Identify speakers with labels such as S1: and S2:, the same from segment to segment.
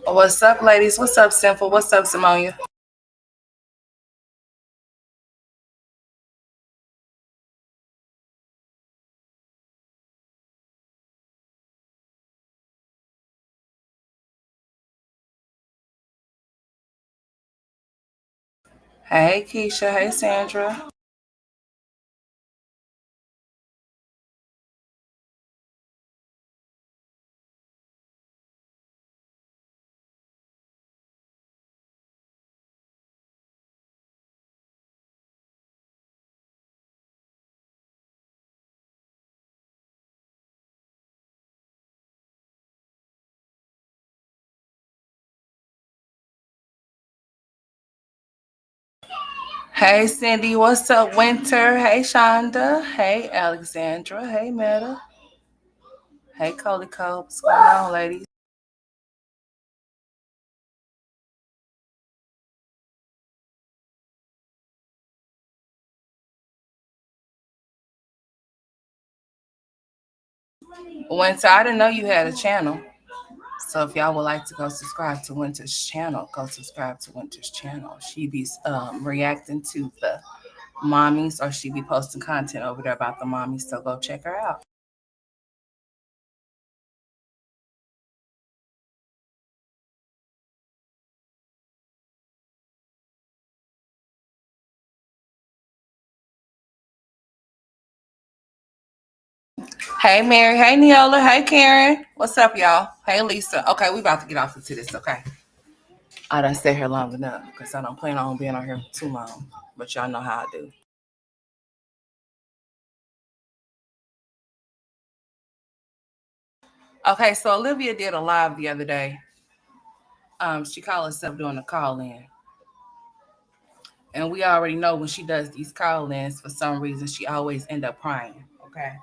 S1: What's up, ladies? What's up, Simple? What's up, Simonia? Hey, Keisha. Hey, Sandra. Hey, Cindy. What's up, Winter? Hey, Shonda. Hey, Alexandra. Hey, Meta. Hey, Coley Cole. What's going on, ladies? Winter, I didn't know you had a channel. So if y'all would like to go subscribe to Winter's channel, go subscribe to Winter's channel. She be reacting to the mommies, or she be posting content over there about the mommies. So go check her out. Hey, Mary. Hey, Neola. Hey, Karen. What's up, y'all? Hey, Lisa. Okay, we about to get off into this. Okay, I done stay here long enough because I don't plan on being on here too long. But y'all know how I do. Okay, so Olivia did a live the other day. She called herself doing a call in. And we already know when she does these call-ins, for some reason, she always end up crying. Okay.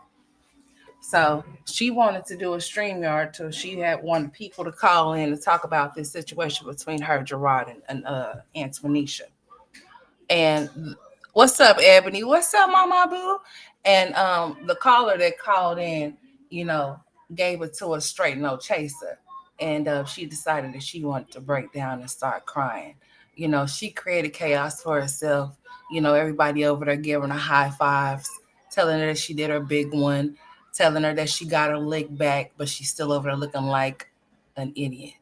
S1: So she wanted to do a StreamYard till she had wanted people to call in and talk about this situation between her, Gerard, and Antoinisha. And what's up, Ebony? What's up, Mama Boo? And the caller that called in, you know, gave it to a straight no chaser. And she decided that she wanted to break down and start crying. You know, she created chaos for herself. You know, everybody over there giving her high fives, telling her that she did her big one, telling her that she got her lick back, but she's still over there looking like an idiot.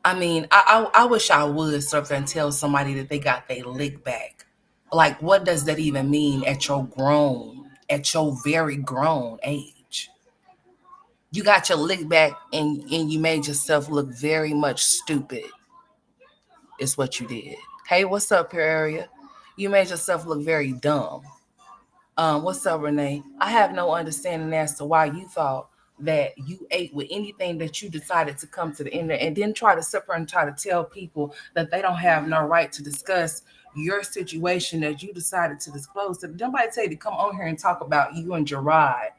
S1: I mean, I wish I would sit up there and tell somebody that they got their lick back. Like, what does that even mean at your very grown age? You got your lick back and you made yourself look very much stupid, is what you did. Hey, what's up, area? You made yourself look very dumb. What's up, Renee? I have no understanding as to why you thought that you ate with anything that you decided to come to the internet and then try to sit there and try to tell people that they don't have no right to discuss your situation that you decided to disclose. Did nobody tell you to come on here and talk about you and Gerard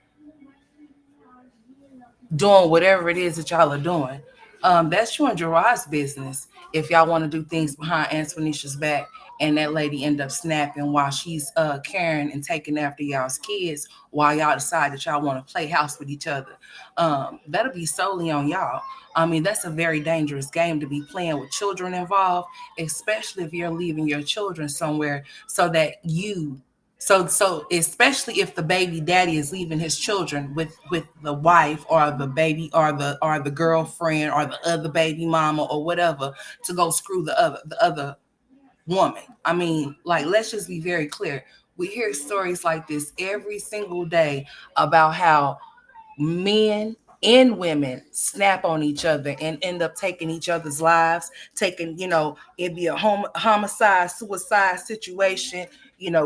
S1: doing whatever it is that y'all are doing? That's you and Gerard's business. If y'all want to do things behind Antonisha's back, and that lady end up snapping while she's caring and taking after y'all's kids, while y'all decide that y'all want to play house with each other, that'll be solely on y'all. I mean, that's a very dangerous game to be playing with children involved, especially if you're leaving your children somewhere so that so especially if the baby daddy is leaving his children with the wife or the baby or the girlfriend or the other baby mama or whatever to go screw the other woman. I mean, like, let's just be very clear. We hear stories like this every single day about how men and women snap on each other and end up taking each other's lives, taking, it'd be a homicide, suicide situation.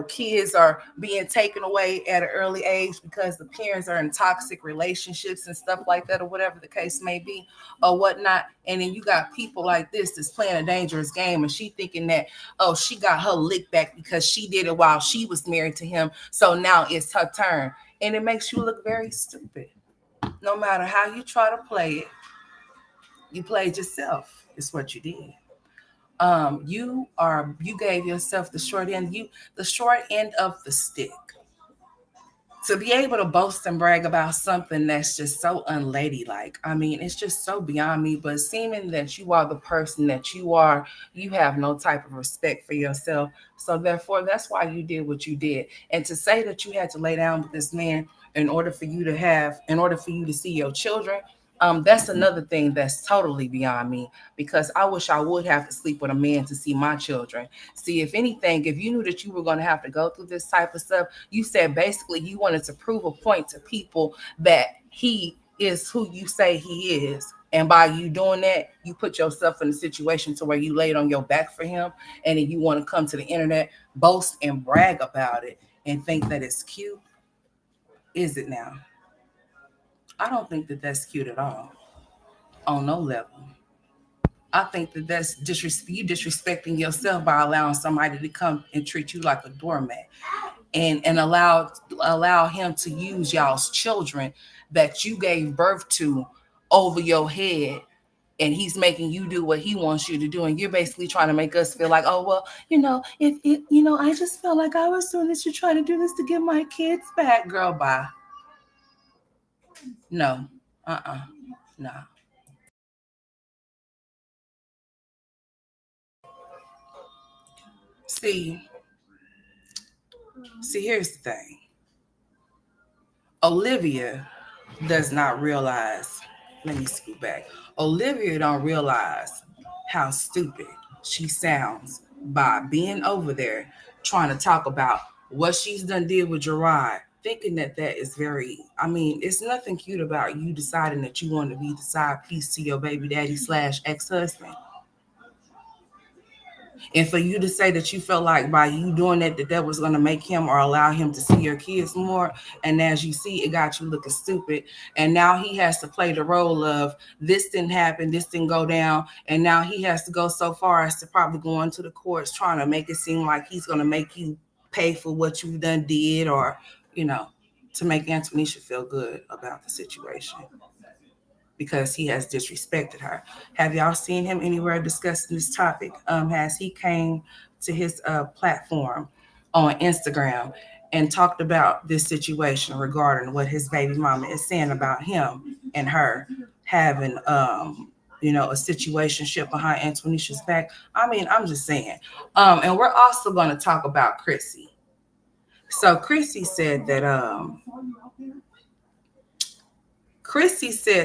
S1: Kids are being taken away at an early age because the parents are in toxic relationships and stuff like that, or whatever the case may be, or whatnot. And then you got people like this that's playing a dangerous game, and she thinking that, oh, she got her lick back because she did it while she was married to him. So now it's her turn. And it makes you look very stupid. No matter how you try to play it, you played yourself. It's what you did. You gave yourself the short end of the stick to be able to boast and brag about something that's just so unladylike. I mean, it's just so beyond me. But seeming that you are the person that you are, you have no type of respect for yourself. So therefore, that's why you did what you did. And to say that you had to lay down with this man in order for you to see your children, that's another thing that's totally beyond me, because I wish I would have to sleep with a man to see my children. See, if anything, if you knew that you were going to have to go through this type of stuff, you said basically you wanted to prove a point to people that he is who you say he is. And by you doing that, you put yourself in a situation to where you laid on your back for him, and then you want to come to the internet, boast and brag about it, and think that it's cute. Is it now? I don't think that that's cute at all, on no level. I think that that's you disrespecting yourself by allowing somebody to come and treat you like a doormat, and allow him to use y'all's children that you gave birth to over your head, and he's making you do what he wants you to do, and you're basically trying to make us feel like, oh well, if it I just felt like I was doing this to try to do this to get my kids back. Girl, bye. No. No. See see here's the thing. Olivia does not realize, let me scoot back. Olivia don't realize how stupid she sounds by being over there trying to talk about what she's done did with Gerard, thinking that that is very, I mean, it's nothing cute about you deciding that you want to be the side piece to your baby daddy slash ex-husband. And for you to say that you felt like by you doing that, that was going to make him or allow him to see your kids more. And as you see, it got you looking stupid. And now he has to play the role of this didn't happen, this didn't go down. And now he has to go so far as to probably go into the courts trying to make it seem like he's going to make you pay for what you done did, or, you know, to make Antonisha feel good about the situation because he has disrespected her. Have y'all seen him anywhere discussing this topic? Has he came to his platform on Instagram and talked about this situation regarding what his baby mama is saying about him and her having a situationship behind Antonisha's back? I mean, I'm just saying. And we're also going to talk about Chrissy. So Chrissy said,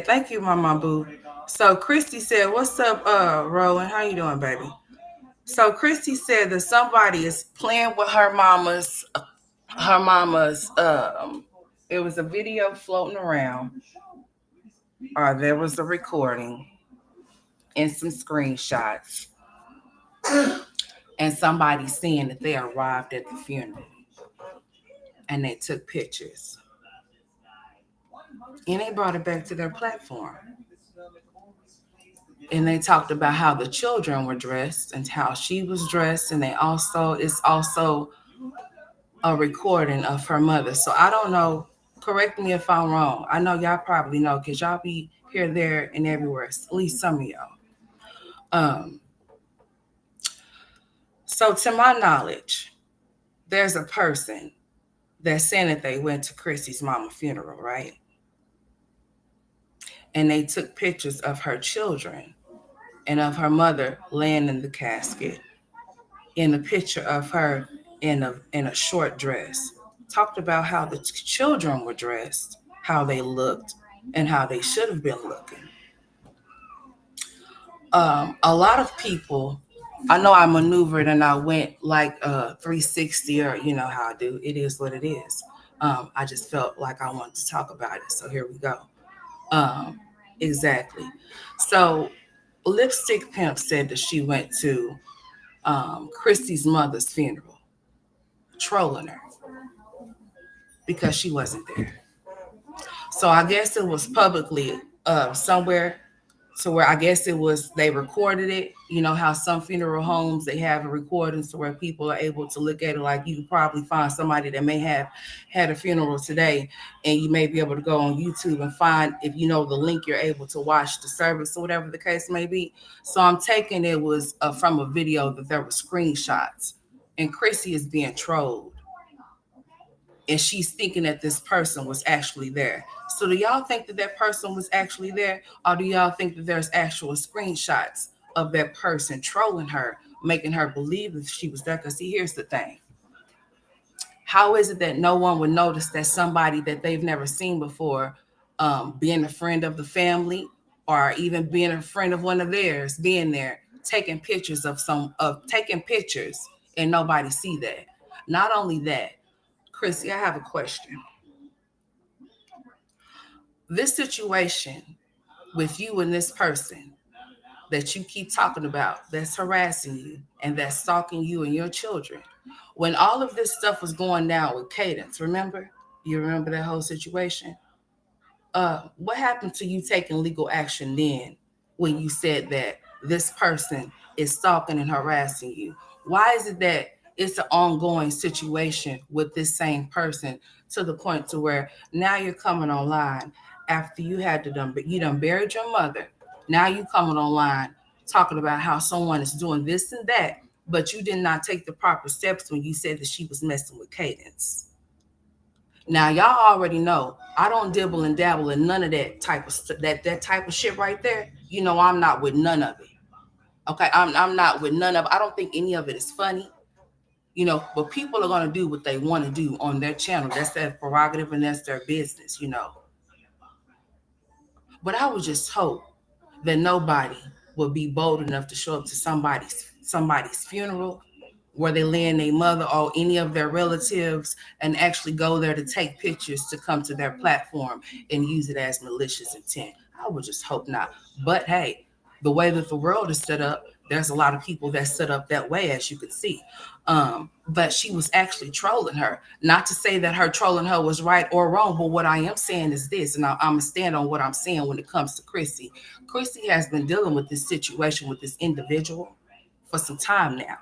S1: thank you, Mama Boo. So Chrissy said, what's up, Roland? How you doing, baby? So Chrissy said that somebody is playing with her mama's it was a video floating around, or there was a recording and some screenshots, and somebody saying that they arrived at the funeral and they took pictures. And they brought it back to their platform. And they talked about how the children were dressed and how she was dressed. And it's also a recording of her mother. So I don't know. Correct me if I'm wrong. I know y'all probably know because y'all be here, there, and everywhere. At least some of y'all. So to my knowledge, there's a person that's saying that they went to Chrissy's mama funeral, right? And they took pictures of her children and of her mother laying in the casket, in a picture of her in a short dress. Talked about how the children were dressed, how they looked, and how they should have been looking. A lot of people, I know I maneuvered and I went like 360, or you know how I do. It is what it is. I just felt like I wanted to talk about it, so here we go. Exactly. So Lipstick Pimp said that she went to Chrissy's mother's funeral, trolling her because she wasn't there. So I guess it was publicly somewhere, to where I guess it was they recorded it. You know how some funeral homes, they have a recording so where people are able to look at it. Like you can probably find somebody that may have had a funeral today, and you may be able to go on YouTube and find, if you know the link, you're able to watch the service or whatever the case may be. So I'm taking it was from a video that there were screenshots, and Chrissy is being trolled and she's thinking that this person was actually there. So do y'all think that that person was actually there, or do y'all think that there's actual screenshots of that person trolling her, making her believe that she was there? Because see, here's the thing: how is it that no one would notice that somebody that they've never seen before, being a friend of the family, or even being a friend of one of theirs, being there, taking pictures, and nobody see that? Not only that, Chrissy, I have a question. This situation with you and this person that you keep talking about, that's harassing you and that's stalking you and your children, when all of this stuff was going down with Cadence, remember? You remember that whole situation? What happened to you taking legal action then when you said that this person is stalking and harassing you? Why is it that it's an ongoing situation with this same person to the point to where now you're coming online after you done buried your mother? Now you coming online talking about how someone is doing this and that, but you did not take the proper steps when you said that she was messing with Cadence. Now y'all already know I don't dibble and dabble in none of that type of that type of shit right there. You know I'm not with none of it. Okay, I'm not with none of it. I don't think any of it is funny. But people are gonna do what they want to do on their channel. That's their prerogative and that's their business. But I would just hope that nobody would be bold enough to show up to somebody's funeral where they laying their mother or any of their relatives and actually go there to take pictures to come to their platform and use it as malicious intent. I would just hope not. But hey, the way that the world is set up, there's a lot of people that set up that way, as you can see. But she was actually trolling her. Not to say that her trolling her was right or wrong, but what I am saying is this, and I'm gonna stand on what I'm saying when it comes to Chrissy. Chrissy has been dealing with this situation with this individual for some time now,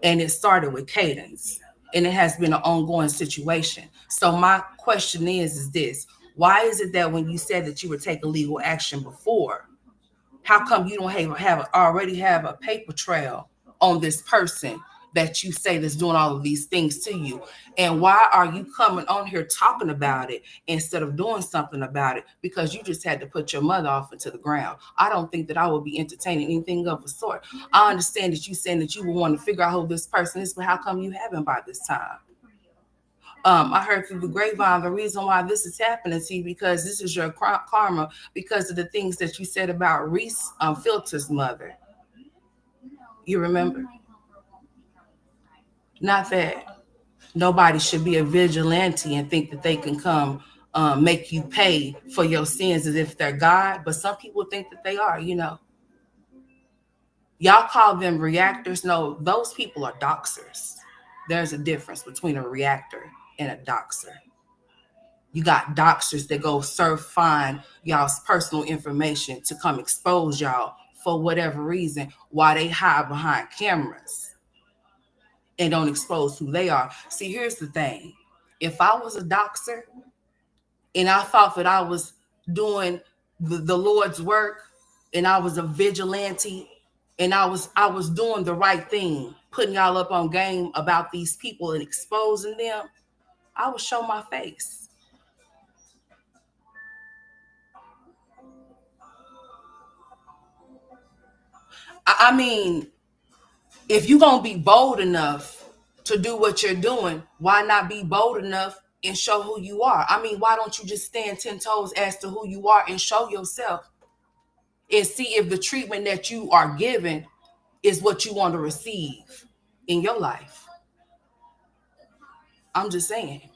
S1: and it started with Cadence, and it has been an ongoing situation. So my question is this: why is it that when you said that you would take a legal action before, how come you don't already have a paper trail on this person that you say that's doing all of these things to you? And why are you coming on here talking about it instead of doing something about it? Because you just had to put your mother off into the ground. I don't think that I would be entertaining anything of the sort. I understand that you saying that you would want to figure out who this person is, but how come you haven't by this time? I heard through the grapevine the reason why this is happening to you because this is your karma because of the things that you said about Reese Filter's mother. You remember? Not that nobody should be a vigilante and think that they can come make you pay for your sins as if they're God, but some people think that they are. Y'all call them reactors. No, those people are doxers. There's a difference between a reactor and a doxer. You got doxers that go find y'all's personal information to come expose y'all for whatever reason while they hide behind cameras and don't expose who they are. See, here's the thing. If I was a doxer and I thought that I was doing the Lord's work and I was a vigilante and I was doing the right thing, putting y'all up on game about these people and exposing them, I would show my face. I mean, if you're going to be bold enough to do what you're doing, why not be bold enough and show who you are? I mean, why don't you just stand 10 toes as to who you are and show yourself and see if the treatment that you are given is what you want to receive in your life? I'm just saying.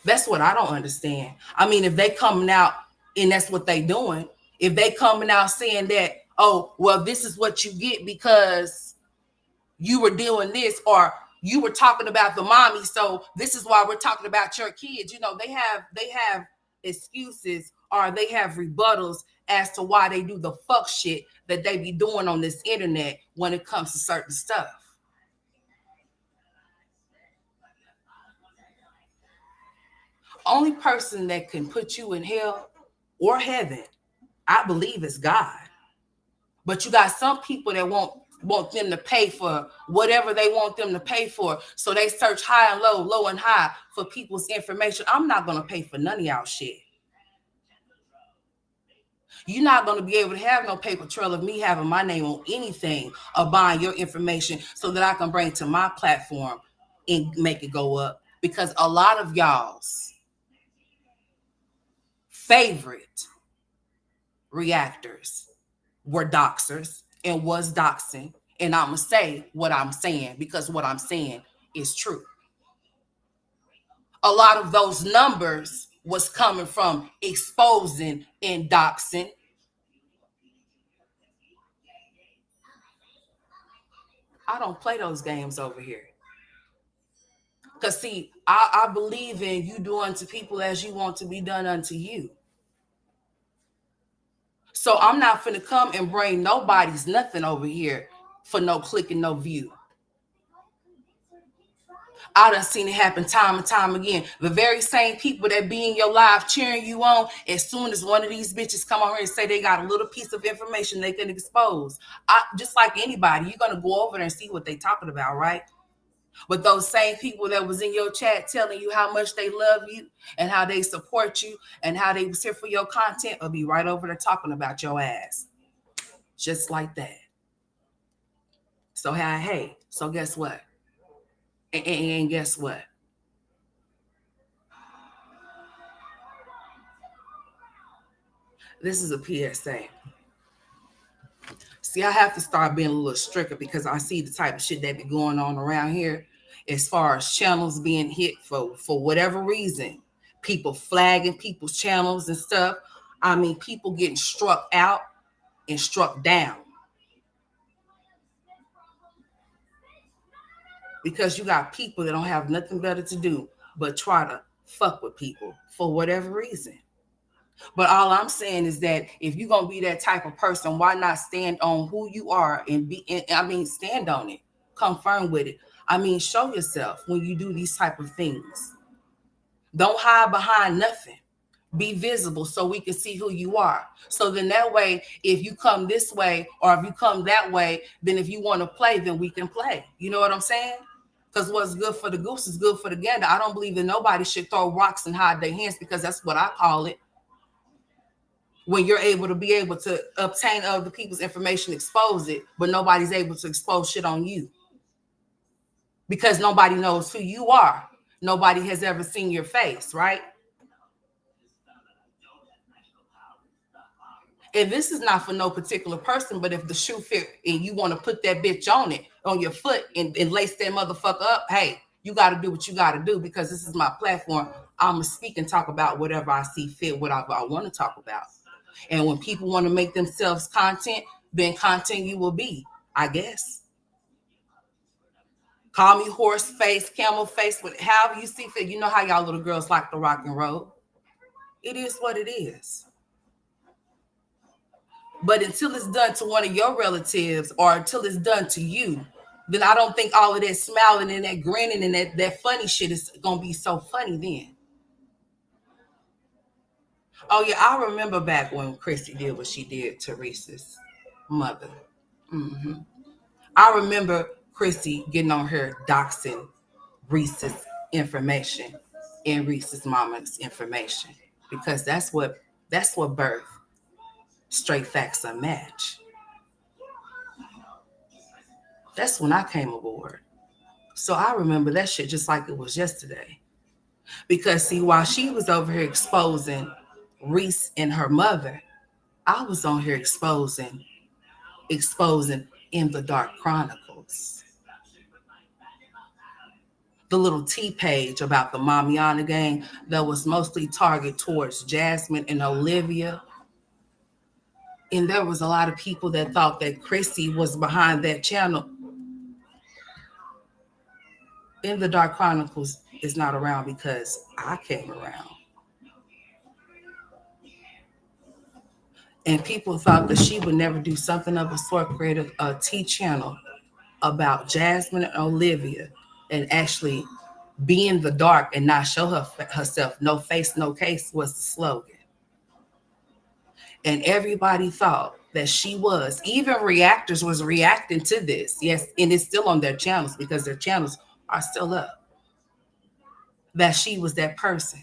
S1: That's what I don't understand. I mean, if they coming out and that's what they doing, if they coming out saying that, oh, well, this is what you get because you were doing this, or you were talking about the mommy, so this is why we're talking about your kids. They have excuses or they have rebuttals as to why they do the fuck shit that they be doing on this internet when it comes to certain stuff. Only person that can put you in hell or heaven, I believe, is God. But you got some people that want them to pay for whatever they want them to pay for. So they search high and low, low and high for people's information. I'm not going to pay for none of y'all shit. You're not going to be able to have no paper trail of me having my name on anything or buying your information so that I can bring to my platform and make it go up. Because a lot of y'all's favorite reactors were doxers and was doxing. And I'm going to say what I'm saying because what I'm saying is true. A lot of those numbers was coming from exposing and doxing. I don't play those games over here. Because, see, I believe in you do unto people as you want to be done unto you. So I'm not finna come and bring nobody's nothing over here for no click and no view. I done seen it happen time and time again. The very same people that be in your live cheering you on, as soon as one of these bitches come on here and say they got a little piece of information they can expose. Just like anybody, you're going to go over there and see what they talking about, right? But those same people that was in your chat telling you how much they love you and how they support you and how they was here for your content will be right over there talking about your ass. Just like that. So, hey, so guess what? And guess what? This is a PSA. See, I have to start being a little stricter because I see the type of shit that be going on around here as far as channels being hit for whatever reason. People flagging people's channels and stuff. I mean, people getting struck out and struck down. Because you got people that don't have nothing better to do but try to fuck with people for whatever reason. But all I'm saying is that if you're going to be that type of person, why not stand on who you are and stand on it, confirm with it. I mean, show yourself when you do these type of things. Don't hide behind nothing. Be visible so we can see who you are. So then that way, if you come this way or if you come that way, then if you want to play, then we can play. You know what I'm saying? Because what's good for the goose is good for the gander. I don't believe that nobody should throw rocks and hide their hands because that's what I call it. When you're able to obtain other people's information, expose it, but nobody's able to expose shit on you. Because nobody knows who you are. Nobody has ever seen your face, right? And this is not for no particular person, but if the shoe fit and you want to put that bitch on your foot and lace that motherfucker up, hey, you got to do what you got to do because this is my platform. I'm going to speak and talk about whatever I see fit, whatever I want to talk about. And when people want to make themselves content, then content you will be, I guess. Call me horse face, camel face, however you see fit. You know how y'all little girls like to rock and roll. It is what it is. But until it's done to one of your relatives or until it's done to you, then I don't think all of that smiling and that grinning and that funny shit is going to be so funny then. Oh, yeah, I remember back when Chrissy did what she did to Reese's mother. Mm-hmm. I remember Chrissy getting on her doxing Reese's information and Reese's mama's information because that's what birth straight facts unmatched. That's when I came aboard. So I remember that shit just like it was yesterday. Because see, while she was over here exposing Reese and her mother, I was on here exposing In the Dark Chronicles. The little T page about the Mamiana gang that was mostly targeted towards Jasmine and Olivia. And there was a lot of people that thought that Chrissy was behind that channel. In the Dark Chronicles is not around because I came around. And people thought that she would never do something of a sort, create a T channel about Jasmine and Olivia and actually be in the dark and not show herself. No face, no case was the slogan. And everybody thought that she was. Even Reactors was reacting to this. Yes, and it's still on their channels because their channels are still up. That she was that person.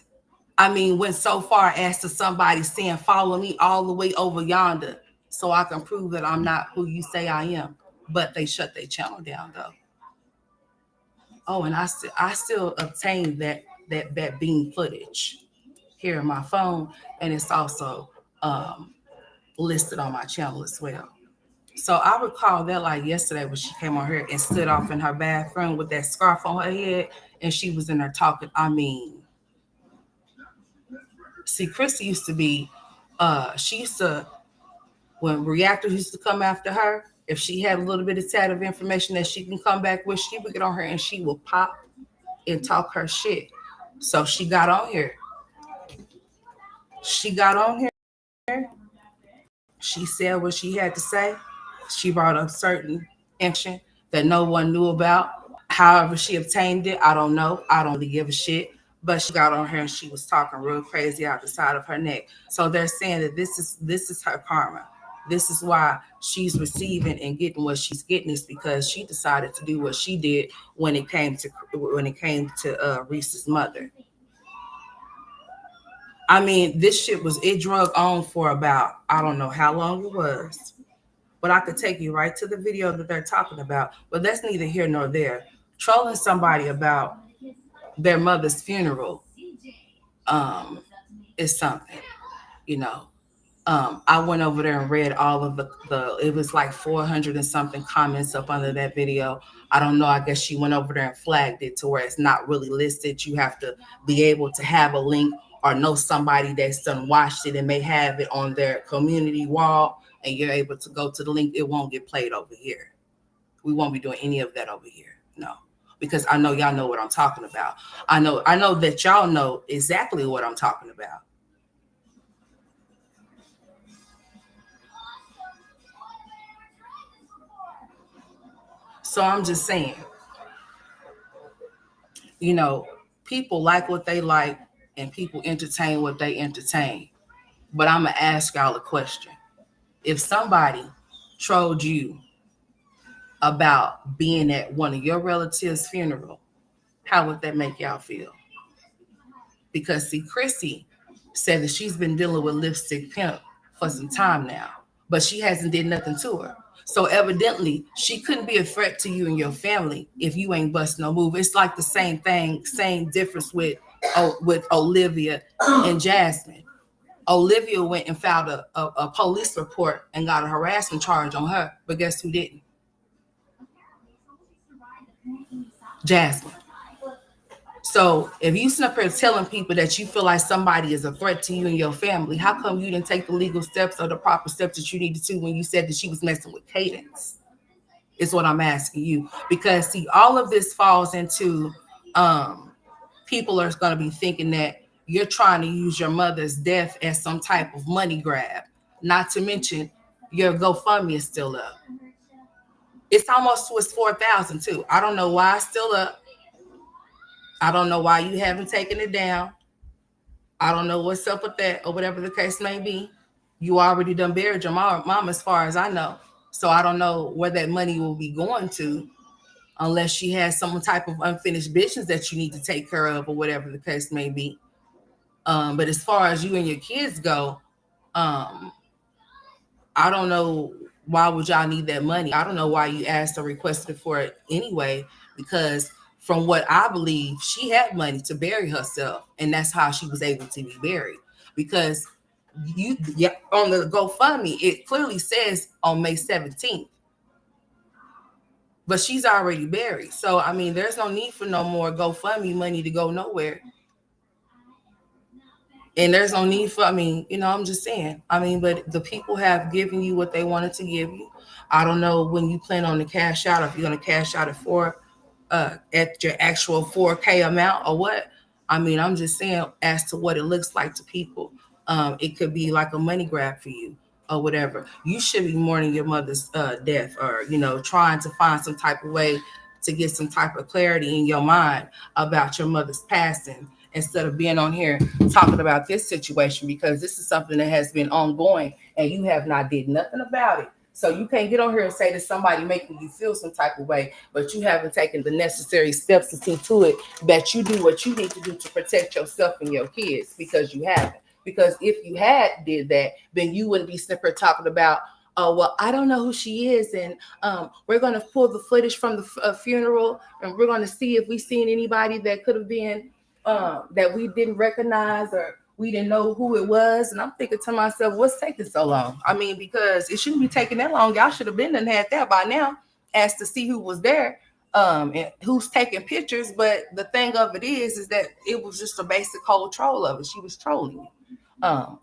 S1: I mean, went so far as to somebody saying, follow me all the way over yonder so I can prove that I'm not who you say I am. But they shut their channel down though. Oh, and I still obtained that beam footage here in my phone, and it's also listed on my channel as well. So I recall that like yesterday when she came on here and stood off in her bathroom with that scarf on her head, and she was in there talking. I mean, see, Chrissy used to be, she used to, when Reactors used to come after her, if she had a little bit of tad of information that she can come back with, she would get on her and she would pop and talk her shit. So she got on here. She got on here. She said what she had to say. She brought up certain information that no one knew about. However, she obtained it, I don't know. I don't really give a shit. But she got on her and she was talking real crazy out the side of her neck. So they're saying that this is her karma. This is why she's receiving and getting what she's getting is because she decided to do what she did when it came to Reese's mother. I mean, this shit it drug on for about I don't know how long it was, but I could take you right to the video that they're talking about. But that's neither here nor there. Trolling somebody about their mother's funeral um, is something, you know. I went over there and read all of the it was like 400 and something comments up under that video. I don't know. I guess she went over there and flagged it to where it's not really listed. You have to be able to have a link or know somebody that's done watched it and may have it on their community wall, and you're able to go to the link. It won't get played over here. We won't be doing any of that over here. No, because I know y'all know what I'm talking about. I know that y'all know exactly what I'm talking about. So I'm just saying, you know, people like what they like and people entertain what they entertain. But I'm going to ask y'all a question. If somebody trolled you about being at one of your relatives' funeral, how would that make y'all feel? Because see, Chrissy said that she's been dealing with Lipstick Pimp for some time now, but she hasn't did nothing to her. So evidently, she couldn't be a threat to you and your family if you ain't bust no move. It's like the same thing, same difference with Olivia and Jasmine. Olivia went and filed a police report and got a harassment charge on her, but guess who didn't? Jasmine. So if you sit up here telling people that you feel like somebody is a threat to you and your family, how come you didn't take the legal steps or the proper steps that you needed to when you said that she was messing with Cadence? Is what I'm asking you. Because see, all of this falls into people are going to be thinking that you're trying to use your mother's death as some type of money grab. Not to mention your GoFundMe is still up. It's almost to its 4,000 too. I don't know why it's still up. I don't know why you haven't taken it down. I don't know what's up with that or whatever the case may be. You already done buried your mom as far as I know. So I don't know where that money will be going to unless she has some type of unfinished business that you need to take care of or whatever the case may be. But as far as you and your kids go, I don't know why would y'all need that money. I don't know why you asked or requested for it anyway, because from what I believe, she had money to bury herself, and that's how she was able to be buried. Because on the GoFundMe, it clearly says on May 17th, but she's already buried. So I mean, there's no need for no more GoFundMe money to go nowhere. And there's no need for, I mean, I'm just saying. I mean, but the people have given you what they wanted to give you. I don't know when you plan on to cash out, if you're going to cash out at your actual 4K amount or what. I mean, I'm just saying as to what it looks like to people. It could be like a money grab for you or whatever. You should be mourning your mother's death or, trying to find some type of way to get some type of clarity in your mind about your mother's passing instead of being on here talking about this situation, because this is something that has been ongoing and you have not did nothing about it. So you can't get on here and say that somebody making you feel some type of way, but you haven't taken the necessary steps to see to it that you do what you need to do to protect yourself and your kids, because you haven't. Because if you had did that, then you wouldn't be sitting here talking about, oh well, I don't know who she is, and we're going to pull the footage from the funeral, and we're going to see if we seen anybody that could have been that we didn't recognize, or we didn't know who it was. And I'm thinking to myself, what's taking so long? I mean, because it shouldn't be taking that long. Y'all should have been and had that by now, as to see who was there, and who's taking pictures. But the thing of it is that it was just a basic whole troll of it. She was trolling you,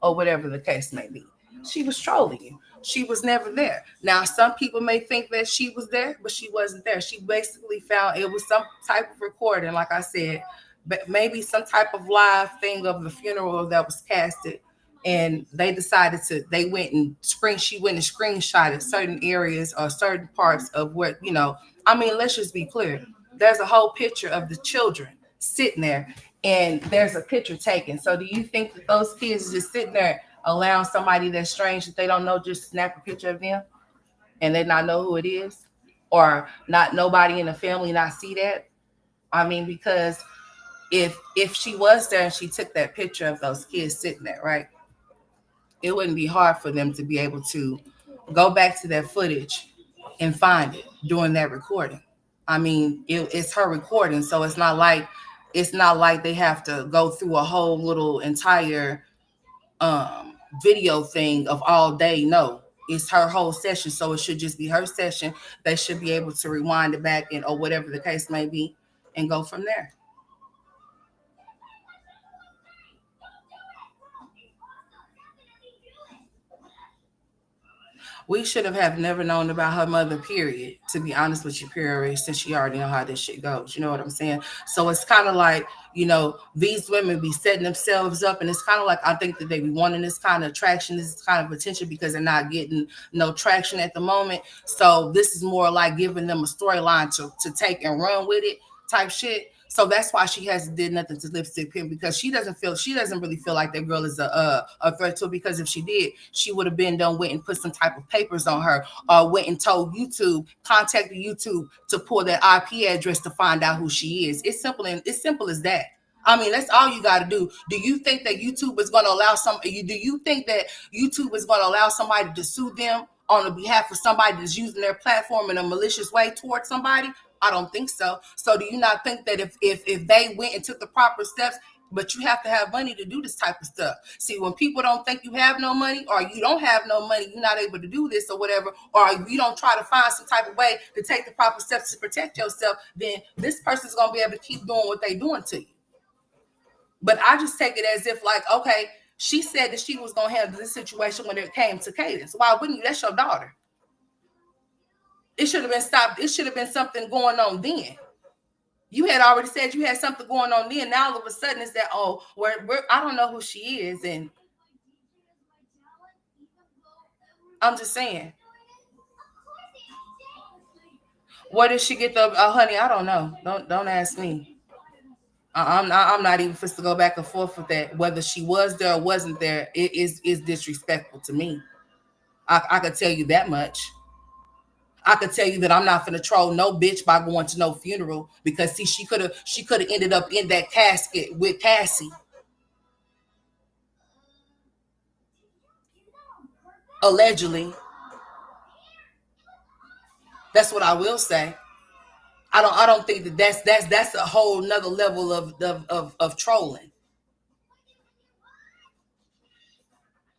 S1: or whatever the case may be. She was trolling you. She was never there. Now, some people may think that she was there, but she wasn't there. She basically found it was some type of recording, like I said, but maybe some type of live thing of the funeral that was casted, and they decided to. They went and She went and screenshotted certain areas or certain parts of what I mean, let's just be clear. There's a whole picture of the children sitting there, and there's a picture taken. So, do you think that those kids just sitting there allowing somebody that's strange that they don't know just snap a picture of them and they not know who it is, or not nobody in the family not see that? I mean, because if she was there and she took that picture of those kids sitting there, right, it wouldn't be hard for them to be able to go back to that footage and find it during that recording. I mean, it's her recording, so it's not like they have to go through a whole little entire video thing of all day. No, it's her whole session, so it should just be her session. They should be able to rewind it back, and or whatever the case may be, and go from there. We should have never known about her mother, period, to be honest with you, period, since she already know how this shit goes. You know what I'm saying? So it's kind of like, these women be setting themselves up, and it's kind of like, I think that they be wanting this kind of traction, this kind of attention, because they're not getting no traction at the moment. So this is more like giving them a storyline to take and run with it type shit. So that's why she hasn't did nothing to Lipstick Pimp, because she doesn't really feel like that girl is a threat to her. Because if she did, she would have been done went and put some type of papers on her, or went and told YouTube, contacted YouTube to pull that IP address to find out who she is. It's simple as that. I mean, that's all you got to do. Do you think that YouTube is going to allow somebody to sue them on the behalf of somebody that's using their platform in a malicious way towards somebody? I don't think so. So do you not think that if they went and took the proper steps, but you have to have money to do this type of stuff. See, when people don't think you have no money, or you don't have no money, you're not able to do this or whatever, or you don't try to find some type of way to take the proper steps to protect yourself, then this person's going to be able to keep doing what they're doing to you. But I just take it as if, like, okay, she said that she was going to handle this situation when it came to Cadence. Why wouldn't you? That's your daughter. It should have been stopped. It should have been something going on then. You had already said you had something going on then. Now all of a sudden it's that, oh, I don't know who she is. And I'm just saying, where did she get the honey? I don't know. Don't ask me. I'm not even supposed to go back and forth with that. Whether she was there or wasn't there, it is disrespectful to me. I could tell you that much. I could tell you that I'm not gonna troll no bitch by going to no funeral, because see, she could have ended up in that casket with Cassie, allegedly. That's what I will say. I don't think that's a whole nother level of trolling.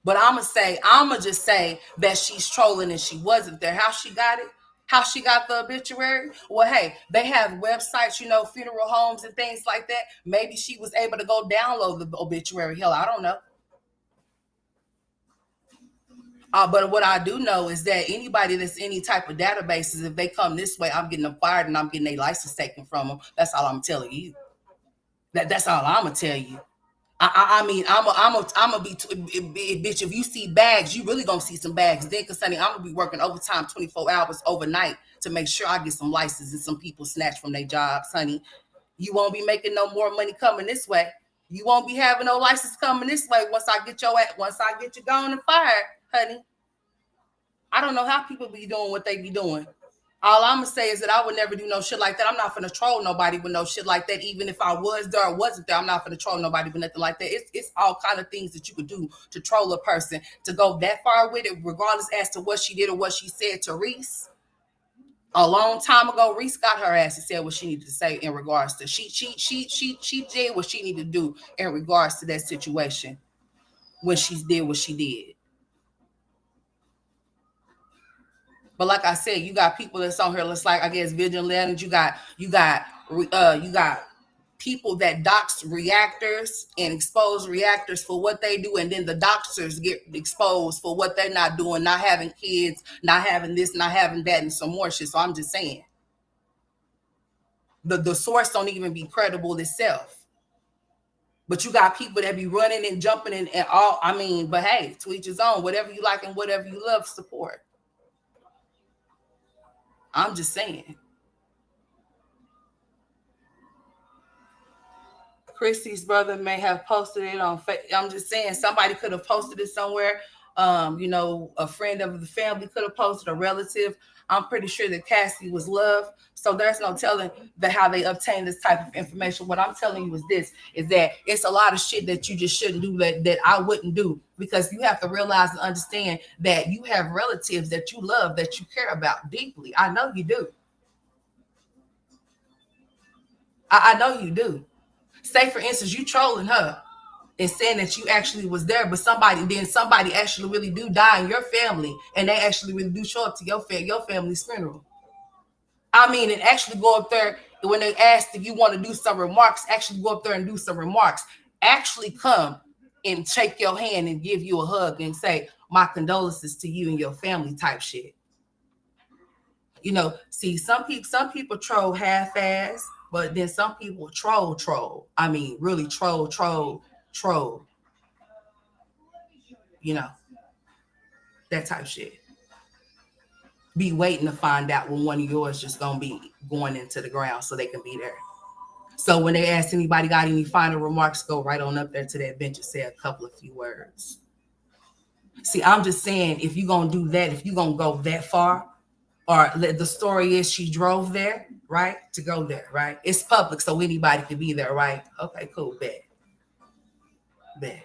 S1: But I'ma just say that she's trolling and she wasn't there. How she got it? How she got the obituary? Well, hey, they have websites, funeral homes and things like that. Maybe she was able to go download the obituary. Hell, I don't know. But what I do know is that anybody that's any type of databases, if they come this way, I'm getting them fired and I'm getting their license taken from them. That's all I'm telling you. That's all I'm gonna tell you. I mean, I'm gonna be bitch. If you see bags, you really gonna see some bags. Then, cause honey, I'm gonna be working overtime, 24 hours overnight to make sure I get some licenses and some people snatched from their jobs, honey. You won't be making no more money coming this way. You won't be having no license coming this way once I get you gone and fired, honey. I don't know how people be doing what they be doing. All I'm gonna say is that I would never do no shit like that. I'm not gonna troll nobody with no shit like that. Even if I was there or wasn't there, I'm not gonna troll nobody with nothing like that. It's all kind of things that you could do to troll a person. To go that far with it, regardless as to what she did or what she said to Reese. A long time ago, Reese got her ass and said what she needed to say in regards to she did what she needed to do in regards to that situation when she did what she did. But like I said, you got people that's on here. Let's like I guess vigilante. You got people that dox reactors and expose reactors for what they do, and then the doxers get exposed for what they're not doing, not having kids, not having this, not having that, and some more shit. So I'm just saying, the source don't even be credible itself. But you got people that be running and jumping and all. I mean, but hey, to each his own. Whatever you like and whatever you love, support. I'm just saying. Chrissy's brother may have posted it on Facebook. I'm just saying somebody could have posted it somewhere. A friend of the family could have posted, a relative. I'm pretty sure that Cassie was Livv. So there's no telling how they obtain this type of information. What I'm telling you is that it's a lot of shit that you just shouldn't do that I wouldn't do, because you have to realize and understand that you have relatives that you love, that you care about deeply. I know you do. I know you do. Say, for instance, you trolling her and saying that you actually was there, but somebody actually really do die in your family, and they actually really do show up to your family's funeral. I mean, and actually go up there when they asked if you want to do some remarks, actually go up there and do some remarks. Actually come and shake your hand and give you a hug and say, my condolences to you and your family type shit. See, some people troll half-ass, but then some people troll. I mean, really troll. That type of shit. Be waiting to find out when one of yours just gonna be going into the ground so they can be there. So when they ask anybody got any final remarks, go right on up there to that bench and say a couple of few words. See, I'm just saying, if you're gonna do that, if you're gonna go that far, or the story is she drove there, right? To go there, right? It's public, so anybody can be there, right? Okay, cool, bet. Okay.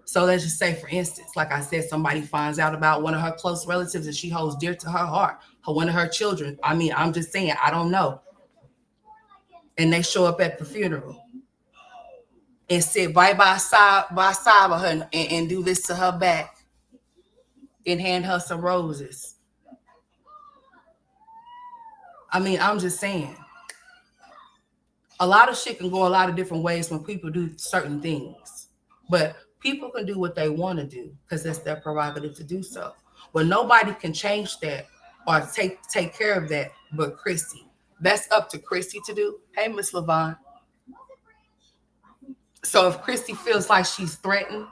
S1: So let's just say, for instance, like I said, somebody finds out about one of her close relatives that she holds dear to her heart, one of her children. I mean, I'm just saying, I don't know. And they show up at the funeral and sit right by side of her and do this to her back and hand her some roses. I mean, I'm just saying, a lot of shit can go a lot of different ways when people do certain things, but people can do what they want to do because it's their prerogative to do so. But nobody can change that or take care of that but Chrissy. That's up to Chrissy to do. Hey, Miss Livv. So if Chrissy feels like she's threatened,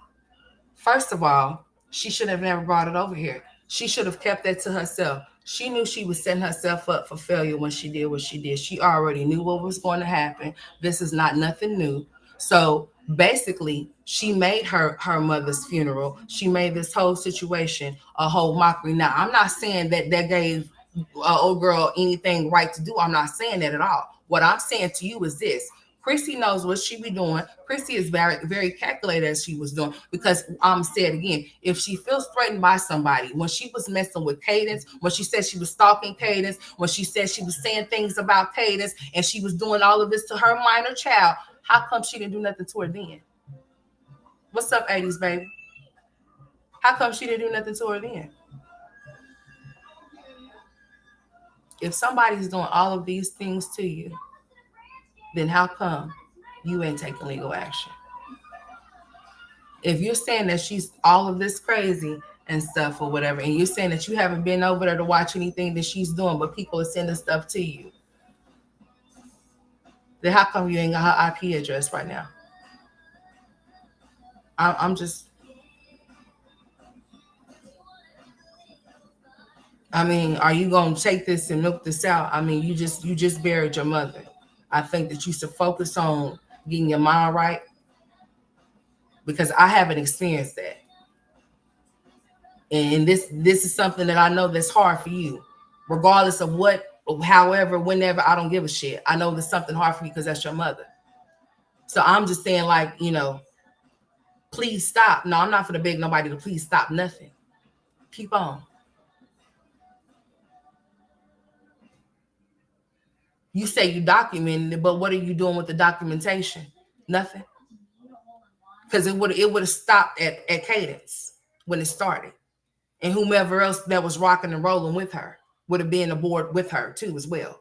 S1: first of all, she should have never brought it over here. She should have kept that to herself. She knew she was setting herself up for failure when she did what she did. She already knew what was going to happen. This is not nothing new. So basically, she made her mother's funeral. She made this whole situation a whole mockery. Now, I'm not saying that gave old girl anything right to do. I'm not saying that at all. What I'm saying to you is this. Chrissy knows what she be doing. Chrissy is very, very calculated as she was doing, because I'm saying again, if she feels threatened by somebody, when she was messing with Cadence, when she said she was stalking Cadence, when she said she was saying things about Cadence, and she was doing all of this to her minor child, how come she didn't do nothing to her then? What's up, 80s baby? How come she didn't do nothing to her then? If somebody's doing all of these things to you, then how come you ain't taking legal action? If you're saying that she's all of this crazy and stuff or whatever, and you're saying that you haven't been over there to watch anything that she's doing, but people are sending stuff to you, then how come you ain't got her IP address right now? I'm just, I mean, are you gonna take this and milk this out? I mean, you just buried your mother. I think that you should focus on getting your mind right, because I haven't experienced that. And this is something that I know that's hard for you, regardless of what, however, whenever. I don't give a shit. I know there's something hard for you because that's your mother. So I'm just saying, like, you know, please stop. No, I'm not gonna beg nobody to please stop nothing. Keep on. You say you documented it, but what are you doing with the documentation? Nothing. Because it would have stopped at Cadence when it started. And whomever else that was rocking and rolling with her would have been aboard with her too as well.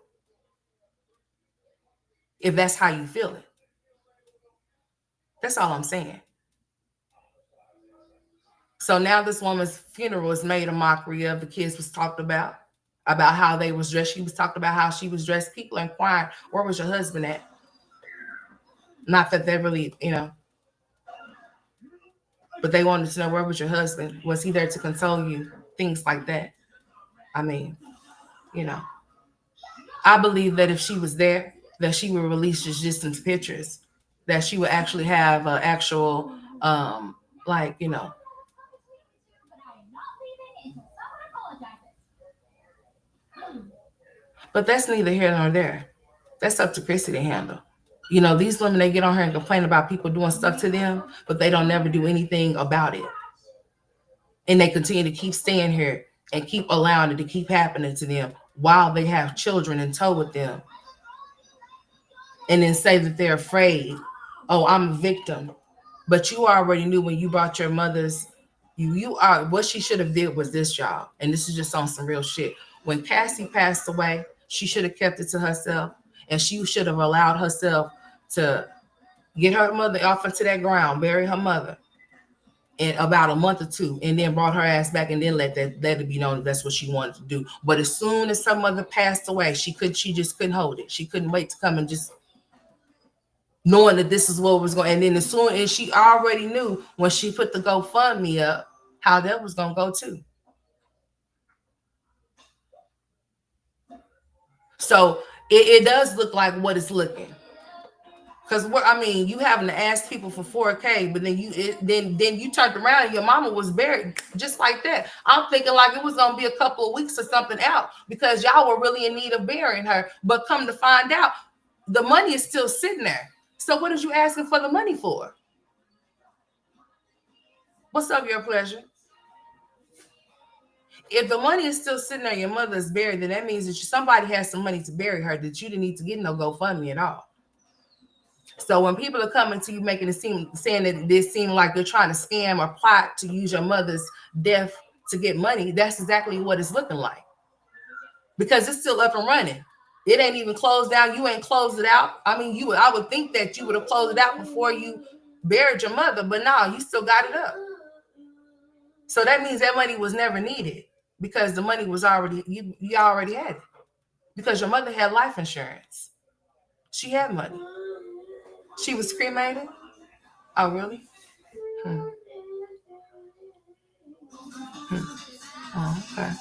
S1: If that's how you feel it. That's all I'm saying. So now this woman's funeral is made a mockery of. The kids was talked about how they was dressed. She was talked about how she was dressed. People inquiring, where was your husband at? Not that they really, you know, but they wanted to know, where was your husband? Was he there to console you? Things like that. I mean, you know, I believe that if she was there, that she would release just some pictures, that she would actually have an actual, like, you know. But that's neither here nor there. That's up to Chrissy to handle. You know, these women, they get on her and complain about people doing stuff to them, but they don't never do anything about it. And they continue to keep staying here and keep allowing it to keep happening to them while they have children in tow with them. And then say that they're afraid. Oh, I'm a victim. But you already knew when you brought your mother's, you are, what she should have did was this, y'all. And this is just on some real shit. When Cassie passed away, she should have kept it to herself, and she should have allowed herself to get her mother off into that ground, bury her mother in about a month or two, and then brought her ass back, and then let it be known that that's what she wanted to do. But as soon as her mother passed away, she just couldn't hold it. She couldn't wait to come and just knowing that this is what was going. And then as soon as she already knew when she put the GoFundMe up, how that was going to go too. So it does look like what it's looking. Because what I mean, you having to ask people for $4K, but then you turned around and your mama was buried just like that. I'm thinking like it was gonna be a couple of weeks or something out because y'all were really in need of burying her. But come to find out, the money is still sitting there. So what is you asking for the money for? What's up, your pleasure? If the money is still sitting there, your mother is buried, then that means that somebody has some money to bury her that you didn't need to get no GoFundMe at all. So when people are coming to you making it seem, saying that this seems like they're trying to scam or plot to use your mother's death to get money, that's exactly what it's looking like. Because it's still up and running. It ain't even closed down. You ain't closed it out. I mean, I would think that you would have closed it out before you buried your mother, but no, you still got it up. So that means that money was never needed because the money was already, you already had it. Because your mother had life insurance. She had money. She was cremated? Oh, really? Oh, okay.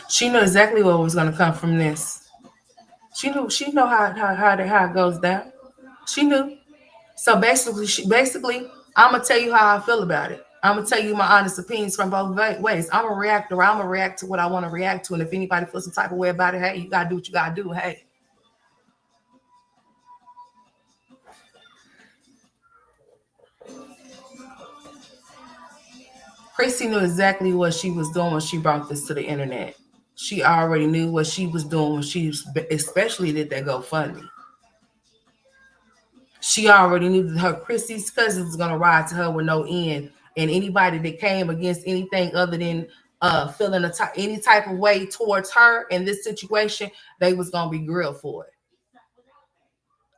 S1: She knew exactly what was going to come from this. She knew how it goes down. She knew. So basically, I'm gonna tell you how I feel about it. I'm gonna tell you my honest opinions from both ways. I'm a reactor. I'm gonna react to what I want to react to, and if anybody feels some type of way about it, hey, you gotta do what you gotta do. Hey. Chrissy knew exactly what she was doing when she brought this to the internet. She already knew what she was doing when she especially did that GoFundMe. She already knew that her Chrissy's cousins was gonna ride to her with no end, and anybody that came against anything other than feeling any type of way towards her in this situation, they was gonna be grilled for it.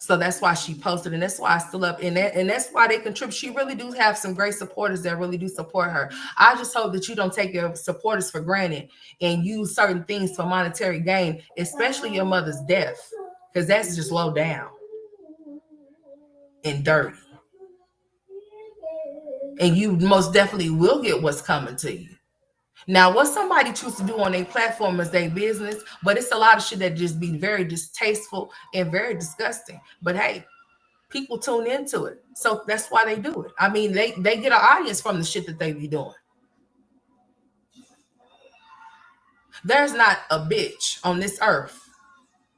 S1: So that's why she posted, and that's why I still up in that, and that's why they contribute. She really do have some great supporters that really do support her. I just hope that you don't take your supporters for granted and use certain things for monetary gain, especially your mother's death, because that's just low down and dirty. And you most definitely will get what's coming to you. Now, what somebody chooses to do on their platform is their business, but it's a lot of shit that just be very distasteful and very disgusting. But hey, people tune into it. So that's why they do it. I mean, they get an audience from the shit that they be doing. There's not a bitch on this earth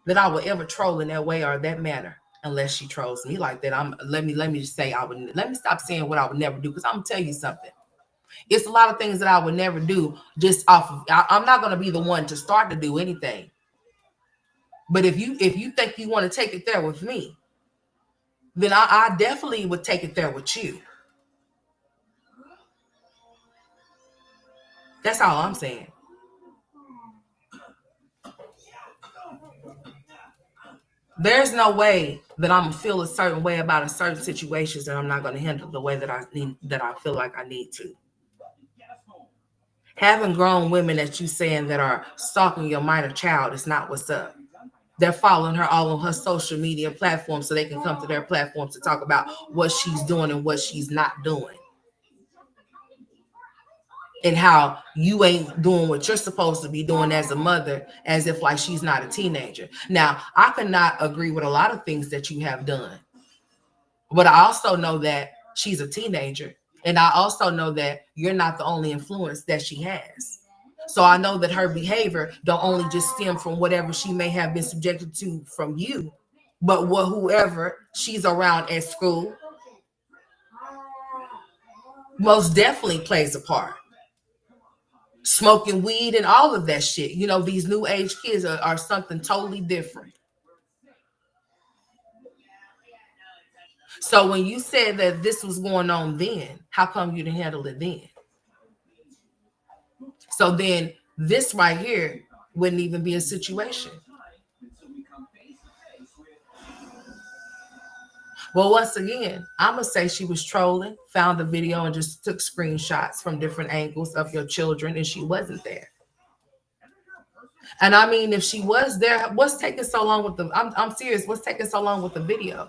S1: that I would ever troll in that way or that manner unless she trolls me like that. Let me just say let me stop saying what I would never do, because I'm gonna tell you something. It's a lot of things that I would never do just off of I'm not gonna be the one to start to do anything. But if you think you want to take it there with me, then I definitely would take it there with you. That's all I'm saying. There's no way that I'm gonna feel a certain way about a certain situations that I'm not gonna handle the way that I feel like I need to. Having grown women that you saying that are stalking your minor child is not what's up. They're following her all on her social media platforms so they can come to their platforms to talk about what she's doing and what she's not doing. And how you ain't doing what you're supposed to be doing as a mother, as if like she's not a teenager. Now, I cannot agree with a lot of things that you have done, but I also know that she's a teenager. And I also know that you're not the only influence that she has. So I know that her behavior don't only just stem from whatever she may have been subjected to from you, but whoever she's around at school most definitely plays a part. Smoking weed and all of that shit. You know, these new age kids are something totally different. So when you said that this was going on then, how come you didn't handle it then? So then this right here wouldn't even be a situation. Well, once again, I'm going to say she was trolling, found the video and just took screenshots from different angles of your children, and she wasn't there. And I mean, if she was there, what's taking so long with I'm serious, what's taking so long with the video?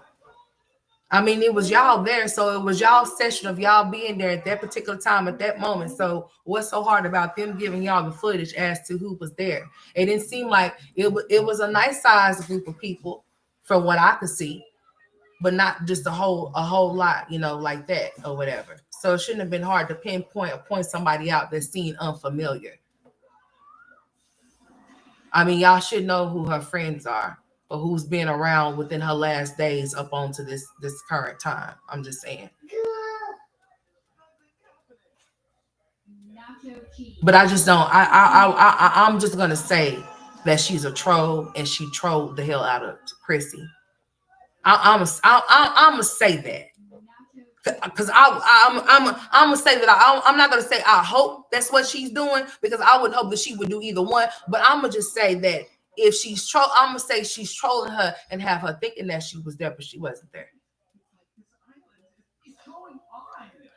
S1: I mean, it was y'all there, so it was y'all session of y'all being there at that particular time, at that moment. So what's so hard about them giving y'all the footage as to who was there? It didn't seem like it was a nice sized group of people from what I could see, but not just a whole lot, you know, like that or whatever. So it shouldn't have been hard to pinpoint or point somebody out that seemed unfamiliar. I mean, y'all should know who her friends are, or who's been around within her last days up onto this current time. I'm just saying. But I just don't. I'm just gonna say that she's a troll and she trolled the hell out of Chrissy. I'm gonna say that. Because I'm gonna say that I'm not gonna say I hope that's what she's doing, because I would hope that she would do either one. But I'm gonna just say that if she's I'm gonna say she's trolling her and have her thinking that she was there, but she wasn't there.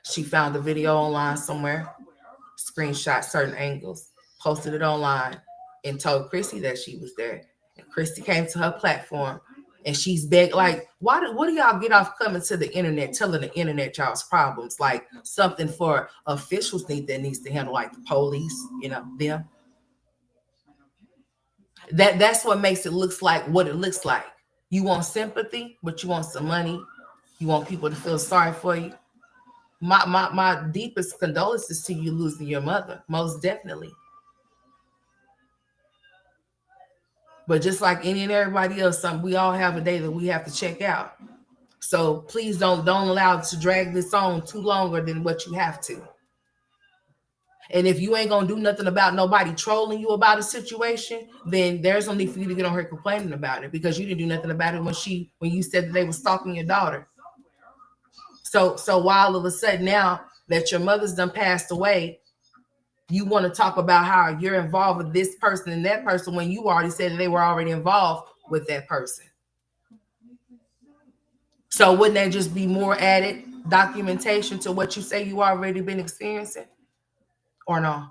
S1: She found the video online somewhere, screenshot certain angles, posted it online, and told Chrissy that she was there. And Chrissy came to her platform and she's begged, like, what do y'all get off coming to the internet, telling the internet y'all's problems? Like something for officials that needs to handle, like the police, you know, them. That's what makes it looks like what it looks like. You want sympathy, but you want some money. You want people to feel sorry for you. My deepest condolences to you losing your mother, most definitely. But just like any and everybody else, we all have a day that we have to check out. So please don't allow it to drag this on too longer than what you have to. And if you ain't gonna do nothing about nobody trolling you about a situation, then there's no need for you to get on here complaining about it, because you didn't do nothing about it when you said that they were stalking your daughter. So why all of a sudden now that your mother's done passed away, you want to talk about how you're involved with this person and that person when you already said that they were already involved with that person? So wouldn't that just be more added documentation to what you say you already been experiencing? Or no?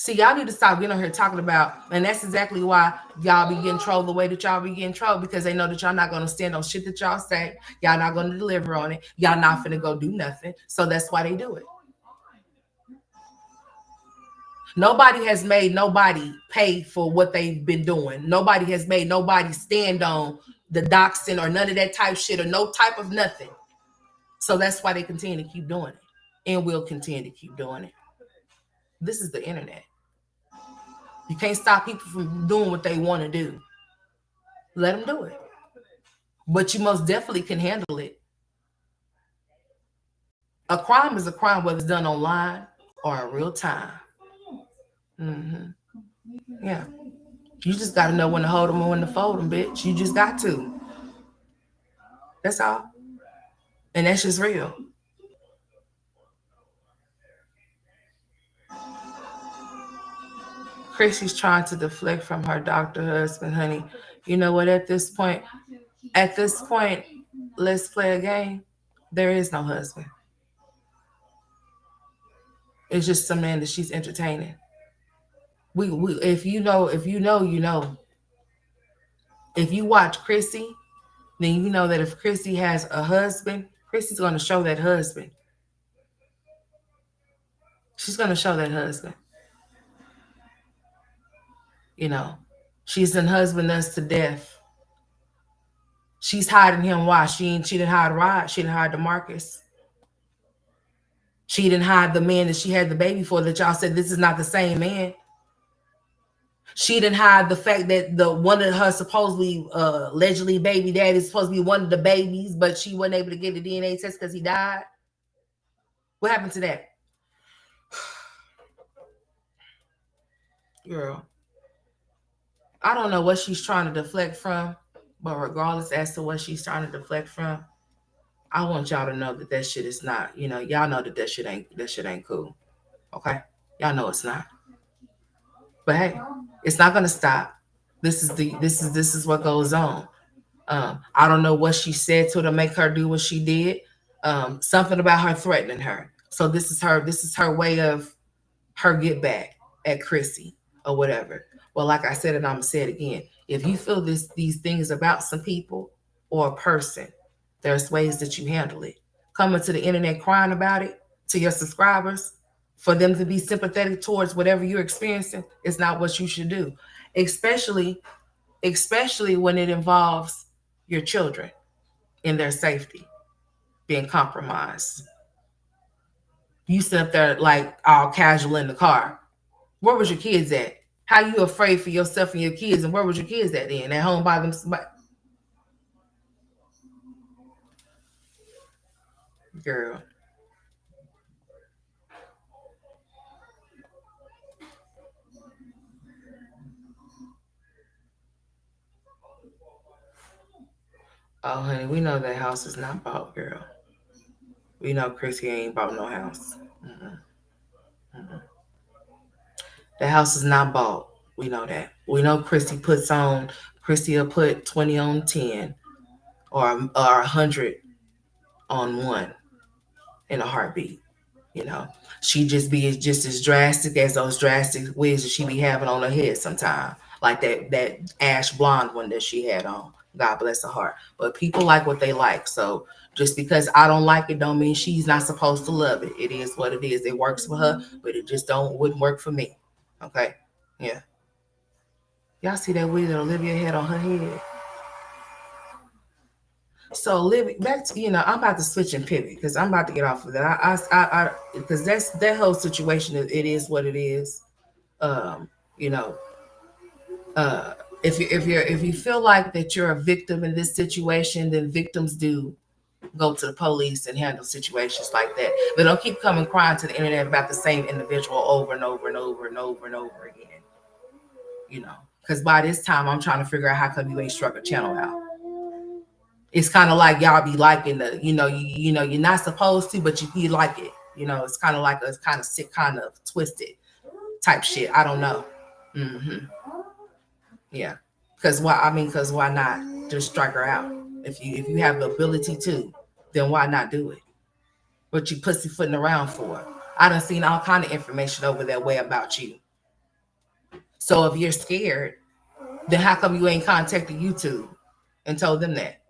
S1: See, y'all need to stop getting on here talking about, and that's exactly why y'all be getting trolled the way that y'all be getting trolled, because they know that y'all not going to stand on shit that y'all say. Y'all not going to deliver on it. Y'all not finna go do nothing. So that's why they do it. Nobody has made nobody pay for what they've been doing. Nobody has made nobody stand on the doxing or none of that type shit or no type of nothing. So that's why they continue to keep doing it and will continue to keep doing it. This is the internet. You can't stop people from doing what they want to do. Let them do it. But you most definitely can handle it. A crime is a crime, whether it's done online or in real time. Mm-hmm. Yeah. You just got to know when to hold them and when to fold them, bitch. You just got to. That's all. And that's just real. Chrissy's trying to deflect from her doctor husband, honey. You know what? At this point, let's play a game. There is no husband. It's just some man that she's entertaining. We if you know, you know. If you watch Chrissy, then you know that if Chrissy has a husband, Chrissy's going to show that husband. She's going to show that husband. You know, she's done husband us to death. She's hiding him. Why? She didn't hide Rod. She didn't hide DeMarcus. She didn't hide the man that she had the baby for, that y'all said this is not the same man. She didn't hide the fact that the one of her supposedly allegedly baby daddy is supposed to be one of the babies, but she wasn't able to get the DNA test because he died. What happened to that? Girl, I don't know what she's trying to deflect from, but regardless as to what she's trying to deflect from, I want y'all to know that that shit is not, y'all know that shit ain't cool. Okay? Y'all know it's not. But hey, it's not gonna stop. This is what goes on. I don't know what she said to make her do what she did. Something about her threatening her. So this is her way of her get back at Chrissy or whatever. Well, like I said, and I'm gonna say it again. If you feel these things about some people or a person, there's ways that you handle it. Coming to the internet crying about it to your subscribers, for them to be sympathetic towards whatever you're experiencing, is not what you should do. Especially when it involves your children and their safety being compromised. You sit up there like all casual in the car. Where was your kids at? How you afraid for yourself and your kids, and where was your kids at then? At home by themselves? Girl. Oh, honey, we know that house is not bought, girl. We know Chrissy ain't bought no house. Mm-mm. Mm-mm. The house is not bought. We know that. We know Chrissy will put 20 on 10 or 100 on 1 in a heartbeat. She just be just as drastic as those drastic wigs that she be having on her head sometimes, like that ash blonde one that she had on. God bless her heart. But people like what they like. So just because I don't like it don't mean she's not supposed to love it. It is what it is. It works for her, but it just wouldn't work for me. Okay? Yeah. Y'all see that wig that Olivia had on her head? So Livv, back to I'm about to switch and pivot because I'm about to get off of that. I because that whole situation. It is what it is. Um, you know, if you feel like that you're a victim in this situation, then victims do go to the police and handle situations like that. But don't keep coming crying to the internet about the same individual over and over and over and over and over again. Because by this time I'm trying to figure out how come you ain't struck a channel out. It's kind of like y'all be liking the, you're not supposed to, but you like it. It's kind of like a kind of sick, kind of twisted type shit. I don't know. Mm-hmm. Yeah. Because why not just strike her out? If you have the ability to, then why not do it? What you pussyfooting around for? I done seen all kind of information over that way about you. So if you're scared, then how come you ain't contacted YouTube and told them that?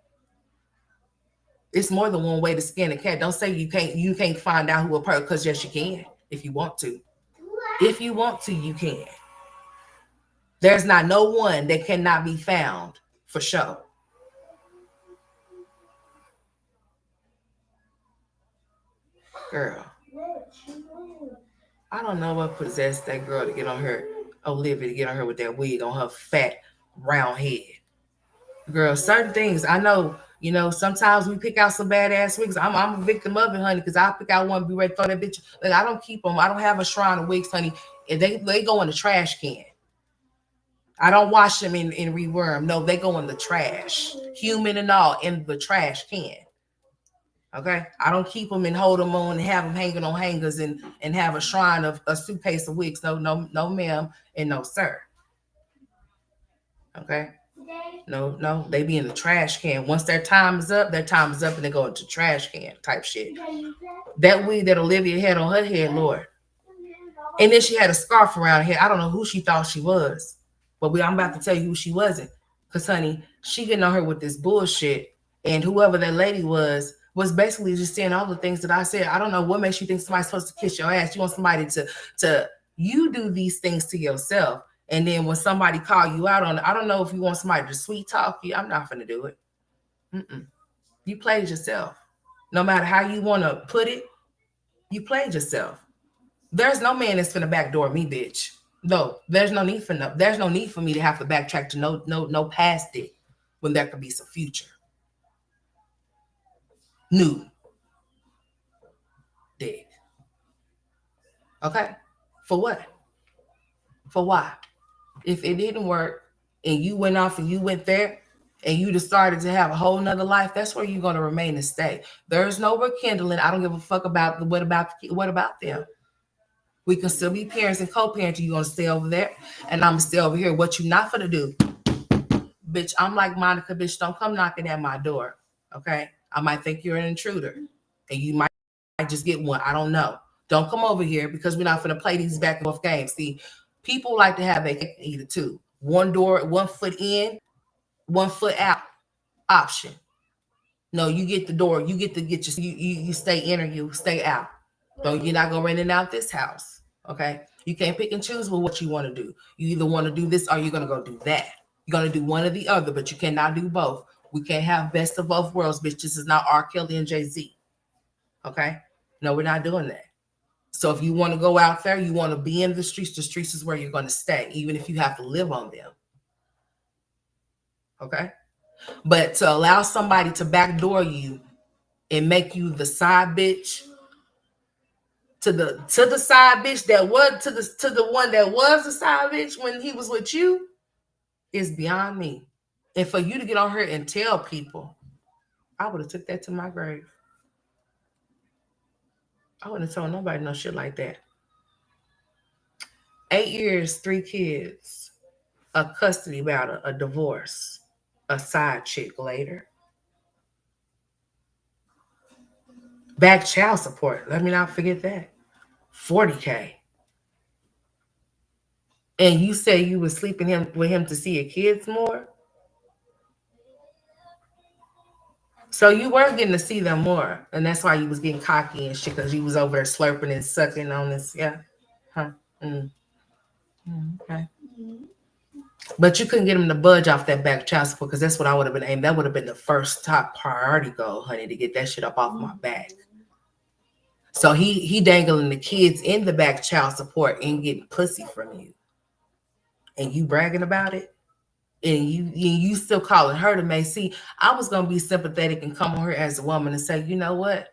S1: It's more than one way to skin a cat. Don't say you can't find out who a person, because yes, you can if you want to. If you want to, you can. There's not no one that cannot be found for sure. Girl, I don't know what possessed that girl to get on her, Olivia, to get on her with that wig on her fat, round head. Girl, certain things I know, sometimes we pick out some badass wigs. I'm a victim of it, honey, because I pick out one, be ready to throw that bitch. Like, I don't keep them. I don't have a shrine of wigs, honey. And they go in the trash can. I don't wash them and rewear them. No, they go in the trash, human and all, in the trash can. Okay, I don't keep them and hold them on and have them hanging on hangers and have a shrine of a suitcase of wigs. No, no, no, ma'am, and no, sir. Okay, no, they be in the trash can. Once their time is up, and they go into trash can type shit. That wig that Olivia had on her head, Lord, and then she had a scarf around her head. I don't know who she thought she was, but I'm about to tell you who she wasn't, because honey, she getting on her with this bullshit, and whoever that lady was basically just saying all the things that I said. I don't know what makes you think somebody's supposed to kiss your ass. You want somebody to you do these things to yourself. And then when somebody call you out on it, I don't know if you want somebody to sweet talk you. I'm not gonna do it. You played yourself. No matter how you want to put it, you played yourself. There's no man that's gonna backdoor me, bitch. No, there's no need for me to have to backtrack to no past it when there could be some future. New dick. Okay? For what? For why? If it didn't work and you went off and you went there and you just started to have a whole nother life, that's where you're going to remain and stay. There's no rekindling. I don't give a fuck about what about them. We can still be parents and co-parenting. You're going to stay over there and I'm going to stay over here. What you not going to do? Bitch, I'm like Monica, bitch, don't come knocking at my door. Okay? I might think you're an intruder and you might just get one. I don't know. Don't come over here because we're not going to play these back and forth games. See, people like to have their cake and eat it too. One door, 1 foot in, 1 foot out option. No, you get the door. You get your, you stay in or you stay out. Don't, you're not going to rent it out this house. Okay? You can't pick and choose with what you want to do. You either want to do this or you're going to go do that. You're going to do one or the other, but you cannot do both. We can't have best of both worlds, bitch. This is not R. Kelly and Jay-Z. Okay? No, we're not doing that. So if you want to go out there, you want to be in the streets is where you're going to stay, even if you have to live on them. Okay? But to allow somebody to backdoor you and make you the side bitch to the side bitch that was to the one that was the side bitch when he was with you is beyond me. And for you to get on here and tell people, I would have took that to my grave. I wouldn't have told nobody no shit like that. 8 years, 3 kids, a custody battle, a divorce, a side chick later. Back child support. Let me not forget that. $40K. And you say you was sleeping with him to see your kids more? So you were getting to see them more. And that's why you was getting cocky and shit, because you was over there slurping and sucking on this. Yeah. Huh. Okay. But you couldn't get him to budge off that back child support, because that's what I would have been aimed. That would have been the first top priority goal, honey, to get that shit up off my back. So he dangling the kids in the back child support and getting pussy from you. And you bragging about it? And you still calling her to make. See, I was gonna be sympathetic and come on her as a woman and say, you know what?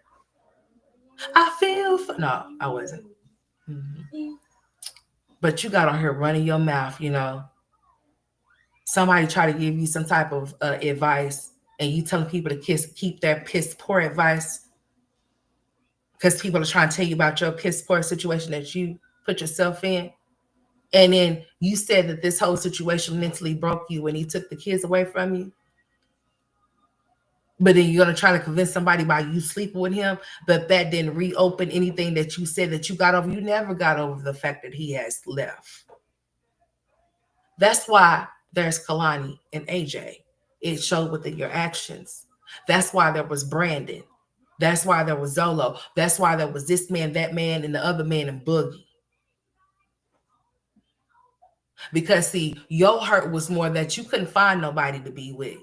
S1: I feel no, I wasn't. But you got on her running your mouth, Somebody try to give you some type of advice, and you telling people to keep their piss poor advice because people are trying to tell you about your piss poor situation that you put yourself in. And then you said that this whole situation mentally broke you when he took the kids away from you. But then you're going to try to convince somebody by you sleeping with him that didn't reopen anything that you said that you got over. You never got over the fact that he has left. That's why there's Kalani and AJ. It showed within your actions. That's why there was Brandon. That's why there was Zolo. That's why there was this man, that man, and the other man in Boogie. Because see, your hurt was more that you couldn't find nobody to be with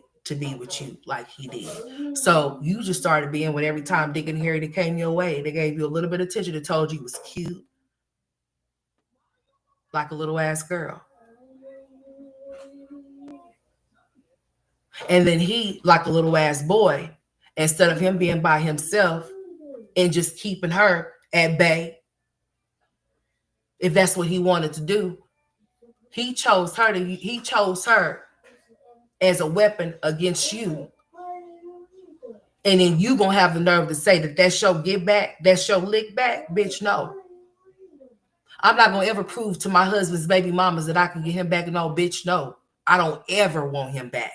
S1: you like he did. So you just started being with every time Dick and Harry that came your way. They gave you a little bit of attention. They told you was cute, like a little ass girl. And then he, like a little ass boy, instead of him being by himself and just keeping her at bay, if that's what he wanted to do, he chose her as a weapon against you. And then you gonna have the nerve to say that that's your get back, that's your lick back, bitch. No, I'm not gonna ever prove to my husband's baby mamas that I can get him back. No, bitch. No, I don't ever want him back.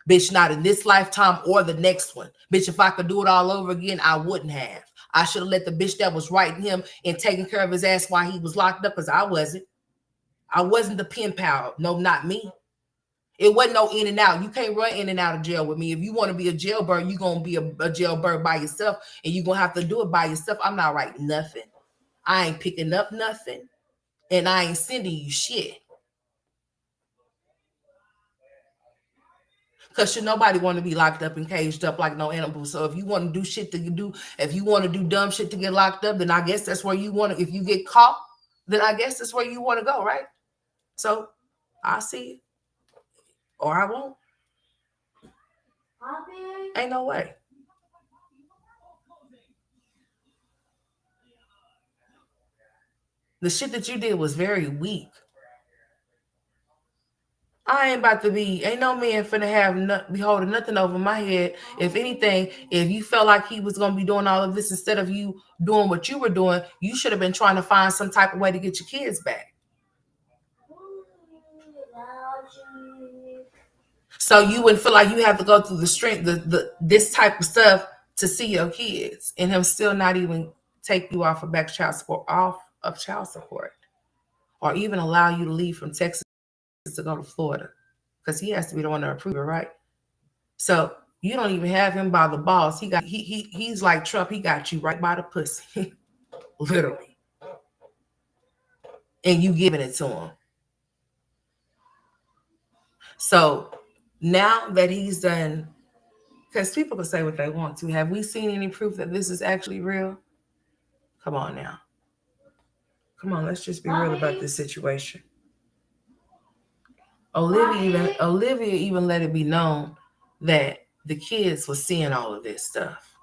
S1: Bitch, not in this lifetime or the next one. Bitch, if I could do it all over again, I wouldn't have. I should have let the bitch that was writing him and taking care of his ass while he was locked up, because I wasn't. I wasn't the pen pal. No, not me. It wasn't no in and out. You can't run in and out of jail with me. If you want to be a jailbird, you're going to be a jailbird by yourself, and you're going to have to do it by yourself. I'm not writing nothing. I ain't picking up nothing, and I ain't sending you shit. Because should nobody want to be locked up and caged up like no animal. So if you want to do shit to do, if you want to do dumb shit to get locked up, then I guess that's where you want to, if you get caught, then I guess that's where you want to go, right? So I'll see you. Or I won't. Ain't no way. The shit that you did was very weak. I ain't about to be, ain't no man finna be holding nothing over my head. If anything, if you felt like he was gonna be doing all of this instead of you doing what you were doing, you should have been trying to find some type of way to get your kids back. So you wouldn't feel like you have to go through the strength, this type of stuff to see your kids, and him still not even take you off of child support, or even allow you to leave from Texas to go to Florida, because he has to be the one to approve it, right? So you don't even have him by the balls. He's like Trump. He got you right by the pussy, literally, and you giving it to him. So now that he's done, because people can say what they want to. Have we seen any proof that this is actually real? Come on now. Come on, let's just be real about this situation. Olivia even let it be known that the kids were seeing all of this stuff.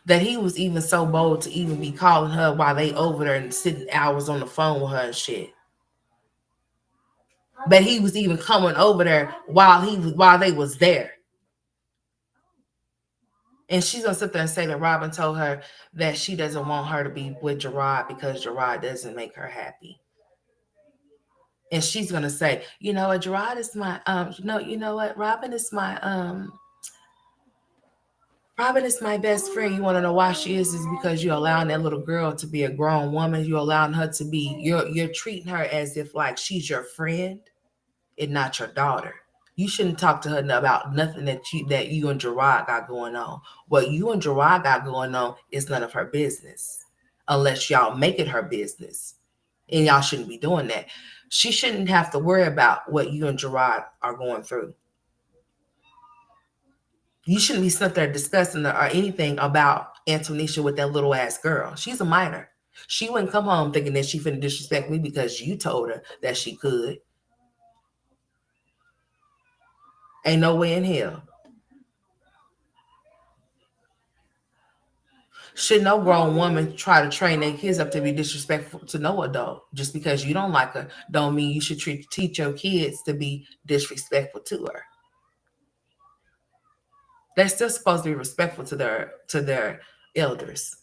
S1: That he was even so bold to even be calling her while they over there and sitting hours on the phone with her and shit. But he was even coming over there while they was there. And she's gonna sit there and say that Robin told her that she doesn't want her to be with Gerard because Gerard doesn't make her happy. And she's gonna say, you know what, Gerard is my you know what, Robin is my best friend. You want to know why she is because you're allowing that little girl to be a grown woman. You're allowing her to be, you're treating her as if like she's your friend and not your daughter. You shouldn't talk to her about nothing that you and Gerard got going on. What you and Gerard got going on is none of her business, unless y'all make it her business. And y'all shouldn't be doing that. She shouldn't have to worry about what you and Gerard are going through. You shouldn't be sitting there discussing or anything about Antonisha with that little ass girl. She's a minor. She wouldn't come home thinking that she finna disrespect me because you told her that she could. Ain't no way in hell. Should no grown woman try to train their kids up to be disrespectful to no adult? Just because you don't like her, don't mean you should teach your kids to be disrespectful to her. They're still supposed to be respectful to their elders.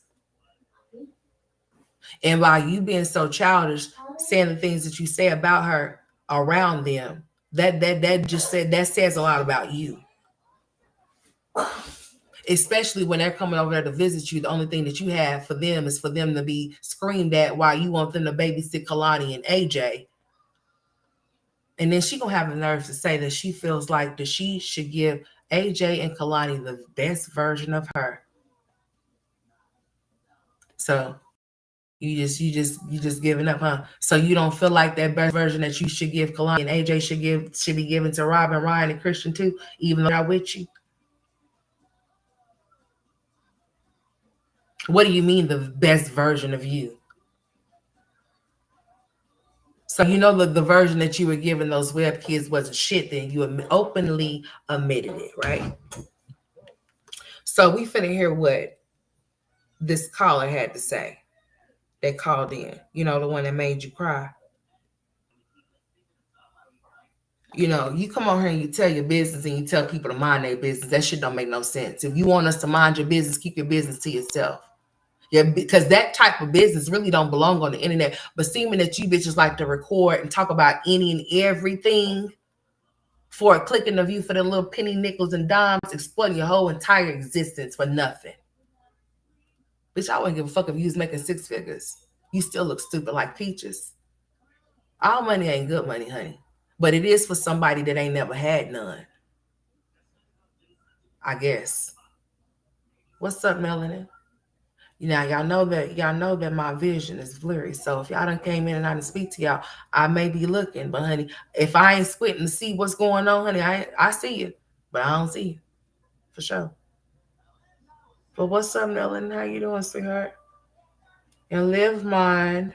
S1: And by you being so childish, saying the things that you say about her around them, that says a lot about you. Especially when they're coming over there to visit you, the only thing that you have for them is for them to be screamed at while you want them to babysit Kalani and AJ. And then she gonna have the nerve to say that she feels like that she should give AJ and Kalani the best version of her. So you just giving up, huh? So you don't feel like that best version that you should give Kalani and AJ should be given to Robin, Ryan, and Christian too, even though they're not with you. What do you mean the best version of you? So you know the version that you were giving those web kids wasn't shit, then you openly admitted it, right? So we finna hear what this caller had to say. That called in. You know, the one that made you cry. You know, you come on here and you tell your business and you tell people to mind their business. That shit don't make no sense. If you want us to mind your business, keep your business to yourself. Yeah, because that type of business really don't belong on the internet. But seeming that you bitches like to record and talk about any and everything for a click in the view for the little penny nickels and dimes, exploiting your whole entire existence for nothing. Bitch, I wouldn't give a fuck if you was making 6 figures. You still look stupid like peaches. All money ain't good money, honey. But it is for somebody that ain't never had none. I guess. What's up, Melanie? Now y'all know that my vision is blurry. So if y'all done came in and I didn't speak to y'all, I may be looking, but honey, if I ain't squinting to see what's going on, honey, I see you, but I don't see you for sure. But what's up, Melanie? How you doing, sweetheart? And Liv mind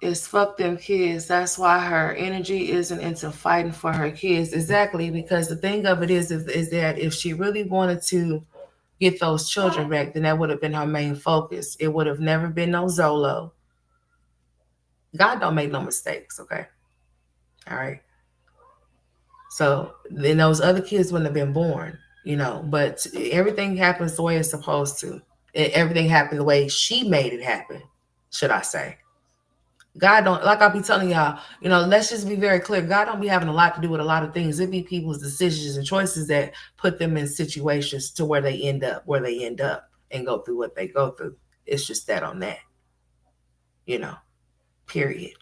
S1: is fuck them kids. That's why her energy isn't into fighting for her kids. Exactly, because the thing of it is that if she really wanted to get those children back, then that would have been her main focus. It would have never been no Zolo. God don't make no mistakes, okay? All right. So then those other kids wouldn't have been born, but everything happens the way it's supposed to. Everything happened the way she made it happen, should I say. God don't, like I'll be telling y'all, let's just be very clear. God don't be having a lot to do with a lot of things. It be people's decisions and choices that put them in situations to where they end up and go through what they go through. It's just that on that, period.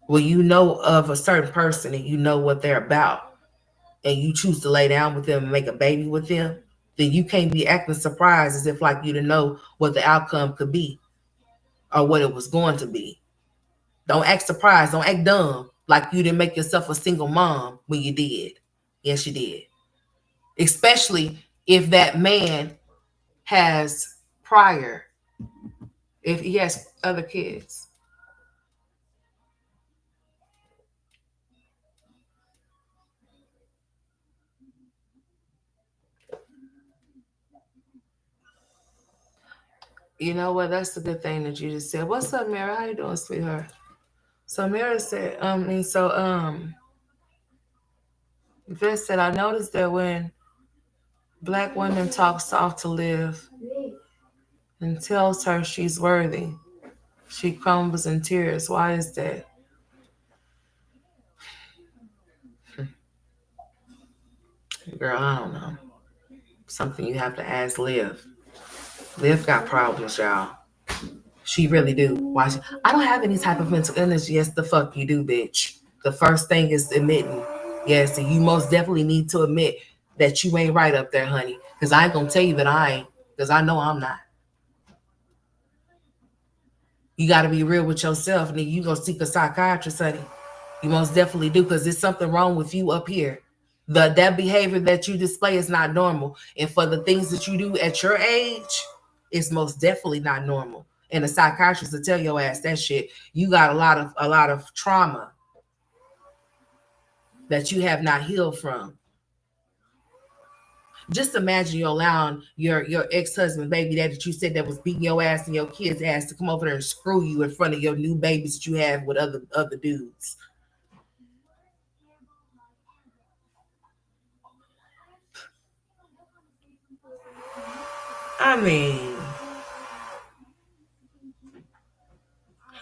S1: Well, you know of a certain person and you know what they're about and you choose to lay down with them and make a baby with them, then you can't be acting surprised as if like you to know what the outcome could be or what it was going to be. Don't act surprised. Don't act dumb like you didn't make yourself a single mom when you did. Yes, you did. Especially if that man has if he has other kids. You know what? That's the good thing that you just said. What's up, Mary? How you doing, sweetheart? So Mary said, Vic said, I noticed that when Black women talk soft to Livv and tells her she's worthy, she crumbles in tears. Why is that? Girl, I don't know. Something you have to ask Livv. Livv got problems, y'all. She really do. Why? I don't have any type of mental illness. Yes, the fuck you do, bitch. The first thing is admitting. Yes, and you most definitely need to admit that you ain't right up there, honey. Because I ain't going to tell you that I ain't. Because I know I'm not. You got to be real with yourself. And then you go seek a psychiatrist, honey. You most definitely do. Because there's something wrong with you up here. That behavior that you display is not normal. And for the things that you do at your age, it's most definitely not normal. And a psychiatrist will tell your ass that shit. You got a lot of trauma that you have not healed from. Just imagine you allowing your ex-husband, baby daddy that you said that was beating your ass and your kids' ass to come over there and screw you in front of your new babies that you have with other dudes. I mean,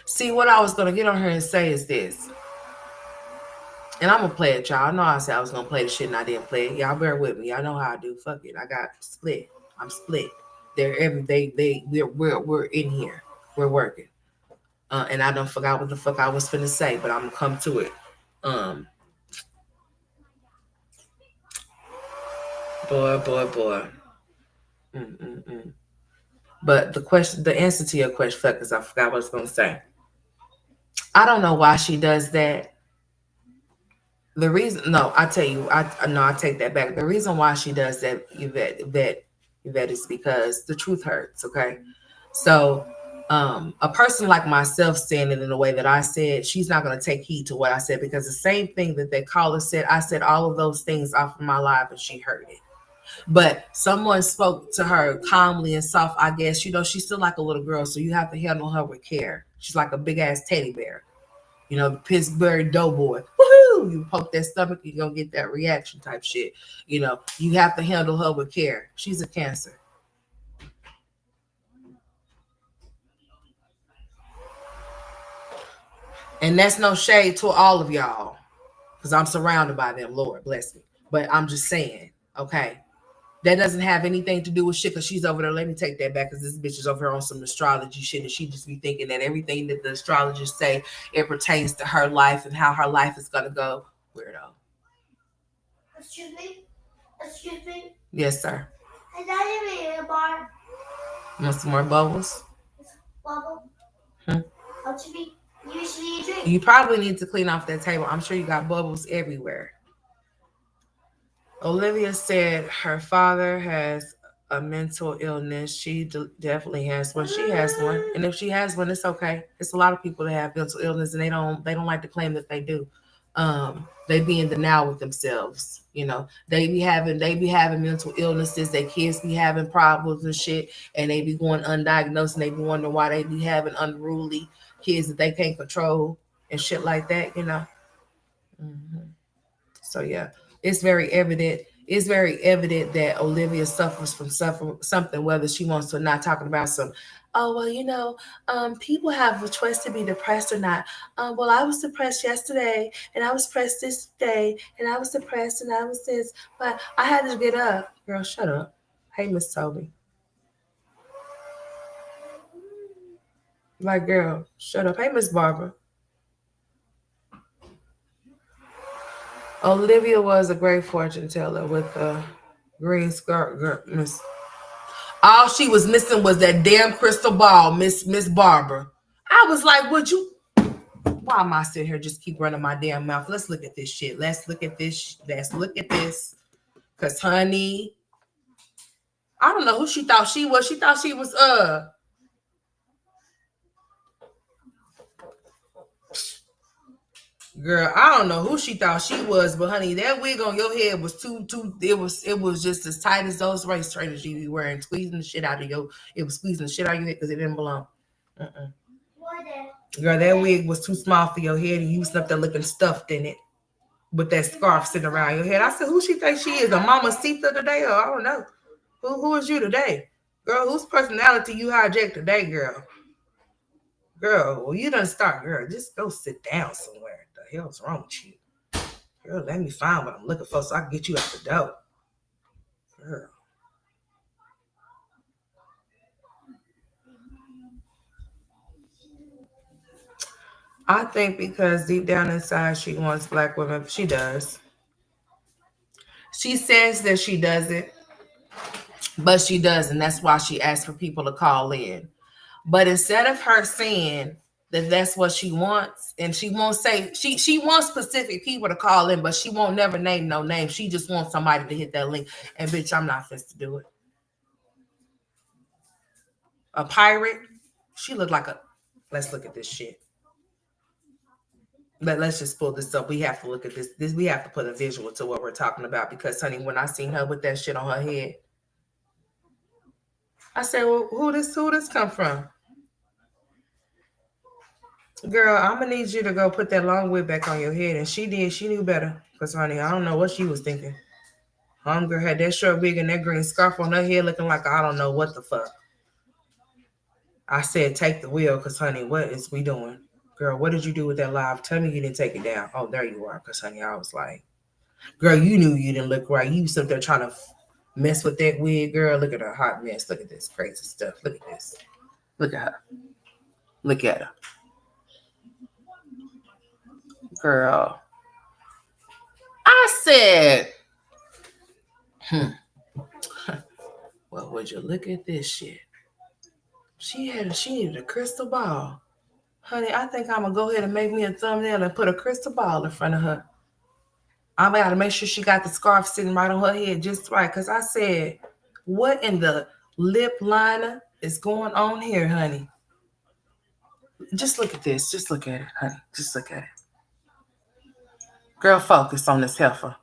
S1: see, what I was going to get on her and say is this. And I'm gonna play it, y'all. I know I said I was gonna play the shit and I didn't play it. Y'all bear with me. Y'all know how I do. Fuck it. I got split. I'm split. They're every we're in here. We're working. And I don't forgot what the fuck I was finna say, but I'm gonna come to it. Boy. But the answer to your question, fuck, because I forgot what I was gonna say. I don't know why she does that. The reason, no, I tell you, I take that back. The reason why she does that, Yvette, is because the truth hurts. Okay, so a person like myself saying it in the way that I said, she's not going to take heed to what I said, because the same thing that that caller said, I said all of those things off of my live and she heard it. But someone spoke to her calmly and soft. I guess, she's still like a little girl, so you have to handle her with care. She's like a big ass teddy bear. The Pittsburgh Doughboy. Woohoo! You poke that stomach, you're going to get that reaction type shit. You have to handle her with care. She's a Cancer. And that's no shade to all of y'all, because I'm surrounded by them. Lord bless me. But I'm just saying, okay? That doesn't have anything to do with shit, because she's over there. Let me take that back, because this bitch is over here on some astrology shit, and she just be thinking that everything that the astrologers say, it pertains to her life and how her life is going to go. Weirdo.
S2: Excuse me? Excuse me?
S1: Yes, sir.
S2: Is that in a bar?
S1: Want some more bubbles?
S2: Bubble? What should be usually drink?
S1: You probably need to clean off that table. I'm sure you got bubbles everywhere. Olivia said her father has a mental illness. She definitely has one. She has one, and if she has one, it's okay. It's a lot of people that have mental illness, and they don't like to claim that they do. They be in the now with themselves. They be having mental illnesses. Their kids be having problems and shit, and they be going undiagnosed, and they be wondering why they be having unruly kids that they can't control and shit like that. So yeah, it's very evident. It's very evident that Olivia suffers from something, whether she wants to or not. Talking about some, oh well, people have a choice to be depressed or not. Well, I was depressed yesterday, and I was depressed this day, and I was depressed, and I was this, but I had to get up. Girl, shut up. Hey, Miss Toby. Like, girl, shut up. Hey, Miss Barbara. Olivia was a great fortune teller with a green skirt. Girl, Miss. All she was missing was that damn crystal ball, Miss Barbara. I was like, would you? Why am I sitting here just keep running my damn mouth? Let's look at this shit. Let's look at this. Cause honey, I don't know who she thought she was. She thought she was Girl, I don't know who she thought she was, but honey, that wig on your head was too. It was just as tight as those race trainers you be wearing, squeezing the shit out of your. It was squeezing the shit out of your head because it didn't belong. Girl, that wig was too small for your head, and you was up there looking stuffed in it with that scarf sitting around your head. I said, who she think she is? A Mama Sita today, or I don't know. Who is you today, girl? Whose personality you hijacked today, girl? Girl, well, you done start, girl. Just go sit down somewhere. What the hell's wrong with you? Girl, let me find what I'm looking for so I can get you out the door. Girl. I think because deep down inside she wants black women. She does. She says that she doesn't, but she doesn't. That's why she asks for people to call in. But instead of her saying that that's what she wants, and she won't say she wants specific people to call in, but she won't never name no name. She just wants somebody to hit that link. And bitch, I'm not fit to do it. A pirate? She looked like a. Let's look at this shit. Let's just pull this up. We have to look at this. We have to put a visual to what we're talking about, because honey, when I seen her with that shit on her head, I said, well, who this come from? Girl, I'm gonna need you to go put that long wig back on your head. And she did. She knew better. Because, honey, I don't know what she was thinking. Homegirl had that short wig and that green scarf on her head looking like I don't know what the fuck. I said, take the wheel, because, honey, what is we doing? Girl, what did you do with that live? Tell me you didn't take it down. Oh, there you are. Because, honey, I was like, girl, you knew you didn't look right. You was up there trying to mess with that wig, girl. Look at her hot mess. Look at this crazy stuff. Look at this. Look at her. Look at her. Girl. I said, well, would you look at this shit? She needed a crystal ball. Honey, I think I'm going to go ahead and make me a thumbnail and put a crystal ball in front of her. I'm got to make sure she got the scarf sitting right on her head just right. Because I said, what in the lip liner is going on here, honey? Just look at this. Just look at it, honey. Just look at it. Girl, focus on this heifer.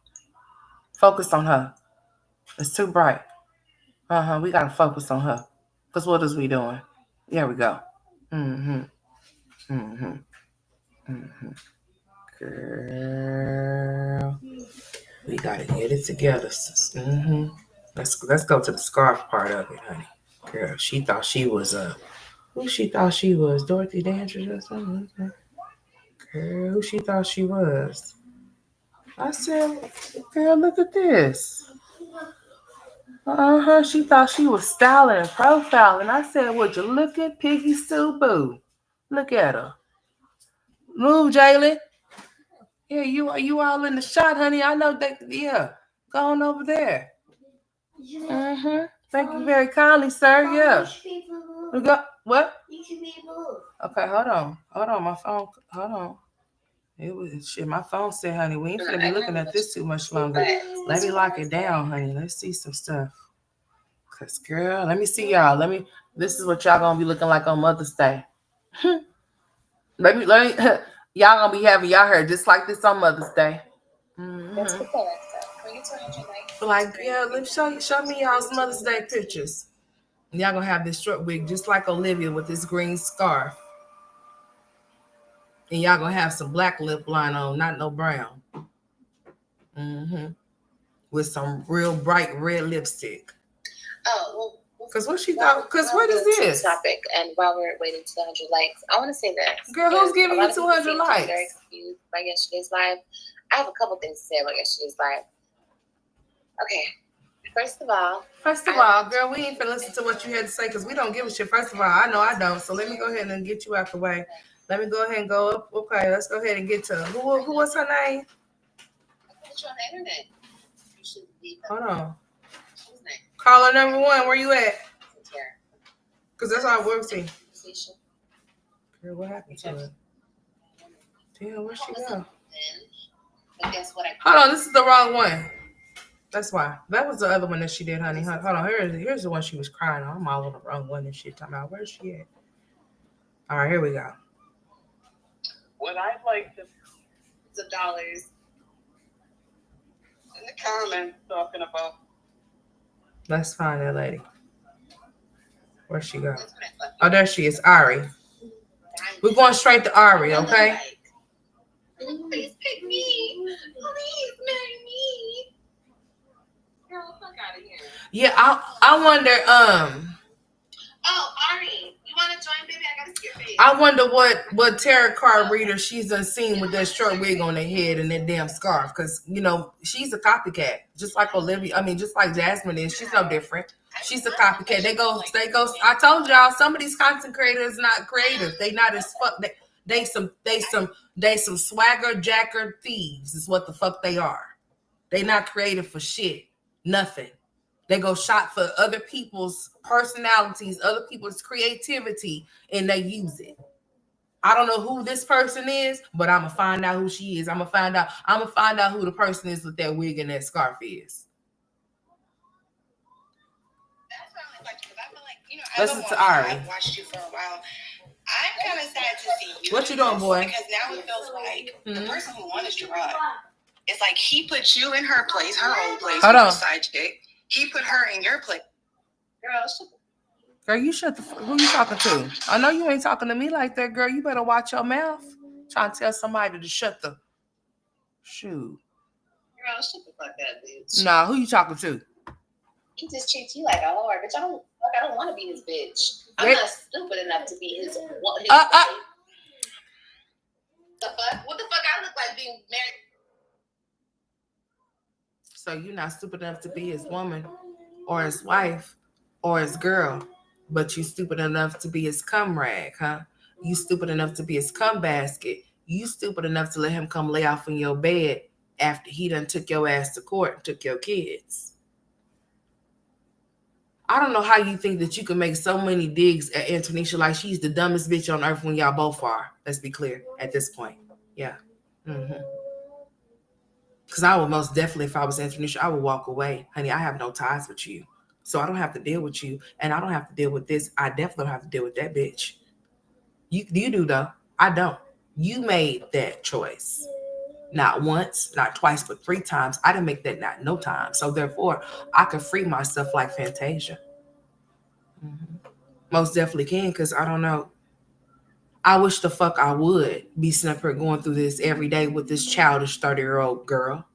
S1: Focus on her. It's too bright. We got to focus on her. Because what is we doing? There we go. Girl. We got to get it together. Let's go to the scarf part of it, honey. Girl, she thought she was who she thought she was? Dorothy Dandridge or something? Girl, who she thought she was? I said, girl, look at this. She thought she was styling and profiling. I said, would you look at Piggy Sue Boo? Look at her. Move, Jalen. Yeah, you all in the shot, honey. I know that. Yeah, go on over there. Thank you very kindly, sir. Yeah. We got what? Okay, hold on. My phone. Hold on. It was shit. My phone said, honey, we ain't gonna be looking at this too much longer. Let me lock it down, honey. Let's see some stuff. Cause girl, let me see y'all. This is what y'all gonna be looking like on Mother's Day. let me y'all gonna be having y'all hair just like this on Mother's Day.
S3: That's the point. When you 200 likes,
S1: like, yeah, let me show me y'all's Mother's Day pictures. And y'all gonna have this short wig just like Olivia with this green scarf. And y'all gonna have some black lip line on, not no brown. With some real bright red lipstick.
S3: Oh, well.
S1: Because what she thought, because what is this?
S3: Topic, and while we're waiting 200 likes, I want to say that.
S1: Girl, who's giving you 200 likes?
S3: I'm very confused by yesterday's live. I have a couple things to say about yesterday's live. Okay. First of all,
S1: girl, we ain't finna listen to what you had to say because we don't give a shit. First of all, I know I don't. So let me go ahead and get you out the way. Let me go ahead and go up. Okay, let's go ahead and get to who was her name?
S3: I put you on the internet. You should be.
S1: Hold on. Caller number 1, where you at? Because that's all we'll see. Girl, what happened to her? Damn, where'd she go?
S3: But guess what?
S1: Hold on, this is the wrong one. That's why. That was the other one that she did, honey. Hold on, here's the one she was crying on. I'm all on the wrong one and shit. Talking about where's she at? All right, here we go.
S4: What I'd like to
S3: the dollars
S4: in the comments talking about.
S1: Let's find that lady. Where'd she go? Oh, there she is, Ari. We're going straight to Ari, okay?
S3: Please pick me. Please marry me. Girl, fuck out of here.
S1: Yeah, I wonder.
S3: Oh, Ari, you want to join, baby? I gotta see your face.
S1: I wonder what tarot card reader she's unseen with that short wig on her head and that damn scarf, because she's a copycat, just like Olivia. I mean, just like Jasmine is. She's no different. She's a copycat. They go. I told y'all, some of these content creators not creative. They not as fuck. They some swagger jacker thieves is what the fuck they are. They not creative for shit. Nothing. They go shot for other people's personalities, other people's creativity, and they use it. I don't know who this person is, but I'm gonna find out who she is. I'm gonna find out who the person is with that wig and that scarf is.
S4: That's what I like, because I feel like,
S1: listen to Ari.
S4: I've watched you for a while. I'm kind of sad to see you.
S1: What you doing, boy?
S4: Because now it feels like the person who won is Gerard. It's like he put you in her place, her own place.
S1: Hold on.
S4: Side chick. He put her in your place.
S1: Girl, you shut the fuck. Who you talking to? I know you ain't talking to me like that, girl. You better watch your mouth. Trying to tell somebody to shut the shoot.
S3: Girl, shut the fuck up, bitch.
S1: Nah, who you talking to?
S3: He just treats you like a whore, bitch. I don't want to be his bitch. I'm not stupid enough to be his wife. The fuck? What the fuck I look like being married?
S1: So you're not stupid enough to be his woman or his wife or his girl, but you stupid enough to be his cum rag, huh? You stupid enough to be his cum basket. You stupid enough to let him come lay off in your bed after he done took your ass to court and took your kids. I don't know how you think that you can make so many digs at Antonisha like she's the dumbest bitch on earth when y'all both are. Let's be clear at this point. Yeah. Because I would most definitely, if I was Antonisha, I would walk away. Honey, I have no ties with you. So I don't have to deal with you. And I don't have to deal with this. I definitely don't have to deal with that bitch. You do, though. I don't. You made that choice. Not once, not twice, but 3 times. I didn't make that not no time. So therefore, I could free myself like Fantasia. Most definitely can, because I don't know. I wish the fuck I would be sitting up here going through this every day with this childish 30-year-old girl.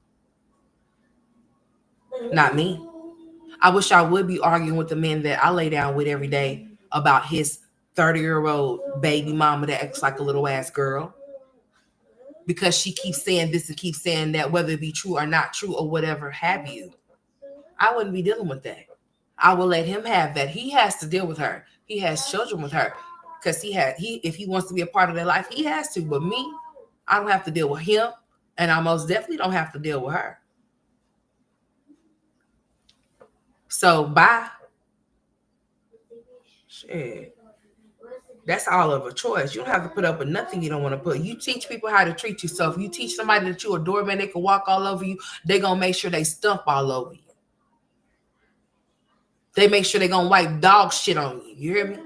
S1: Not me. I wish I would be arguing with the men that I lay down with every day about his 30-year-old baby mama that acts like a little ass girl. Because she keeps saying this and keeps saying that, whether it be true or not true or whatever have you. I wouldn't be dealing with that. I will let him have that. He has to deal with her. He has children with her. Because if he wants to be a part of their life, he has to. But me, I don't have to deal with him. And I most definitely don't have to deal with her. So bye. Shit. That's all of a choice. You don't have to put up with nothing you don't want to put. You teach people how to treat you. So if you teach somebody that you're a doorman, they can walk all over you, they're going to make sure they stump all over you. They make sure they're going to wipe dog shit on you. You hear me?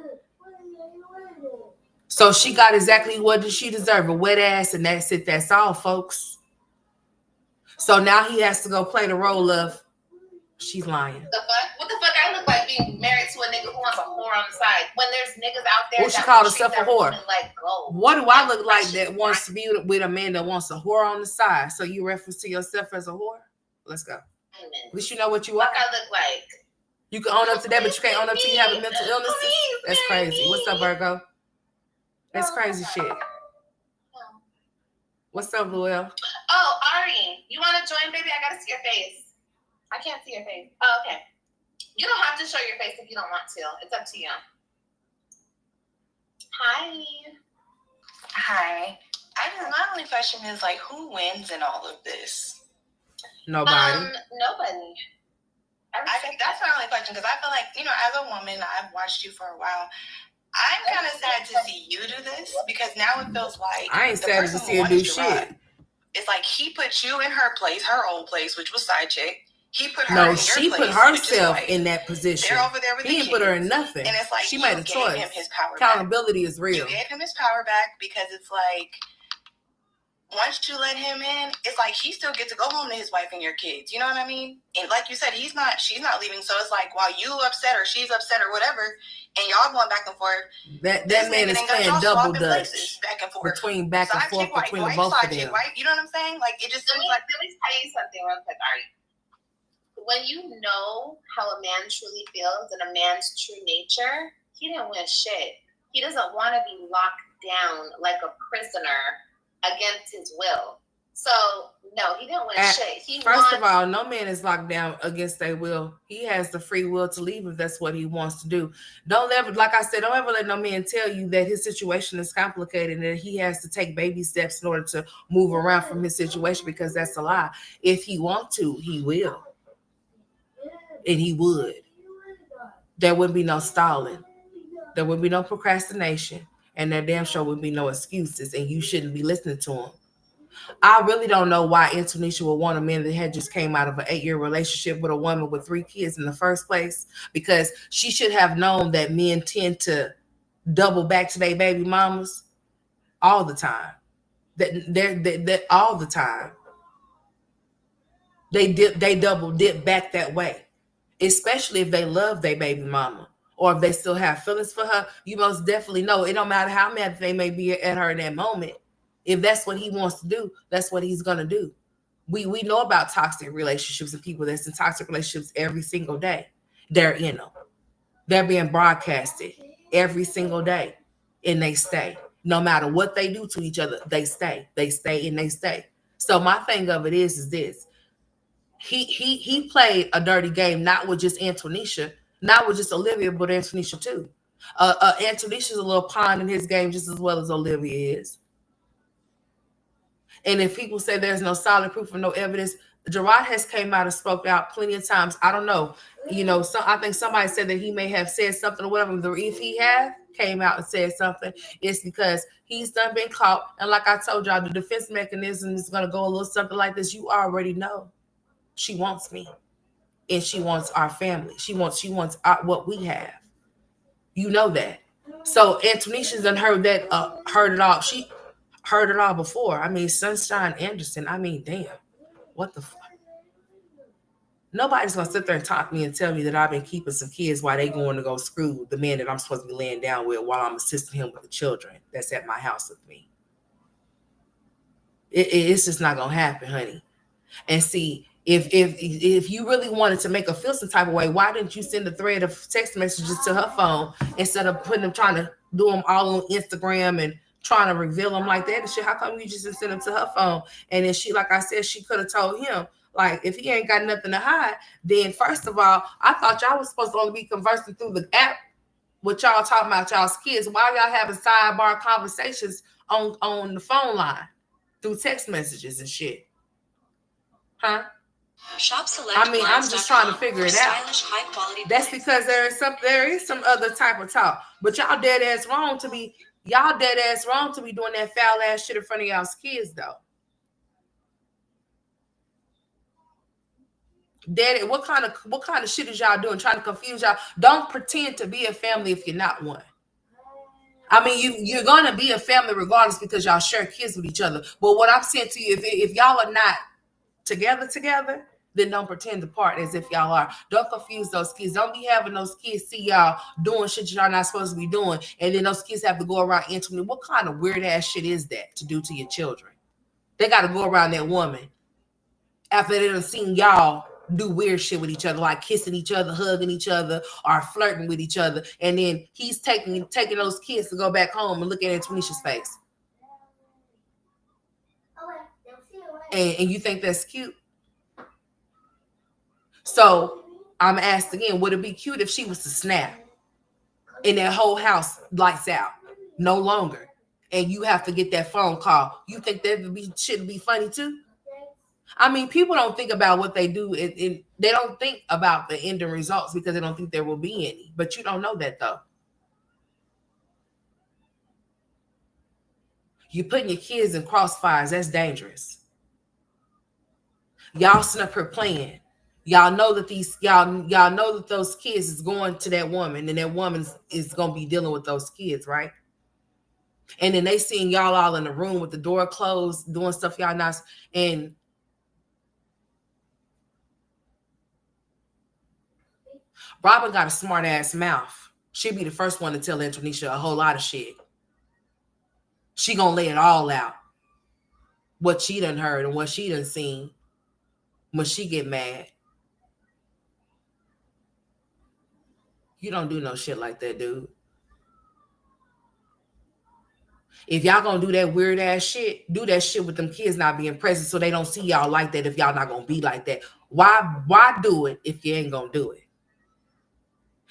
S1: So she got exactly what she deserved, a wet ass, and that's it. That's all, folks. So now he has to go play the role of, she's lying.
S3: The fuck? What the fuck I look like being married to a nigga who wants a whore on the side? When there's niggas out there
S1: she called herself a whore.
S3: Like gold.
S1: What do I look like that wants to be with a man that wants a whore on the side? So you reference to yourself as a whore? Let's go.
S3: Amen.
S1: At least you know what you are.
S3: What I look like.
S1: You can own up to that, but you can't own up to you having mental illnesses. That's crazy. What's up, Virgo? That's crazy shit. What's up, Luel?
S3: Oh, Ari, you want to join, baby? I gotta see your face. I can't see your face. Oh, okay. You don't have to show your face if you don't want to. It's up to you. Hi.
S4: Hi. My only question is, like, who wins in all of this?
S1: Nobody.
S3: Nobody.
S4: That's my only question, because I feel like, as a woman, I've watched you for a while. I'm kind of sad to see you do this, because now it feels like
S1: I ain't sad to see her do shit.
S4: It's like he put you in her place, her old place, which was side chick. He put her in your
S1: she
S4: place,
S1: put herself in that position.
S4: They're over there with
S1: he didn't put her in nothing.
S4: And it's like
S1: she made a choice.
S4: Him his power
S1: Accountability
S4: back.
S1: Is real.
S4: You gave him his power back, because it's like, once you let him in, it's like he still gets to go home to his wife and your kids. You know what I mean? And like you said, she's not leaving. So it's like, while you upset or she's upset or whatever, and y'all going back and forth,
S1: that man is playing double dutch
S4: back and forth between
S1: the both of them.
S4: You know what I'm saying? Like, it just seems like.
S3: Let me tell you something real quick, Ari. When you know how a man truly feels and a man's true nature, he didn't win shit. He doesn't want to be locked down like a prisoner against his will. So no, he didn't win shit.
S1: First of all, no man is locked down against their will. He has the free will to leave if that's what he wants to do. Don't ever let no man tell you that his situation is complicated and that he has to take baby steps in order to move around from his situation, because that's a lie. If he wants to, he will. And he would. There wouldn't be no stalling. There would be no procrastination. And there damn sure would be no excuses, and you shouldn't be listening to him. I really don't know why Antonisha would want a man that had just came out of an 8-year relationship with a woman with 3 kids in the first place, because she should have known that men tend to double back to their baby mamas all the time. That all the time. They double dip back that way, especially if they love their baby mama. Or if they still have feelings for her, you most definitely know. It don't matter how mad they may be at her in that moment. If that's what he wants to do, that's what he's going to do. We know about toxic relationships and people that's in toxic relationships every single day. They're in them. They're being broadcasted every single day, and they stay. No matter what they do to each other, they stay, and they stay. So my thing of it is this: he played a dirty game, not with just Antonisha, not with just Olivia, but Antonisha too. Antonisha's a little pawn in his game just as well as Olivia is. And if people say there's no solid proof or no evidence, Gerard has came out and spoke out plenty of times. I don't know. So I think somebody said that he may have said something or whatever. If he have came out and said something, it's because he's done been caught. And like I told y'all, the defense mechanism is going to go a little something like this. You already know. She wants me. And she wants our family. She wants what we have. You know that. So Antonisha's done heard it all. She heard it all before. I mean, Sunshine Anderson. I mean, damn. What the fuck? Nobody's gonna sit there and talk to me and tell me that I've been keeping some kids while they going to go screw the man that I'm supposed to be laying down with while I'm assisting him with the children that's at my house with me. It's just not gonna happen, honey. And see, if you really wanted to make her feel some type of way, why didn't you send a thread of text messages to her phone instead of putting them, trying to do them all on Instagram and trying to reveal them like that and shit? How come you just send them to her phone? And then she, like I said, she could have told him, like, if he ain't got nothing to hide, then first of all, I thought y'all was supposed to only be conversing through the app with y'all talking about y'all's kids. Why y'all having sidebar conversations on the phone line through text messages and shit? Huh?
S5: Shop select.
S1: I mean, I'm just trying to figure it out. That's because there is some other type of talk. But y'all dead ass wrong to be doing that foul ass shit in front of y'all's kids though. Daddy, what kind of shit is y'all doing? Trying to confuse y'all? Don't pretend to be a family if you're not one. I mean, you're gonna be a family regardless because y'all share kids with each other. But what I'm saying to you, if y'all are not together, then don't pretend to part as if y'all are. Don't confuse those kids. Don't be having those kids see y'all doing shit y'all not supposed to be doing, and then those kids have to go around intimately. What kind of weird ass shit is that to do to your children? They got to go around that woman after they done seen y'all do weird shit with each other, like kissing each other, hugging each other, or flirting with each other, and then he's taking those kids to go back home and look at Antonisha's face. And you think that's cute? So I'm asked again, would it be cute if she was to snap and that whole house lights out, no longer, and you have to get that phone call? You think that shouldn't be funny too? I mean, people don't think about what they do. They don't think about the ending results because they don't think there will be any. But you don't know that though. You're putting your kids in crossfires. That's dangerous. Y'all sitting up here playing. Y'all know that y'all know that those kids is going to that woman, and that woman is gonna be dealing with those kids, right? And then they seeing y'all all in the room with the door closed, doing stuff y'all not. And Robin got a smart ass mouth. She'll be the first one to tell Antonisha a whole lot of shit. She gonna lay it all out. What she done heard and what she done seen when she get mad. You don't do no shit like that, dude. If y'all gonna do that weird ass shit, do that shit with them kids not being present so they don't see y'all like that if y'all not gonna be like that. Why do it if you ain't gonna do it?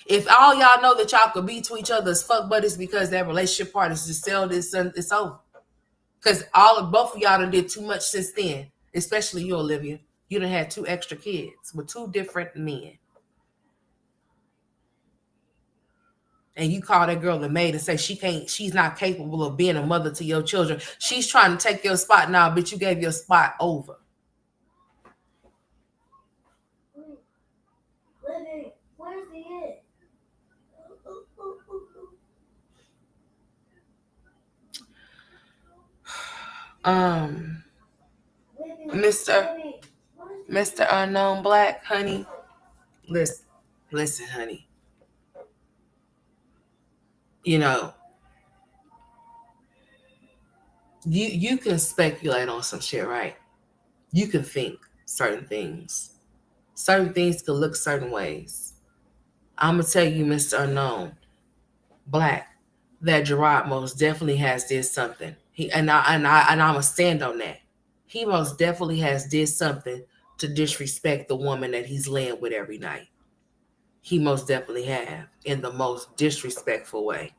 S1: If all y'all know that y'all could be to each other as fuck buddies because that relationship part is just sell this and it's over. Because both of y'all done did too much since then, especially you, Olivia. You done had 2 extra kids with 2 different men. And you call that girl the maid and say she's not capable of being a mother to your children. She's trying to take your spot now, bitch. You gave your spot over.
S2: Livv, where's the it?
S1: Mr. Unknown Black, honey. Listen, honey. You know, you can speculate on some shit, right? You can think certain things. Certain things can look certain ways. I'm gonna tell you, Mr. Unknown Black, that Gerard most definitely has did something. I'ma stand on that. He most definitely has did something to disrespect the woman that he's laying with every night. He most definitely have, in the most disrespectful way.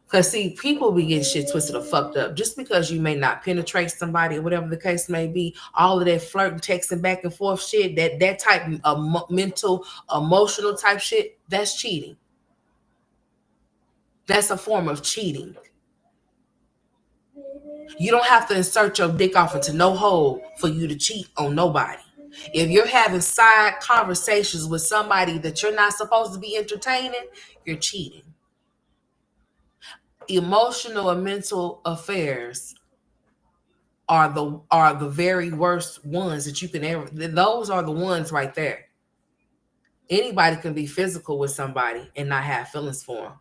S1: Because, see, people be getting shit twisted or fucked up. Just because you may not penetrate somebody or whatever the case may be, all of that flirting, texting back and forth shit, that type of mental, emotional type shit, that's cheating. That's a form of cheating. You don't have to insert your dick off into no hole for you to cheat on nobody. If you're having side conversations with somebody that you're not supposed to be entertaining, you're cheating. Emotional and mental affairs are the very worst ones that you can ever. Those are the ones right there. Anybody can be physical with somebody and not have feelings for them.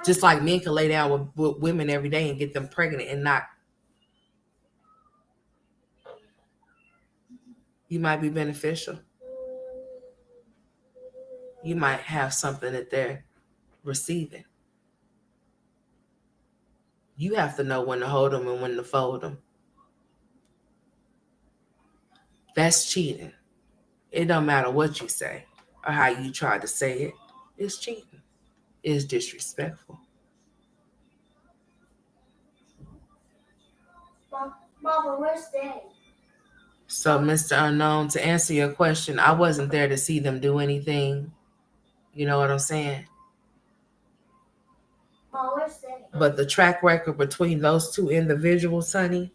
S1: Just like men can lay down with women every day and get them pregnant and not. You might be beneficial. You might have something that they're receiving. You have to know when to hold them and when to fold them. That's cheating. It don't matter what you say or how you try to say it. It's cheating. It's disrespectful.
S2: Mama, where's Daddy?
S1: So, Mr. Unknown, to answer your question, I wasn't there to see them do anything. You know what I'm saying?
S2: Mama, where's Daddy?
S1: But the track record between those two individuals, honey,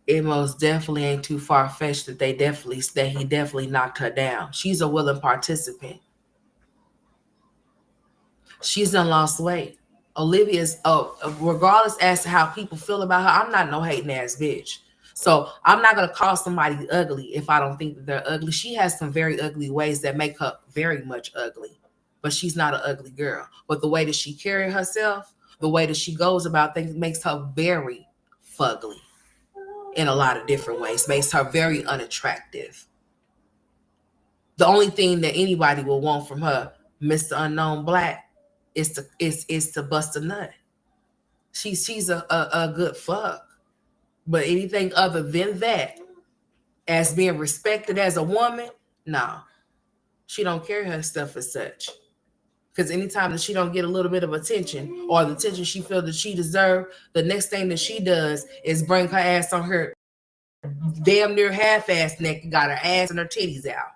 S1: it most definitely ain't too far fetched that he definitely knocked her down. She's a willing participant. She's done lost weight. Olivia's regardless as to how people feel about her, I'm not no hating ass bitch. So I'm not gonna call somebody ugly if I don't think that they're ugly. She has some very ugly ways that make her very much ugly, but she's not an ugly girl. But the way that she carries herself, the way that she goes about things makes her very fugly in a lot of different ways, makes her very unattractive. The only thing that anybody will want from her, Mr. Unknown Black, is to bust a nut. She's a good fuck. But anything other than that, as being respected as a woman, no. She don't carry herself as such. Because anytime that she don't get a little bit of attention or the attention she feels that she deserves, the next thing that she does is bring her ass on her damn near half-ass neck and got her ass and her titties out.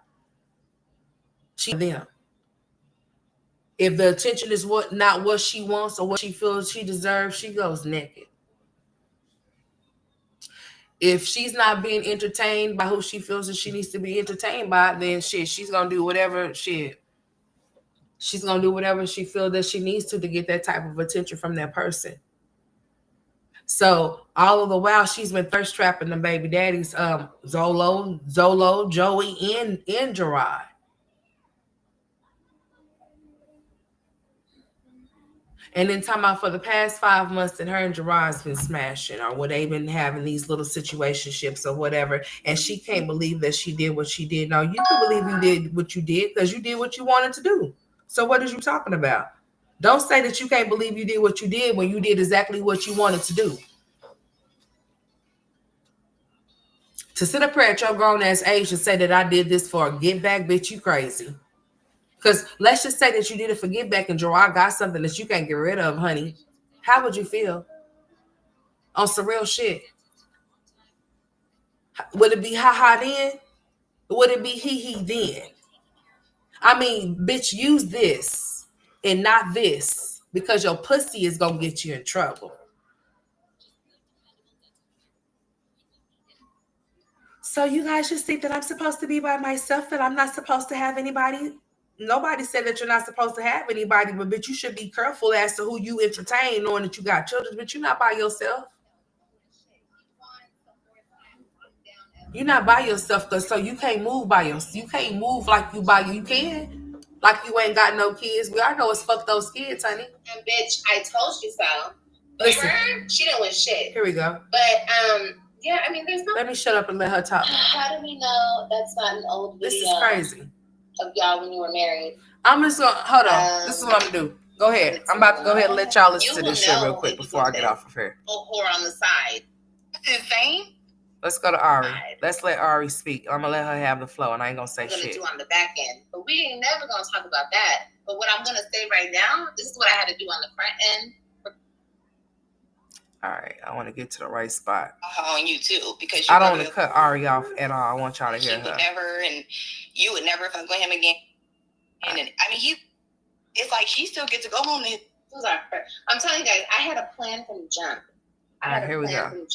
S1: She them. If the attention is not what she wants or what she feels she deserves, she goes naked. If she's not being entertained by who she feels that she needs to be entertained by, then shit, she's gonna do whatever shit. She's gonna do whatever she feels that she needs to get that type of attention from that person. So all of the while she's been thirst trapping the baby daddies, Zolo, Joey, and Gerard. And then talking about for the past 5 months that her and Gerard's been smashing or what they've been having these little situationships or whatever. And she can't believe that she did what she did. No, you can believe you did what you did because you did what you wanted to do. So what is you talking about? Don't say that you can't believe you did what you did when you did exactly what you wanted to do. To sit up here at your grown ass age and say that I did this for a get back, bitch, you crazy. Because let's just say that you did it for get back and Gerard got something that you can't get rid of, honey. How would you feel? On some real shit. Would it be ha-ha then? Would it be he then? I mean, bitch, use this and not this because your pussy is going to get you in trouble. So you guys just think that I'm supposed to be by myself, that I'm not supposed to have anybody? Nobody said that you're not supposed to have anybody, but bitch, you should be careful as to who you entertain, knowing that you got children, but you're not by yourself. You're not by yourself, so you can't move by yourself. You can't move like you by you can. Like you ain't got no kids. We all know it's fuck those kids, honey.
S3: And bitch, I told you so. But
S1: Listen,
S3: she didn't win shit.
S1: Here we go.
S3: But yeah, I mean, there's no.
S1: Let me shut up and let her talk.
S3: How do we know that's not an old video?
S1: This is crazy.
S3: of y'all when you were married.
S1: I'm just gonna hold on. This is what I'm gonna do. Go ahead. I'm about to go ahead and let y'all listen to this shit real quick before I get off of here.
S3: Whore on the side.
S4: That's insane.
S1: Let's go to Ari. Let's let Ari speak. I'm gonna let her have the flow, and I ain't gonna say shit.
S3: Do on the back end, but we ain't never gonna talk about that. But what I'm gonna say right now, this is what I had to do on the front end.
S1: All right, I want to get to the right spot.
S4: On you too, because
S1: I don't want to cut Ari off at all. I want y'all to hear her.
S4: You would never fuck with him again. And then, I mean, it's like he still gets to go home.
S3: I'm telling you guys, I had a plan from the jump.
S1: All right, here we go. I'm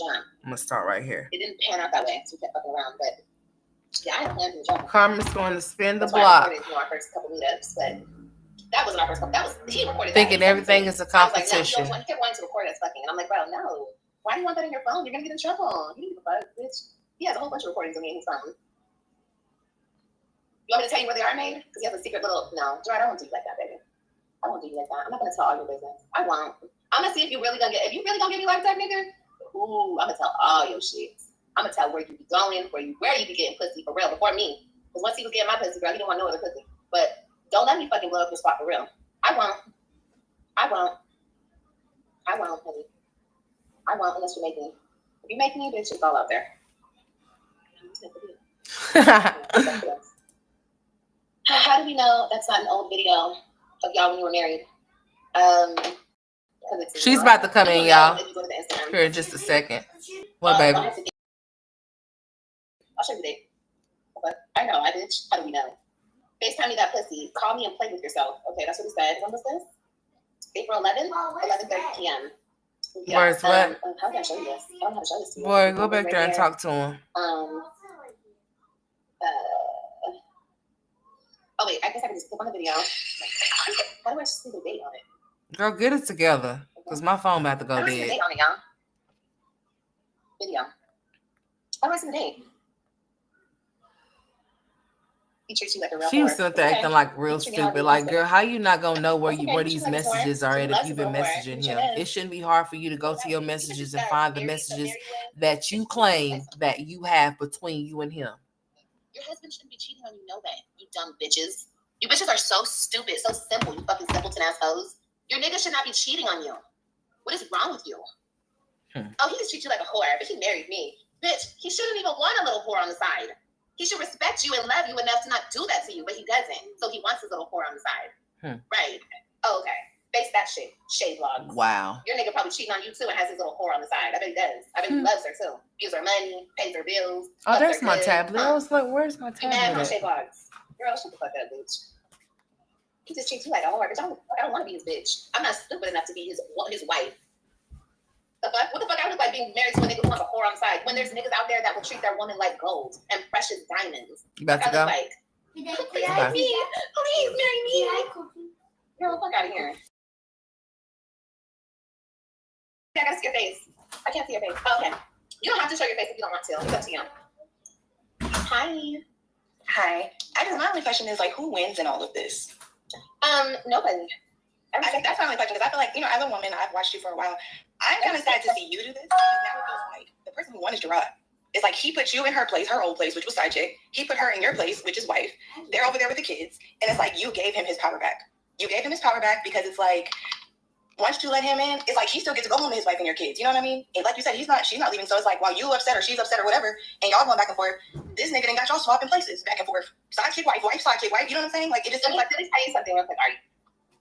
S1: gonna start right here.
S3: It didn't pan out that way, so we kept fucking around. But yeah, I had a plan from the jump.
S1: Carmen's going to spin the block.
S3: That's why I recorded our first couple meetups, but that wasn't our first couple. That was he recorded.
S1: Thinking everything is a competition.
S3: I was like, no, he kept wanting to record us fucking, and I'm like, bro, no. Why do you want that in your phone? You're gonna get in trouble. You need to fuck, bitch. He has a whole bunch of recordings of me in his phone. You want me to tell you where they are made? Because he has a secret little. No, Gerard, I won't do you like that, baby. I won't do you like that. I'm not gonna tell all your business. I won't. I'm gonna see if you really gonna get. If you really gonna give me like that, nigga. Ooh, I'm gonna tell all your shit. I'm gonna tell where you be going, where you be getting pussy for real before me. Because once he was getting my pussy, girl, he didn't want no other pussy. But don't let me fucking blow up your spot for real. I won't, honey. I won't unless you make me. If you make me, bitch, it's all out there. How do we know that's not an old video of y'all when you were married?
S1: She's about to come in, y'all. Here in just a second. What, baby?
S3: I'll show you the date. Okay. I know, bitch. How do we know? FaceTime me that pussy. Call me and play with yourself. Okay, that's what he said. When was this? April 11th? 11:30 p.m. Yeah.
S1: Where's what?
S3: How can I show you this? I don't know how to show this to you.
S1: Boy, go back there and talk to him.
S3: Oh, wait. I guess I can just click on the video. How do I see the date on it?
S1: Girl, get it together. Because my phone about to go
S3: dead. How do I see the date on it, y'all? Video. How do I see the date? He treats you like a real
S1: She was sitting there acting like real stupid. Like, girl, how you not gonna know where these messages are at if you've been messaging him? It shouldn't be hard for you to go to your messages and find the messages that you claim that you have between you and him.
S3: Your husband shouldn't be cheating on you, know that, you dumb bitches. You bitches are so stupid, so simple, you fucking simpleton assholes. Your nigga should not be cheating on you. What is wrong with you? Oh, he just treats you like a whore, but he married me. Bitch, he shouldn't even want a little whore on the side. He should respect you and love you enough to not do that to you, but he doesn't. So he wants his little whore on the side. Right. Oh, okay. Face that shit. Shade vlogs.
S1: Wow.
S3: Your nigga probably cheating on you too and has his little whore on the side. I bet he does. I bet he loves her too. Gives her money, pays her bills.
S1: Oh, there's my tablet. I was like, where's my tablet?
S3: Man, shade vlogs. Girl, shut the fuck up, bitch. He just treats you like a whore, bitch. I don't want to be his bitch. I'm not stupid enough to be his wife. The fuck? What the fuck I look like being married to a nigga who wants a whore on the side when there's niggas out there that will treat their woman like gold and precious diamonds?
S1: You about to go?
S3: Like, please marry me. Please marry me. Girl, fuck out of here. I gotta see your face. I can't see your face. Oh, okay. You don't have to show your face if you don't want to. It's up to you. Hi.
S4: My only question is, like, who wins in all of this?
S3: Nobody.
S4: I think that's my only question, because I feel like, as a woman, I've watched you for a while. I'm kind of sad to see you do this, because now it feels like the person who won is Gerard. It's like he put you in her place, her old place, which was side chick. He put her in your place, which is wife. They're over there with the kids. And it's like you gave him his power back. You gave him his power back because it's like, once you let him in, it's like he still gets to go home to his wife and your kids. You know what I mean? And like you said, she's not leaving. So it's like, while you upset or she's upset or whatever, and y'all going back and forth, this nigga done got y'all swapping places back and forth. Side chick, wife, side chick, wife. You know what I'm saying? Like, it just
S3: let me tell you something real quick.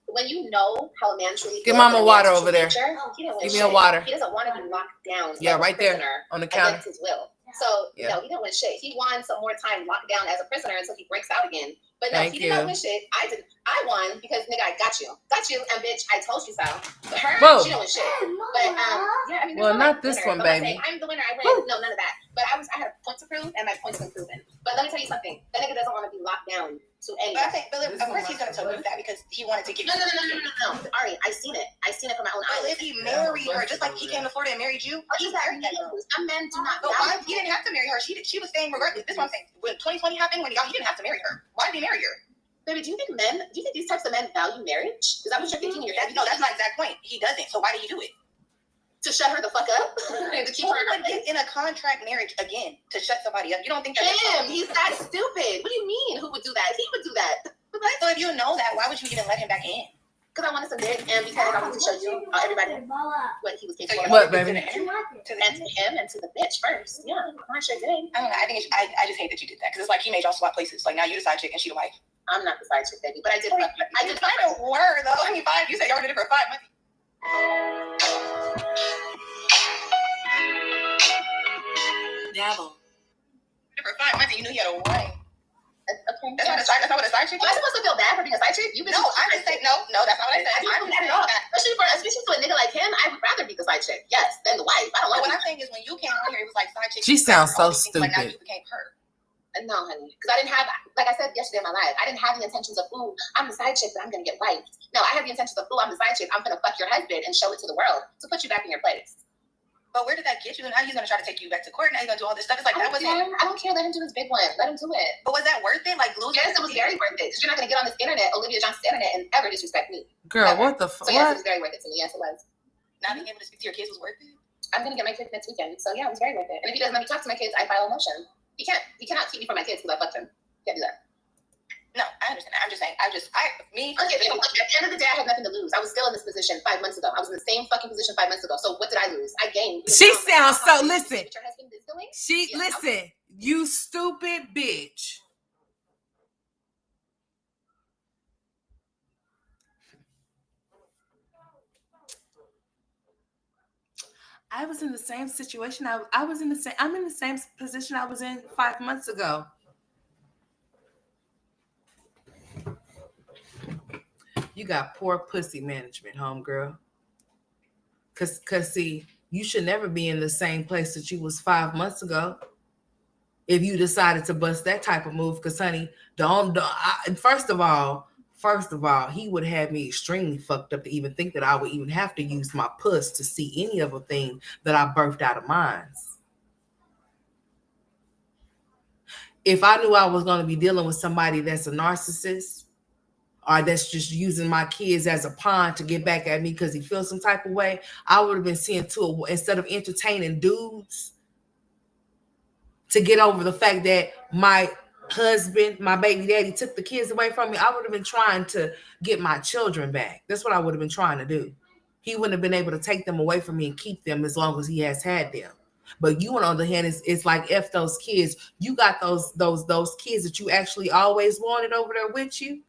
S3: When you know how a man truly feels,
S1: give mama water over there.
S3: Give
S1: me a water.
S3: He doesn't want to be locked down.
S1: Yeah, right there on the counter.
S3: Against his will. So, he didn't win shit. He won some more time locked down as a prisoner until he breaks out again. But no, he did not win shit. I won because, nigga, I got you. Got you, and bitch, I told you so. But her, she didn't win shit. But,
S1: not this one, baby.
S3: I'm the winner. I win. No, none of that. But I had a point to prove, and my point's been proven. But let me tell you something. That nigga doesn't want to be locked down to anything.
S4: But of course he's going to tell you that because he wanted to give you.
S3: No. Ari, I seen it. I seen it from my own eyes.
S4: But if he married her, just like he came to Florida and married you,
S3: he married that girl. Some men do not.
S4: Why? He didn't have to marry her. She was staying regardless. This is what I'm saying. When 2020 happened, he didn't have to marry her. Why did he marry her?
S3: Baby, do you think these types of men value marriage? Is that what you're thinking in your head?
S4: No, that's not the exact point. He doesn't. So why did he do it?
S3: To shut her the fuck up? And to keep her
S4: in a contract marriage again to shut somebody up. You don't think
S3: that's him? He's that stupid. What do you mean? Who would do that? He would do that.
S4: you know that, why would you even let him back in?
S3: Because I wanted some dick, and because I wanted to show you everybody what he was capable of.
S1: What, baby?
S3: And to him and to the bitch first. Yeah, I sure did.
S4: I don't know. I think I just hate that you did that because it's like he made y'all swap places. Like now you the side chick and she the wife.
S3: I'm not the side chick, baby, but I did. I did
S4: kind of were though. I mean, 5. You said y'all did it for 5 months. Dabble. For 5 months, and you knew he had a wife.
S3: Okay.
S4: That's not what a side chick is.
S3: Am I supposed to feel bad for being a side chick?
S4: No, I'm just saying no, that's not what I said.
S3: I'm not at all. Especially for a nigga like him, I would rather be the side chick, yes, than the wife. I don't want.
S4: What I'm saying is, when you came on here, it was like side chick.
S1: She sounds so stupid.
S4: Like now you became her.
S3: No, honey, because I didn't have, like I said yesterday in my life, I didn't have the intentions of, ooh, I'm the side chick, but I'm gonna get wiped. No, I had the intentions of, ooh, I'm the side chick, I'm gonna fuck your husband and show it to the world to put you back in your place.
S4: But where did that get you? And now he's gonna try to take you back to court. Now he's gonna do all this stuff. It's like that wasn't.
S3: I don't care. Let him do his big one. Let him do it.
S4: But was that worth it? Like losing?
S3: Yes, it was very worth it. Because you're not gonna get on this internet, Olivia Johnson's internet, and ever disrespect me.
S1: Girl,
S3: ever.
S1: what the fuck?
S3: So yes, it was very worth it to me. Yes, it was.
S4: Not being able to speak to your kids was worth it.
S3: I'm gonna get my kids next weekend. So yeah, it was very worth it. And if he doesn't let me talk to my kids, I file a motion. He cannot keep me from my kids because I fucked him. Can't do that.
S4: No, I understand. I'm just saying.
S3: Okay, at the end of the day, I had nothing to lose. I was still in this position 5 months ago. I was in the same fucking position 5 months ago. So what did I lose? I gained.
S1: She sounds so. Listen.
S3: Your husband is doing?
S1: Listen. You stupid bitch. I was in the same situation. I'm in the same position I was in 5 months ago. You got poor pussy management, homegirl. Cause see, you should never be in the same place that you was 5 months ago. If you decided to bust that type of move, cause honey, first of all, he would have me extremely fucked up to even think that I would even have to use my puss to see any of a thing that I birthed out of mine. If I knew I was going to be dealing with somebody that's a narcissist, or that's just using my kids as a pawn to get back at me because he feels some type of way, I would have been seeing to it, instead of entertaining dudes to get over the fact that my husband, my baby daddy, took the kids away from me, I would have been trying to get my children back. That's what I would have been trying to do. He wouldn't have been able to take them away from me and keep them as long as he has had them. But you, on the other hand, it's like F those kids. You got those kids that you actually always wanted over there with you.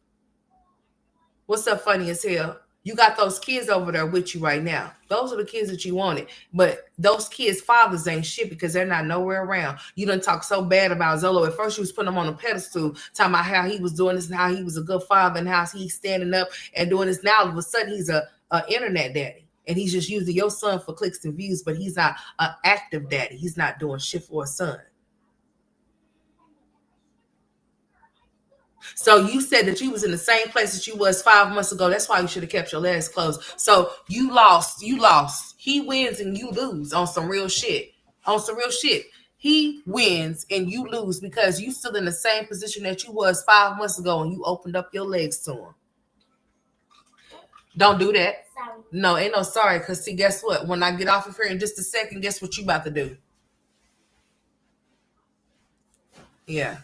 S1: What's up, funny as hell? You got those kids over there with you right now. Those are the kids that you wanted. But those kids' fathers ain't shit because they're not nowhere around. You done talk so bad about Zolo. At first, you was putting him on a pedestal, talking about how he was doing this and how he was a good father and how he's standing up and doing this. Now, all of a sudden, he's a internet daddy. And he's just using your son for clicks and views, but he's not an active daddy. He's not doing shit for a son. So you said that you was in the same place that you was 5 months ago. That's why you should have kept your legs closed. So you lost. He wins and you lose on some real shit. He wins and you lose because you still in the same position that you was 5 months ago and you opened up your legs to him. Don't do that.
S2: Sorry.
S1: No, ain't no sorry. Because see, guess what? When I get off of here in just a second, guess what you about to do? Yeah.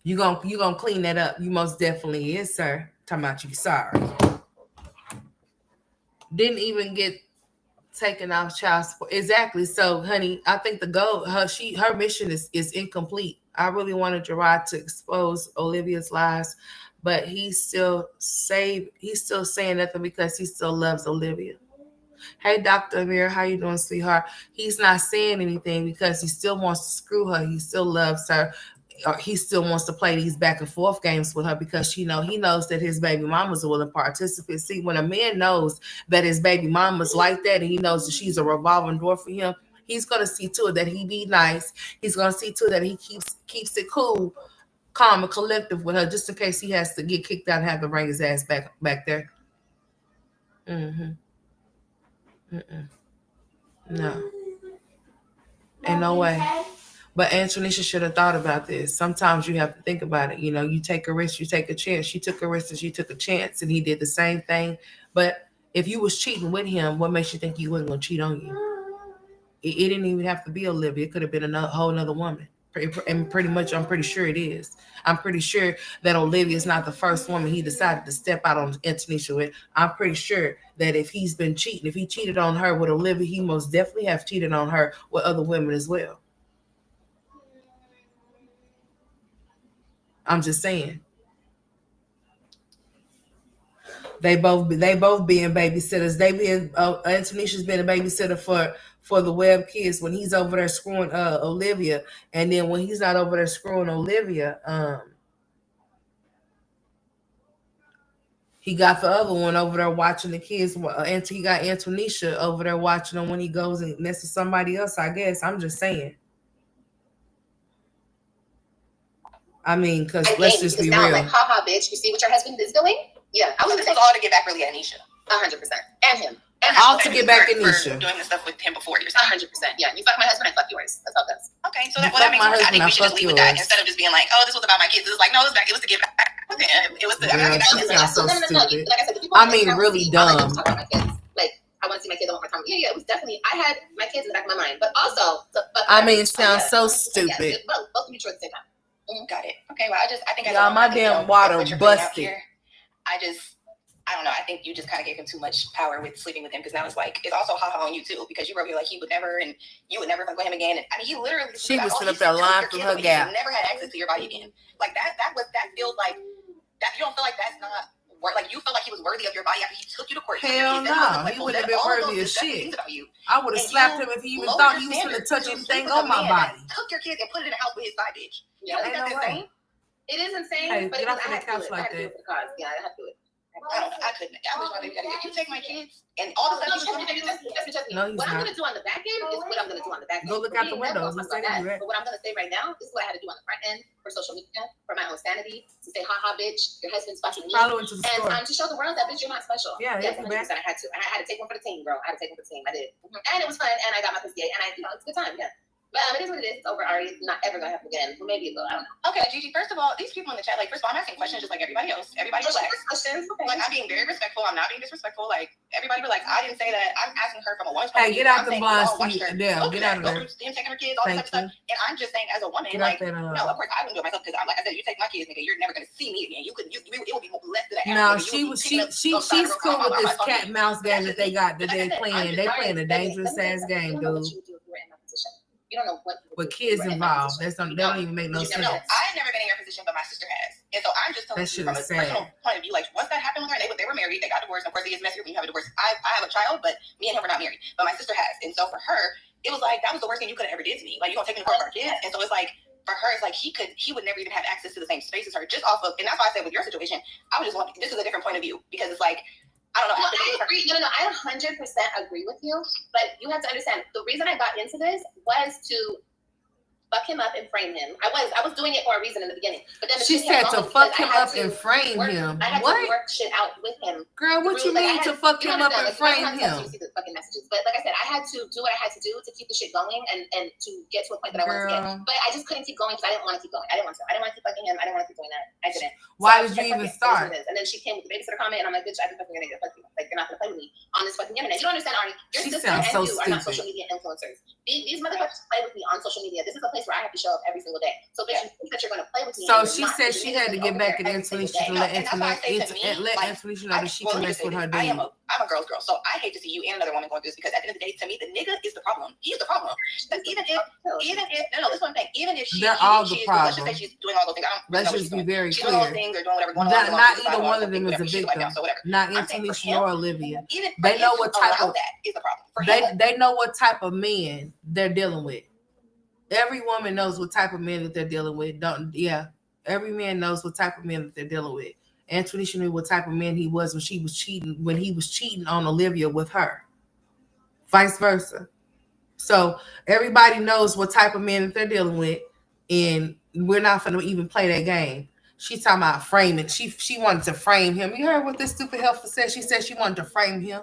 S1: You gonna clean that up. You most definitely is, sir. Talking about you sorry. Didn't even get taken off child support. Exactly. So, honey, I think the goal, her mission is incomplete. I really wanted Gerard to expose Olivia's lies, but he's still saying nothing because he still loves Olivia. Hey, Dr. Amir, how you doing, sweetheart? He's not saying anything because he still wants to screw her. He still loves her. Or he still wants to play these back and forth games with her because he knows that his baby mama's a willing participant. See, when a man knows that his baby mama's like that and he knows that she's a revolving door for him, he's gonna see to it that he be nice. He's gonna see to it that he keeps it cool, calm, and collective with her, just in case he has to get kicked out and have to bring his ass back there. No, ain't no way. But Antonisha should have thought about this. Sometimes you have to think about it. You take a risk, you take a chance. She took a risk and she took a chance, and he did the same thing. But if you was cheating with him, what makes you think he wasn't going to cheat on you? It didn't even have to be Olivia. It could have been a whole nother woman. And pretty much, I'm pretty sure it is. I'm pretty sure that Olivia is not the first woman he decided to step out on Antonisha with. I'm pretty sure that if he's been cheating, if he cheated on her with Olivia, he most definitely have cheated on her with other women as well. I'm just saying. They both being babysitters. They being Antonisha's been a babysitter for the Webb kids when he's over there screwing Olivia, and then when he's not over there screwing Olivia, he got the other one over there watching the kids. And he got Antonisha over there watching them when he goes and messes somebody else. I guess I'm just saying. I mean, because let's just be
S3: now
S1: real.
S3: I'm like, haha, bitch, you see what your husband is doing? Yeah, I was
S4: This was all to get back really at Anisha.
S3: 100%. And him. And
S1: All to get back at
S4: for
S1: Nisha.
S4: doing the stuff with him before. You're saying.
S3: 100%. Yeah, you fuck my husband, I fuck yours. That's how it goes.
S4: Okay, so
S1: You
S4: that makes
S1: fuck my
S4: sense. I think
S1: husband,
S4: we should
S1: I
S4: just leave
S1: fuck
S4: with that
S1: yours.
S4: instead of just being like, oh, this was about my kids. It was like, no, it was to get back with him. It was to.
S1: Girl, she sounds so
S3: No,
S1: stupid.
S3: like I said, the people
S1: I
S3: on this
S1: mean,
S3: account
S1: really
S3: see, I like to
S1: dumb.
S3: talk about my kids. Like, I want to see my kids. I want more time. Yeah, it was definitely. I had my kids in the back of my mind, but also,
S1: I mean, it sounds so
S3: Yeah,
S1: stupid.
S3: both mutual at the same time.
S4: Got it. Okay, well, I think as
S1: Y'all,
S4: a
S1: my
S4: woman,
S1: damn water
S4: what you're bringing out
S1: busted.
S4: here, I don't know. I think you just kind of gave him too much power with sleeping with him because now it's like it's also haha on you too because you wrote here like he would never and you would never fuck with him again. And I mean, he literally
S1: She was sitting up there lying through her gap.
S4: Never had access to your body again. Like that feels like that. You don't feel like that's not like you felt like he was worthy of your body after he took you to court.
S1: Hell no, he wouldn't have been worthy of shit. I would have slapped him if he even thought he was going to touch anything on my body.
S4: Took your kids and put it in the house with his side bitch. You
S3: Yeah,
S4: don't think that's
S1: ain't no
S4: insane?
S3: it is insane.
S1: Hey,
S3: but
S1: get
S3: it
S1: off
S3: was,
S1: of the couch like that.
S3: Yeah, I have to do it.
S4: I don't know. I couldn't. I wish my baby got it. You take my kids and all the
S3: No,
S4: stuff
S3: trust me, trust me.
S1: No, he's
S3: What I'm
S1: not.
S3: gonna do on the back end is what I'm gonna do on the back end.
S1: Go look out the windows and say that.
S3: But what I'm gonna say right now, this is what I had to do on the front end for social media, for my own sanity, to say, haha, bitch, your husband's fucking me.
S1: Probably went to the
S3: And
S1: store.
S3: to show the world that bitch, you're not special.
S1: Yeah,
S3: yes,
S1: yeah,
S3: 100%. I had to. I had to take one for the team, bro. I had to take one for the team. I did. And it was fun, and I got my pussy, and it's a good time, yeah. But it is what it is. It's over, Ari. It's not ever gonna happen again. Well, maybe it will. I don't know.
S4: Okay, Gigi. First of all, these people in the chat, like, first of all, I'm asking questions just like everybody else. Everybody relax.
S3: Questions. Okay.
S4: Like, I'm being very respectful. I'm not being disrespectful. Like, everybody relax. I didn't say that. I'm asking her from a woman's point
S1: Hey,
S4: of view.
S1: get out
S4: I'm
S1: the
S4: saying
S1: blind
S4: we all watched
S1: seat.
S4: her
S1: Yeah,
S4: go
S1: get
S4: through
S1: out of
S4: that,
S1: there.
S4: go through him taking her kids, all that
S1: Thank
S4: type of
S1: you.
S4: stuff. And I'm just saying, as a woman,
S1: Get
S4: like,
S1: out that,
S4: no, of course, I wouldn't do it myself because, like I said, you take my kids, nigga, you're never gonna see me again. It would be less than an
S1: No,
S4: hour.
S1: she's cool with this cat and mouse game that they got that they playing. They playing a dangerous ass game, dude.
S3: You don't know what
S1: With kids involved, that don't even make no sense.
S4: I've never been in your position, but my sister has. And so I'm just telling you from a personal point of view, like once that happened with her, they were married, they got divorced. Of course, it gets messier when you have a divorce. I have a child, but me and him were not married. But my sister has. And so for her, it was like, that was the worst thing you could have ever did to me. Like, you gonna take me to court for our kids? And so it's like, for her, it's like he would never even have access to the same space as her just off of, and that's why I said with your situation, I would just want, this is a different point of view because it's like, I don't know.
S3: Well, I agree. No, I 100% agree with you. But you have to understand, the reason I got into this was to fuck him up and frame him. I was doing it for a reason in the beginning. But then
S1: she said to fuck him up and frame him.
S3: I had
S1: What?
S3: to work shit out with him.
S1: Girl, what you mean to fuck him up and frame him?
S3: You see the fucking messages. But like I said, I had to do what I had to do to keep the shit going and to get to a point that I wanted to get. But I just couldn't keep going because I didn't want to keep going. I didn't want to keep fucking him. I didn't want to keep doing that. I didn't.
S1: Why did you even start?
S3: And then she came with the babysitter comment, and I'm like, bitch, I think fucking gonna get fuck you. Like, you're not gonna play with me on this fucking internet. You don't understand, Ari. Your sister and you are not social media influencers. These motherfuckers play with me on social media. This is a place where I have to show up every single day. So bitch, you think that you're gonna play with me?
S1: So she said she had to get back at Antonisha to let Antonisha know that she can mess with her dude.
S4: I'm a girl's girl, so I hate to see you and another woman going through this because at the end of the day, to me, the nigga is the problem. He's the problem. Because even if this one thing, even if
S1: they're all the problem.
S4: Let's just say she's doing all those things.
S1: Let's just be very
S4: clear.
S1: clear.
S4: Things or doing whatever going
S1: on. Not either
S4: on,
S1: one of them is a victim. Not Antonisha nor Olivia.
S4: They know what type of
S1: that is the problem. They know what type of men they're dealing with. Every woman knows what type of men that they're dealing with. Every man knows what type of men that they're dealing with. Antonisha knew what type of man he was when he was cheating on Olivia with her. Vice versa. So everybody knows what type of men that they're dealing with, and we're not gonna even play that game. She's talking about framing. She wanted to frame him. You heard what this stupid helper said? She said she wanted to frame him.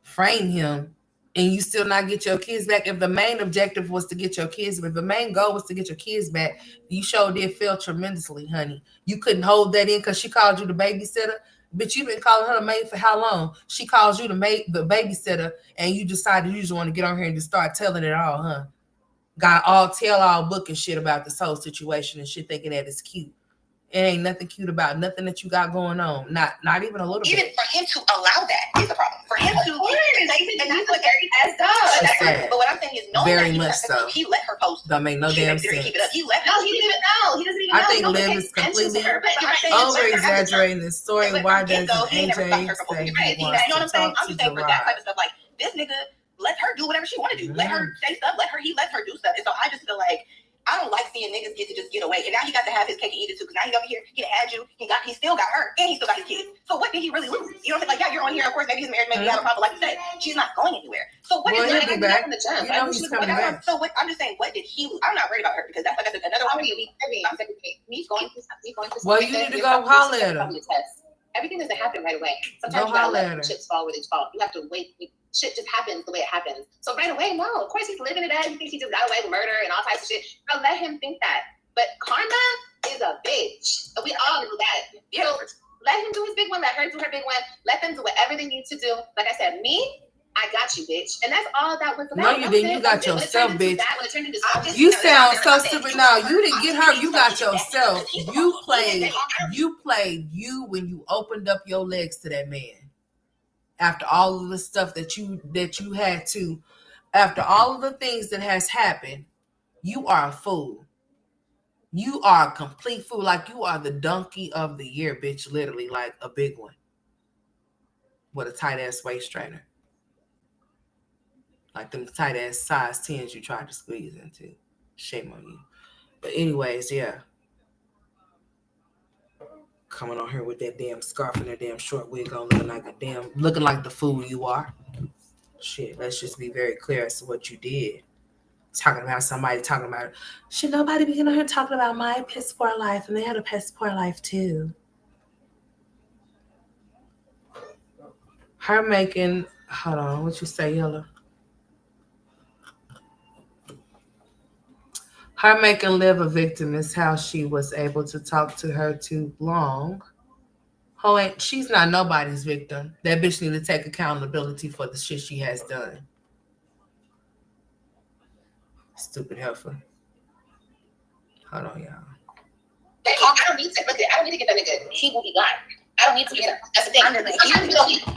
S1: Frame him. And you still not get your kids back. If the main objective was to get your kids, if the main goal was to get your kids back, you sure did fail tremendously, honey. You couldn't hold that in because she called you the babysitter. But you've been calling her the maid for how long? She calls you the babysitter, and you decided you just want to get on here and just start telling it all, huh? got all tell all book and shit about this whole situation and shit, thinking that it's cute. It ain't nothing cute about nothing that you got going on. Not even a little bit.
S4: Even for him to allow that is a problem. For him to, and that's what but what I'm saying is,
S1: very much so.
S4: He let her post.
S1: Don't make no damn sense.
S4: Keep it up. He let her.
S3: No, he didn't even know. He doesn't even know.
S1: I think Livv is completely over exaggerating the story. Why doesn't AJ say he wants to talk to
S4: Gerard? That type of stuff, like this nigga let her do whatever she want to do. Let her say stuff. He lets her do stuff. And so I just feel like, I don't like seeing niggas get to just get away. And now he got to have his cake and eat it too. Because now he's over here, he had you, he still got her, and he still got his kids. So what did he really lose? You know what I'm saying? Like, yeah, you're on here. Of course, maybe his marriage, maybe you have a problem. Like you said, she's not going anywhere. So what
S1: Well,
S4: is
S1: he'll be back. You know he's coming back.
S4: So what? I'm just saying, what did he lose? I'm not worried about her because that's like I said, another woman.
S3: Me going to.
S1: Well, you need to go holler at him.
S3: Everything doesn't happen right away. Sometimes you gotta let chips fall where they fall. You have to wait. Shit just happens the way it happens. So right away, no. Of course, he's living it up. He thinks he just got away with murder and all types of shit. But let him think that. But karma is a bitch. We all know that. So let him do his big one. Let her do her big one. Let them do whatever they need to do. Like I said, I got you, bitch. And that's all that was about.
S1: No, you didn't. You got yourself, bitch. You sound so stupid now. You didn't get her. You got yourself. You played you when you opened up your legs to that man. After all of the stuff that you had to, after all of the things that has happened, you are a fool. You are a complete fool. Like you are the donkey of the year, bitch. Literally, like a big one. With a tight ass waist trainer. Like them tight ass size 10s you tried to squeeze into. Shame on you. But anyways, yeah. Coming on here with that damn scarf and that damn short wig on, looking like the fool you are. Shit, let's just be very clear as to what you did. Talking about somebody talking about, should nobody be in here talking about my piss poor life, and they had a piss poor life too. Her making, hold on, what you say, Yellow? Her making Livv a victim is how she was able to talk to her too long. She's not nobody's victim. That bitch need to take accountability for the shit she has done. Stupid heifer. Hold on, y'all.
S3: I don't need to get that nigga. He will be gone. I don't need to get him. That's the thing.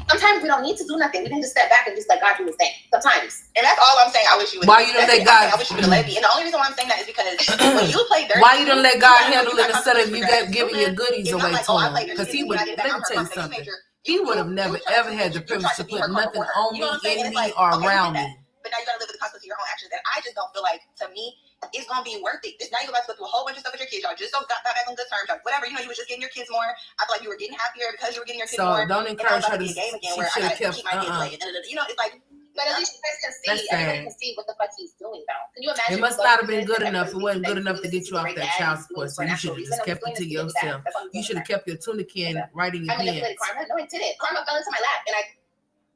S3: Sometimes we don't need to do nothing. We can just step back and just let God do his thing. Sometimes.
S4: And that's all I'm saying. I wish you would.
S1: Why you don't let God?
S4: I wish you would have let me. And the only reason why I'm saying that is because when you play dirty,
S1: why you don't let God handle it instead of you giving your goodies away to him? Because he would. Let me tell you something. He would have never ever had the privilege to put nothing on me, in me, or around me.
S4: But now you gotta live with the consequences of your own actions. And I just don't feel like, to me, it's gonna be worth it. Now you go back to a whole bunch of stuff with your kids. Y'all just got back on good terms. Like, whatever, you was just getting your kids more. I feel like you were getting happier because you were getting your kids more.
S1: So don't encourage her to
S4: game again where I gotta keep my kids late. It's like,
S3: but at least you guys can see. Everybody can see what the fuck he's doing though. Can you imagine?
S1: It must not have been good enough. It wasn't good enough to get you off that child support. So you should have just kept it to yourself. You should have kept your tuna can right in your hands.
S3: No, I didn't. Karma fell into my lap, and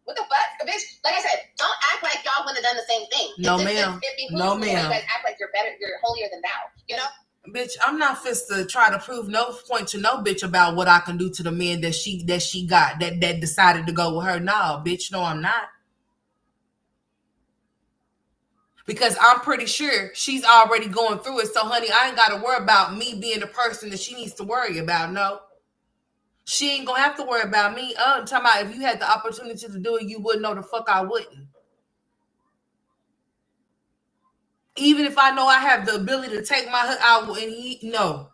S3: what the fuck, bitch? Like I said, don't act like y'all wouldn't have done the same thing.
S1: No, ma'am. No, ma'am.
S3: You guys act like you're better, you're holier than thou. You know.
S1: Bitch, I'm not fist to try to prove no point to no bitch about what I can do to the men that she got that decided to go with her. No, bitch, no, I'm not. Because I'm pretty sure she's already going through it. So, honey, I ain't got to worry about me being the person that she needs to worry about. No. She ain't going to have to worry about me. I'm talking about if you had the opportunity to do it, you wouldn't know the fuck I wouldn't. Even if I know I have the ability to take my hood out and no.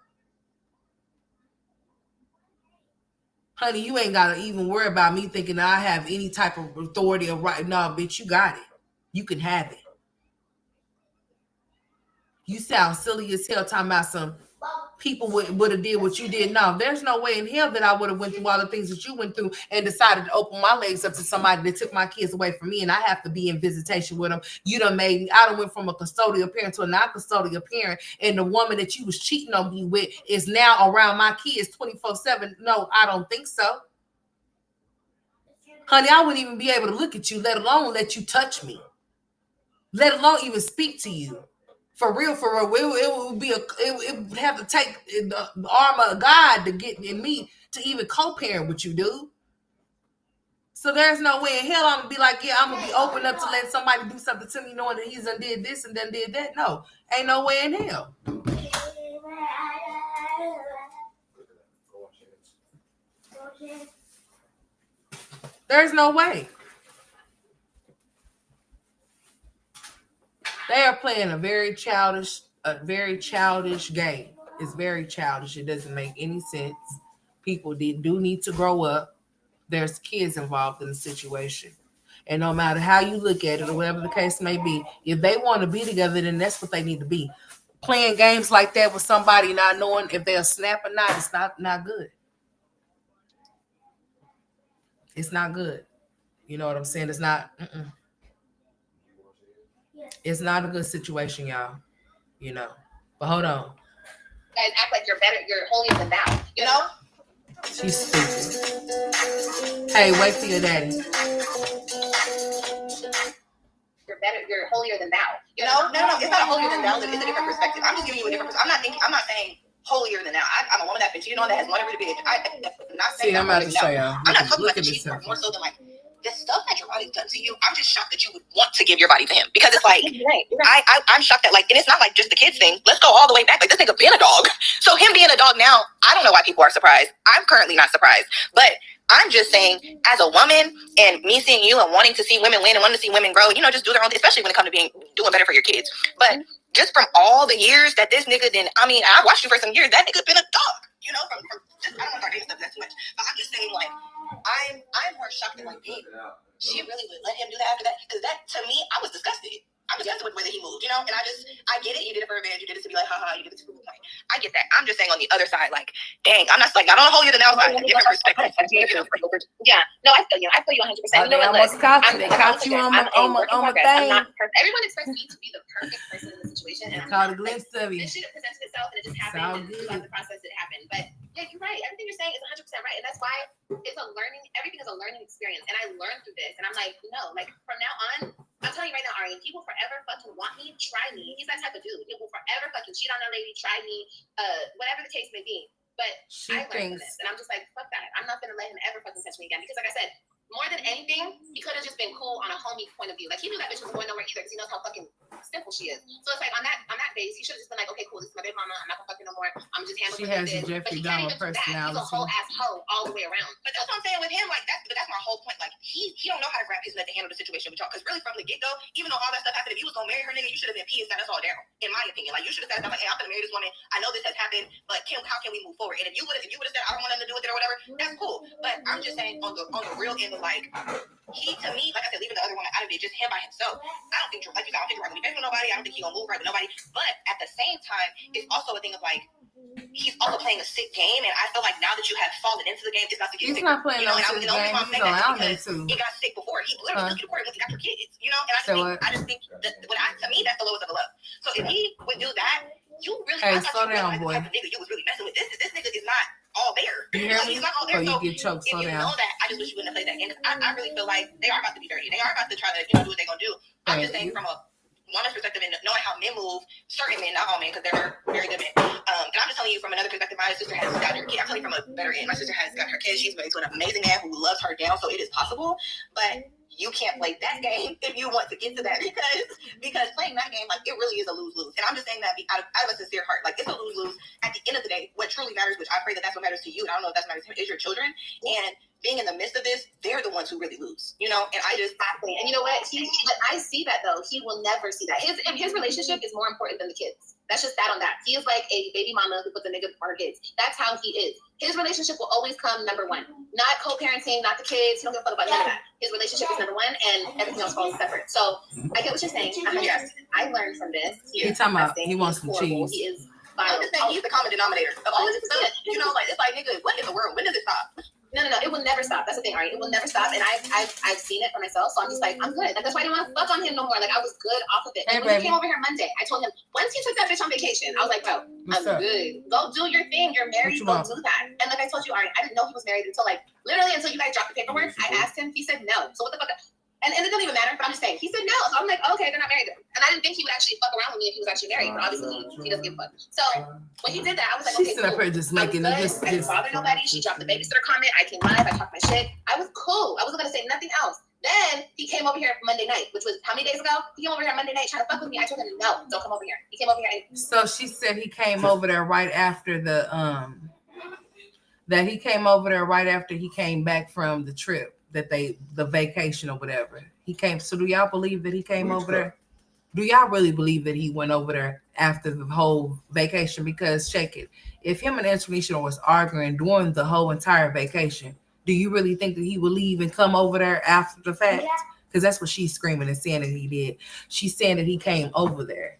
S1: Honey, you ain't got to even worry about me thinking that I have any type of authority or right. No, bitch, you got it. You can have it. You sound silly as hell talking about some people would have did what you did. No, there's no way in hell that I would have went through all the things that you went through and decided to open my legs up to somebody that took my kids away from me and I have to be in visitation with them. You done made me, I done went from a custodial parent to a non-custodial parent, and the woman that you was cheating on me with is now around my kids 24/7. No, I don't think so. Honey, I wouldn't even be able to look at you, let alone let you touch me. Let alone even speak to you. For real, it would have to take the armor of God to get in me to even co-parent with you, dude. So there's no way in hell I'm gonna be like, yeah, I'm gonna be open up to let somebody do something to me knowing that he's done did this and then did that. No, ain't no way in hell. There's no way. They are playing a very childish game. It's very childish. It doesn't make any sense. People do need to grow up. There's kids involved in the situation. And no matter how you look at it or whatever the case may be, if they want to be together, then that's what they need to be. Playing games like that with somebody not knowing if they'll snap or not, it's not good. It's not good. You know what I'm saying? It's not. It's not a good situation, y'all. You know. But hold on.
S3: You guys act like you're better, you're holier than thou. You know?
S1: She's stupid. Hey, wait for your daddy.
S3: You're holier than thou.
S4: You know? No, it's not holier than thou. It's a different perspective. I'm just giving you a different perspective. I'm not saying holier than thou. I'm a woman that fits, you know, that has money really big. I'm not saying
S1: I'm about to show y'all.
S4: I'm not talking about the cheap part, more so than like the stuff that your body's done to you. I'm just shocked that you would want to give your body to him, because it's like I'm shocked that, like, and it's not like just the kids thing. Let's go all the way back. Like, this nigga being a dog. So him being a dog now, I don't know why people are surprised. I'm currently not surprised, but I'm just saying, as a woman, and me seeing you and wanting to see women win and wanting to see women grow, you know, just do their own thing, especially when it comes to doing better for your kids. But just from all the years that this nigga I watched you for some years. That nigga been a dog. You know, from just, I don't want to start dating stuff that too much, but I'm just saying, like, I'm more shocked than like, dang, she really would let him do that after that, because that, to me, I was disgusted. I'm disgusted with the way that he moved, you know. And I get it. You did it for revenge. You did it to be like, haha. You did it to prove a point. I get that. I'm just saying, on the other side, like, dang, I'm not like, I don't hold you the now side. Different perspective.
S3: Yeah, no, I feel you. I feel you 100%. You know what?
S1: They caught you on the thing.
S3: I'm not perfect. Everyone expects me to be the perfect person in the situation, and
S1: caught a glimpse of you.
S3: This should have presented itself, and it just happened. And throughout the process, it happened. But yeah, you're right. Everything you're saying is 100% right, and that's why it's a learning. Everything is a learning experience, and I learned through this. And I'm like, no, like, from now on, I'm telling you right now, Ari, he will forever fucking want me, try me. He's that type of dude. He will forever fucking cheat on a lady, try me, whatever the case may be. But I learned from this, and I'm just like, fuck that. I'm not gonna let him ever fucking touch me again, because, like I said, more than anything, he could have just been cool on a homie point of view. Like, he knew that bitch was going nowhere either, because he knows how fucking simple she is. So it's like, on that base, he should have just been like, okay, cool, this is my baby mama. I'm not gonna fuck her no more. I'm just handling it.
S1: She has a Jeffrey Dahmer personality.
S3: He's a whole ass hoe all the way around.
S4: But that's what I'm saying with him. Like, that's my whole point. Like, he don't know how to grab his nut to handle the situation with y'all. Because really, from the get go, even though all that stuff happened, if you was gonna marry her nigga, you should have been peed and sat us all down. In my opinion, like, you should have said, like, hey, I'm gonna marry this woman. I know this has happened, but how can we move forward? And if you would have said, I don't want nothing to do with it or whatever, that's cool. But I'm just saying, on the real end of, like, he, to me, like I said, leaving the other woman out of it, just him by himself. I don't think, like you said, I don't think you're right with nobody. I don't think he's gonna move right with nobody. But at the same time, it's also a thing of, like, he's also playing a sick game, and I feel like now that you have fallen into the game, it's not to get sick.
S1: He's not playing no sick game. He's allowing him to.
S4: He got sick before. He literally took you to court once he got your kids. You know, and I just think that to me, that's the lowest of the low. So if he would do that, you really,
S1: hey, slow down, boy.
S4: The nigga you was really messing with. This nigga is not all there.
S1: You hear me?
S4: He's not all there.
S1: So you get choked. Slow down.
S4: If you know that, I just wish you wouldn't have played that game. I really feel like they are about to be dirty. They are about to try to, do what they're gonna do. I'm just saying, from a woman's perspective, and knowing how men move, certain men, not all men, because they're very good men. And I'm just telling you from another perspective. My sister has got her kid. I'm telling you from a better end. My sister has got her kid. She's married to an amazing man who loves her down. So it is possible, but you can't play that game if you want to get to that, because playing that game, like, it really is a lose-lose. And I'm just saying that out of a sincere heart. Like, it's a lose-lose. At the end of the day, what truly matters, which I pray that's what matters to you, and I don't know if that matters to him, is your children. And being in the midst of this, they're the ones who really lose, And I just...
S3: Exactly. And you know what? But I see that, though. He will never see that. His relationship is more important than the kids. That's just that on that. He is like a baby mama who puts a nigga before her kids. That's how he is. His relationship will always come number one. Not co-parenting, not the kids. He don't give a fuck about none of that. His relationship is number one, and everything else falls separate. So I get what you're saying. I learned from this.
S1: He's talking about he wants some cheese.
S3: He is
S4: I'm just saying, he's the common denominator of all this stuff. Like, it's like, nigga, what in the world? When does it stop?
S3: No, it will never stop. That's the thing, right? It will never stop, and I've seen it for myself. So I'm just like, I'm good. Like, that's why I didn't want to fuck on him no more. Like, I was good off of it.
S1: Hey,
S3: when he came over here Monday, I told him, once he took that bitch on vacation, I was like, bro, I'm good. Go do your thing. You're married. Go do that. And like I told you, Ari, I didn't know he was married until, like, literally until you guys dropped the paperwork. I asked him. He said no. So what the fuck? And it doesn't even matter, but I'm just saying. He said no. So I'm like, okay, they're not married. And I didn't think he would actually fuck around with me if he was actually married, but obviously he doesn't give a fuck. So when he did that, I was like, okay,
S1: She's up
S3: cool.
S1: here just
S3: I was
S1: making
S3: good.
S1: it.
S3: I didn't bother nobody. She dropped the babysitter comment. I came live. I talked my shit. I was cool. I wasn't going to say nothing else. Then he came over here Monday night, which was how many days ago? He came over here Monday night trying to fuck with me. I told him, no, don't come over here. He came over here.
S1: So she said he came over there right after that he came over there right after he came back from the trip, the vacation or whatever. He came. So do y'all believe that he came over there? Do y'all really believe that he went over there after the whole vacation? Because check it. If him and Antonisha was arguing during the whole entire vacation, do you really think that he would leave and come over there after the fact? Because that's what she's screaming and saying that he did. She's saying that he came over there.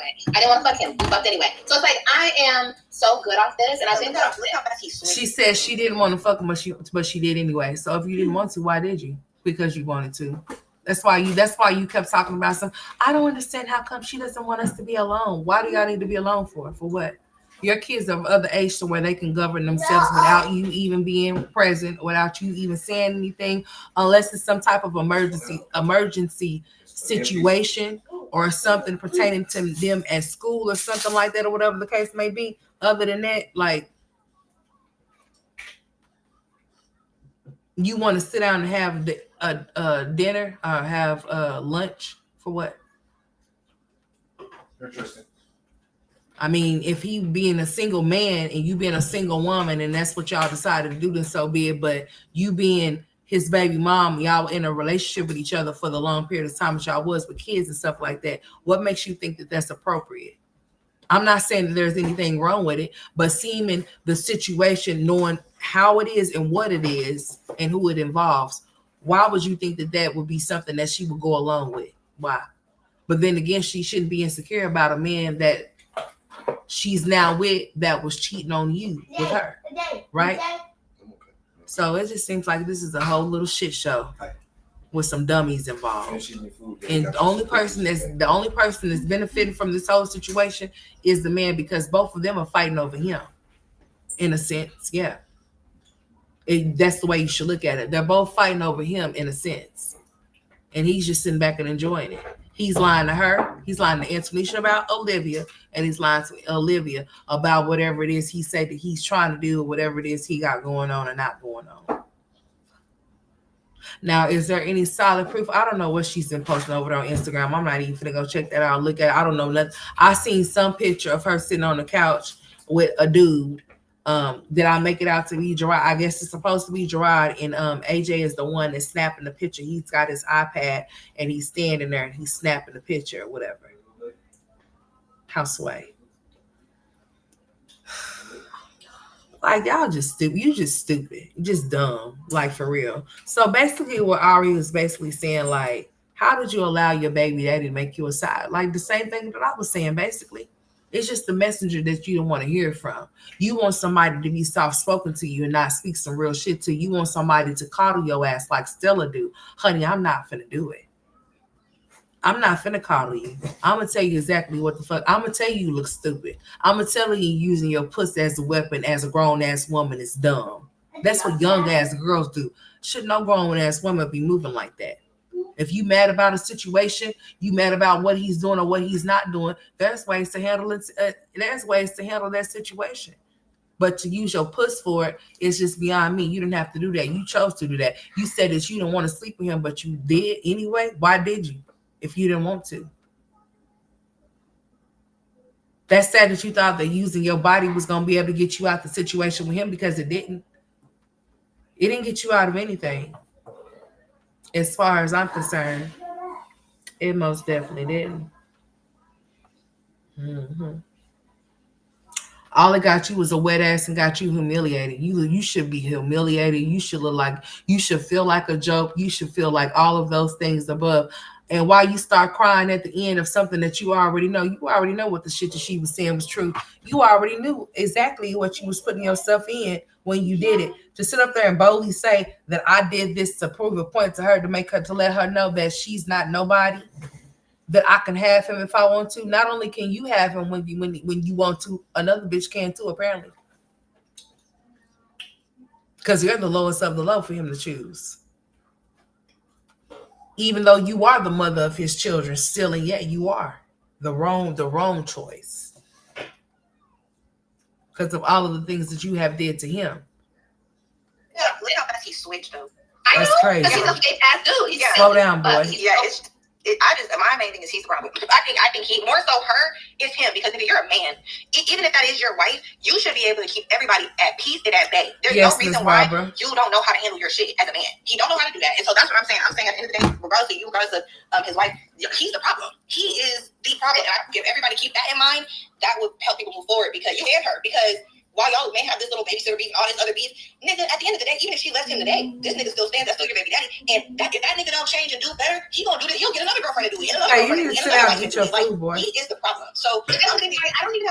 S3: I didn't want to fuck him. We fucked anyway. So it's like, I am so good off this. And I think that
S1: she said she didn't want to fuck him, but she did anyway. So if you didn't want to, why did you? Because you wanted to. That's why you kept talking about some. I don't understand how come she doesn't want us to be alone. Why do y'all need to be alone for? For what? Your kids are of the age to where they can govern themselves without you even being present, without you even saying anything, unless it's some type of emergency situation or something pertaining to them at school or something like that, or whatever the case may be. Other than that, like, you want to sit down and have a dinner or have lunch for what?
S5: Interesting.
S1: I mean, if he being a single man and you being a single woman and that's what y'all decided to do, then so be it. But you being his baby mom, y'all in a relationship with each other for the long period of time that y'all was with kids and stuff like that. What makes you think that that's appropriate? I'm not saying that there's anything wrong with it, but seeing the situation, knowing how it is and what it is and who it involves, why would you think that that would be something that she would go along with? Why? But then again, she shouldn't be insecure about a man that she's now with that was cheating on you with her, right? So it just seems like this is a whole little shit show with some dummies involved. And the only person that's benefiting from this whole situation is the man, because both of them are fighting over him. In a sense, yeah. That's the way you should look at it. They're both fighting over him in a sense. And he's just sitting back and enjoying it. He's lying to her. He's lying to Antonisha about Olivia. And he's lying to Olivia about whatever it is he said that he's trying to do, or whatever it is he got going on or not going on. Now, is there any solid proof? I don't know what she's been posting over there on Instagram. I'm not even gonna go check that out. Look at it. I don't know nothing. I seen some picture of her sitting on the couch with a dude. Did I make it out to be Gerard? I guess it's supposed to be Gerard, and AJ is the one that's snapping the picture. He's got his iPad and he's standing there and he's snapping the picture or whatever. How sway. Like, y'all just stupid. You just stupid. Just dumb. Like, for real. So basically what Ari was basically saying, like, how did you allow your baby daddy to make you a side? Like the same thing that I was saying, basically. It's just the messenger that you don't want to hear from. You want somebody to be soft-spoken to you and not speak some real shit to you. You want somebody to coddle your ass like Stella do. Honey, I'm not finna do it. I'm not finna coddle you. I'm gonna tell you exactly what the fuck. I'm gonna tell you look stupid. I'm gonna tell you using your pussy as a weapon as a grown-ass woman is dumb. That's what young-ass girls do. Should no grown-ass woman be moving like that? If you mad about a situation, you mad about what he's doing or what he's not doing, there's ways to handle it. There's ways to handle that situation. But to use your puss for it is just beyond me. You didn't have to do that. You chose to do that. You said that you didn't want to sleep with him, but you did anyway. Why did you? If you didn't want to. That's sad that you thought that using your body was going to be able to get you out the situation with him, because it didn't. It didn't get you out of anything. As far as I'm concerned, it most definitely didn't. Mm-hmm. All it got you was a wet ass and got you humiliated. You should be humiliated. You should look like, you should feel like a joke. You should feel like all of those things above. And why you start crying at the end of something that you already know what the shit that she was saying was true. You already knew exactly what you was putting yourself in when you did it. To sit up there and boldly say that I did this to prove a point to her, to let her know that she's not nobody, that I can have him if I want to. Not only can you have him when you want to, another bitch can too, apparently. Because you're the lowest of the low for him to choose. even though you are the mother of his children, still and yet you are the wrong choice because of all of the things that you have did to him.
S4: Yeah, look how fast he switched though.
S1: That's crazy.
S3: He's a fake ass dude.
S4: Yeah.
S1: Slow down, boy.
S4: My main thing is he's the problem. I think he more so her is him, because if you're a man, even if that is your wife, you should be able to keep everybody at peace and at bay. There's no reason why you don't know how to handle your shit as a man. He don't know how to do that, and so that's what I'm saying. I'm saying at the end of the day, regardless of you, regardless of his wife, he's the problem. He is the problem, and if everybody keep that in mind, that would help people move forward. Because you and her, because while y'all may have this little babysitter beef and all this other beef, nigga, at the end of the day, even if she left him today, this nigga still stands. That's still your baby daddy. And if that nigga don't change and do better, he gonna do that. He'll get another girlfriend to do it.
S1: Hey, you need to sit down and get your food, boy.
S3: He is the problem. So I don't even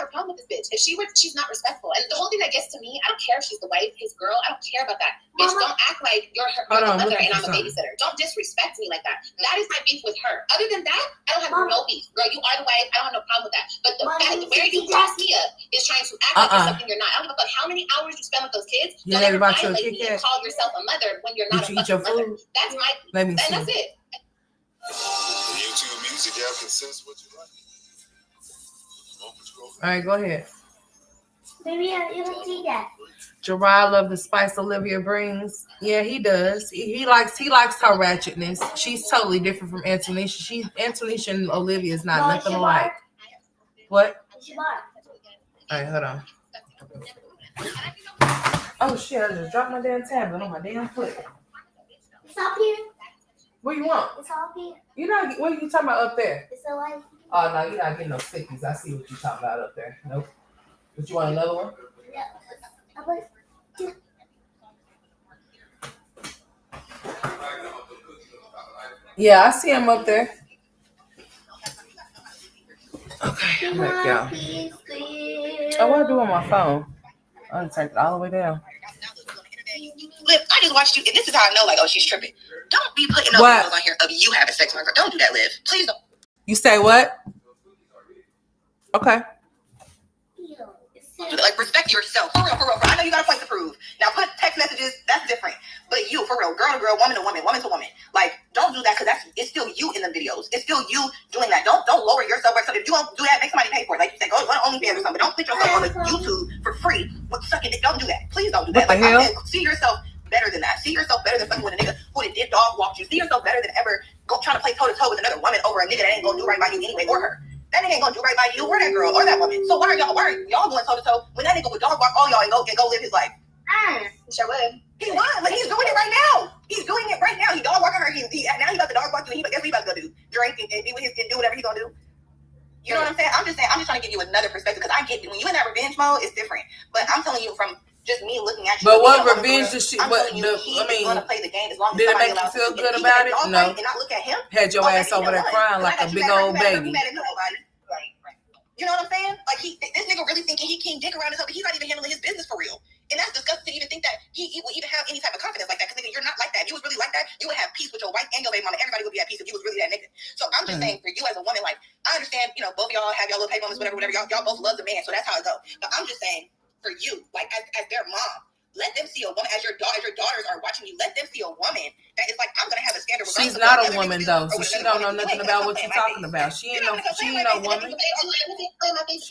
S3: have a problem with this bitch. If she's not respectful. And the whole thing that gets to me, I don't care if she's the wife, his girl. I don't care about that. Bitch, don't act like you're the mother and I'm a babysitter. Don't disrespect me like that. That is my beef with her. Other than that, I don't have no beef. Girl, you are the wife. I don't have no problem with that. But the fact where you cross me up is trying to act like you're something you're not. I don't give a fuck how many hours you spend with those kids.
S1: You
S3: don't ever
S1: about your
S3: violate me and call yourself a mother when you're not a
S1: eat your
S3: fucking
S1: food?
S3: mother. That's my.
S1: Let me see.
S3: And that's it.
S5: The YouTube music, y'all can sense what you like.
S1: All right, go ahead.
S2: Maybe you don't see that.
S1: Gerard love the spice Olivia brings. Yeah, he does. He likes her ratchetness. She's totally different from Antonisha. Antonisha and Olivia is not nothing alike. What? All right, hold on. Oh shit! I just dropped my damn tablet on my damn foot.
S2: It's up here.
S1: What you want?
S2: It's up here.
S1: You not? What are you talking about up there?
S2: It's a light.
S1: Oh no, you're not getting no stickies. I see what you're talking about up there. Nope. But you want another one?
S2: Yeah. I put two.
S1: Yeah, I see him up there. Okay, look, y'all. Oh, what I do on my phone? I'm gonna take it all the way down.
S4: Liv, I just watched you, and this is how I know, like, oh, she's tripping. Don't be putting no videos on here of you having sex with her. Don't do that, Liv. Please don't.
S1: You say what? Okay.
S4: Like, respect yourself. For real, for real. I know you got a point to prove. Now, put text messages, that's different. But you, for real, girl to girl, woman to woman, woman to woman. Like, don't do that, because it's still you in the videos. It's still you doing that. Don't lower yourself. So if you don't do that, make somebody pay for it. Like you say, go to OnlyFans or something. But don't put yourself on YouTube for free. Suck it. Don't do that. Please don't do that.
S1: What the hell?
S4: See yourself better than that. See yourself better than fucking with a nigga who did dog walk you. See yourself better than ever trying to play toe to toe with another woman over a nigga that ain't gonna do right by you anyway, or her. That nigga ain't gonna do right by you or that girl or that woman. So why are y'all going toe to toe when that nigga would dog walk all y'all and go live his life?
S3: He sure would.
S4: He would. Like, he's doing it right now. He's doing it right now. He dog walking her. Now he about to dog walk you. Guess what he about to go do? Drink and be with his and do whatever he's gonna do. You know what I'm saying? I'm just trying to give you another perspective, because I get when you in that revenge mode, it's different. But I'm telling you from just me looking at you.
S1: But what revenge does she? What?
S4: He's gonna play the game as long as
S1: did it make you feel good about it? No.
S4: And not look at him.
S1: Had your ass over there crying like a big old baby.
S4: You know what I'm saying? Like, this nigga really thinking he king dick around his head, but he's not even handling his business for real. And that's disgusting to even think that he would even have any type of confidence like that. Because nigga, you're not like that. If you was really like that, you would have peace with your wife and your baby mama. Everybody would be at peace if you was really that nigga. So I'm just saying, for you as a woman, like, I understand, both of y'all have y'all little pay moments, whatever. Y'all both love the man, so that's how it goes. But I'm just saying, for you, like, as their mom, let them see a woman, as your daughters are watching you, let them see a woman that is like, I'm gonna have a standard.
S1: She's not a woman though, so she don't know nothing about what you're talking about. She ain't no woman. She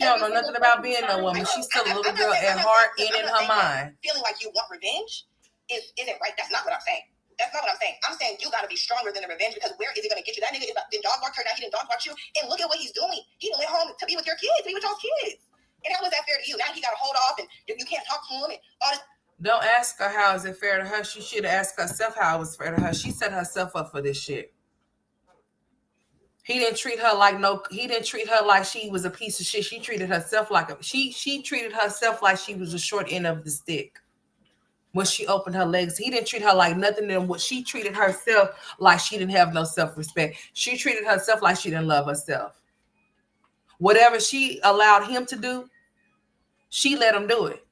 S1: don't know nothing about being no woman. She's still a little girl at heart and in her mind.
S4: Feeling like you want revenge isn't right. That's not what I'm saying. That's not what I'm saying. I'm saying you gotta be stronger than the revenge, because where is it gonna get you? That nigga did dog walk her, now he didn't dog walk you, and look at what he's doing. He went home to be with your kids, to be with y'all's kids. And how was that fair to you? Now he gotta hold off, and you can't talk to him and all this.
S1: Don't ask her how is it fair to her. She should have asked herself how it was fair to her. She set herself up for this shit. He didn't treat her like she was a piece of shit. She treated herself like she treated herself like she was the short end of the stick. When she opened her legs, he didn't treat her like nothing than what she treated herself, like she didn't have no self-respect. She treated herself like she didn't love herself. Whatever she allowed him to do, she let him do it.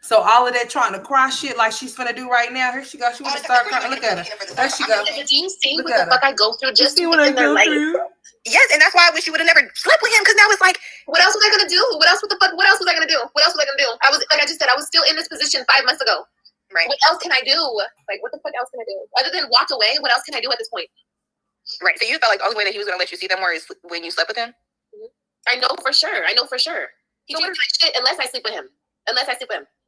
S1: So all of that trying to cry shit like she's finna do right now, here she goes. She want to start crying. Look at her. There she goes.
S3: Do you see what the fuck I go through just
S1: see what I go through?
S4: Yes, and that's why I wish you would have never slept with him, because now it's like,
S3: what else was I gonna do? What else was I gonna do? I was, like I just said, I was still in this position 5 months ago.
S4: Right.
S3: What else can I do? Like, what the fuck else can I do? Other than walk away, what else can I do at this point?
S4: Right. So you felt like the only way that he was going to let you see them more is when you slept with him?
S3: I know for sure. He treats me like shit unless I sleep with him.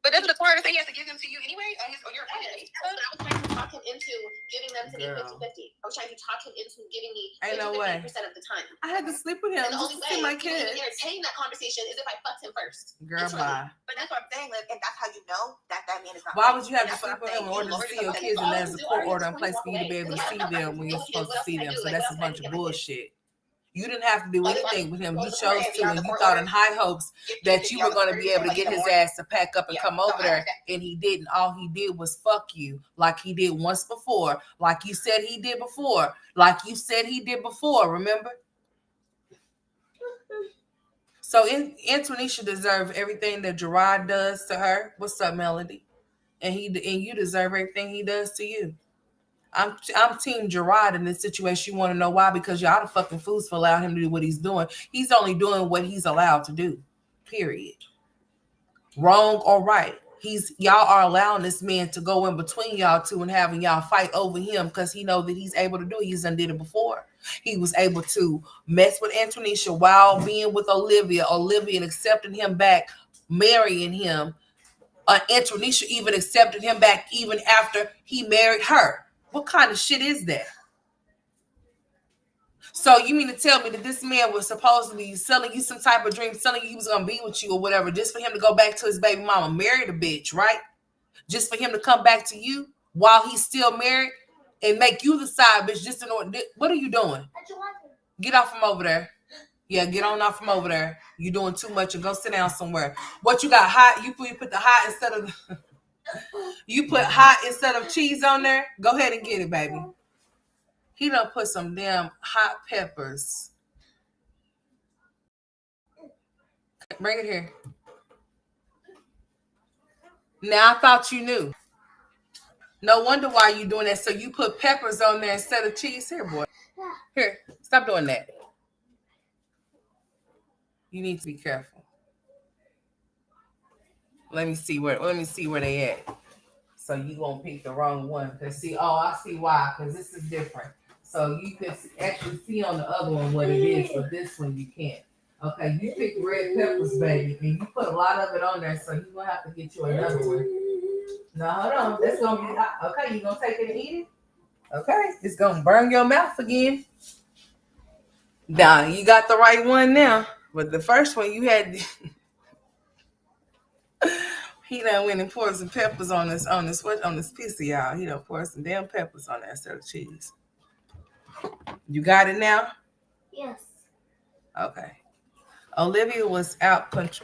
S4: But doesn't the Florida say he has to give them to you anyway on your
S3: I was trying to talk him into giving them to me 50-50. I was trying to talk him into giving me 50% of the time.
S1: I had to sleep with him.
S3: And the only way
S1: my
S3: he would
S1: kid.
S3: entertain that conversation is if I fucked him first.
S1: Girl, bye.
S4: But that's what I'm saying, Liv, and that's how you know that man is not.
S1: Why would you have to
S4: That's
S1: sleep
S4: what
S1: with
S4: I'm
S1: him in
S4: saying.
S1: order to see your kids and there's a court order in place for you to be able to see them when you're supposed to see them? So that's a bunch of bullshit. You didn't have to do anything with him. You chose to, and you thought in high hopes that you were going to be able to get his ass to pack up and come over there, and he didn't. All he did was fuck you like he did once before, like you said he did before, remember? So Antonisha deserves everything that Gerard does to her. What's up, Melody? And you deserve everything he does to you. I'm Team Gerard in this situation. You want to know why? Because y'all the fucking fools for allowing him to do what he's doing. He's only doing what he's allowed to do. Period. Wrong or right. Y'all are allowing this man to go in between y'all two and having y'all fight over him because he know that he's able to do it. He's done did it before. He was able to mess with Antonisha while being with Olivia and accepting him back, marrying him. Antonisha even accepted him back even after he married her. What kind of shit is that? So you mean to tell me that this man was supposedly selling you some type of dream, telling you he was going to be with you or whatever, just for him to go back to his baby mama, marry the bitch, right? Just for him to come back to you while he's still married and make you the side bitch just in order. What are you doing? Get off from over there. Yeah, get on off from over there. You're doing too much and go sit down somewhere. What you got hot? You put the hot instead of... You put hot instead of cheese on there? Go ahead and get it, baby. He done put some damn hot peppers. Bring it here. Now I thought you knew. No wonder why you doing that. So you put peppers on there instead of cheese. Here, boy. Here, stop doing that. You need to be careful. Let me see where they at. So you won't pick the wrong one. Cause I see why. Cause this is different. So you can actually see on the other one what it is, but this one you can't. Okay, you pick red peppers, baby, and you put a lot of it on there, so you're gonna have to get you another one. No, hold on. That's gonna be hot. Okay, you gonna take it and eat it? Okay, it's gonna burn your mouth again. Nah, you got the right one now. But the first one you had he done went and poured some peppers on this piece of y'all. He done poured some damn peppers on there instead of cheese. You got it now?
S2: Yes.
S1: Okay. Olivia was out of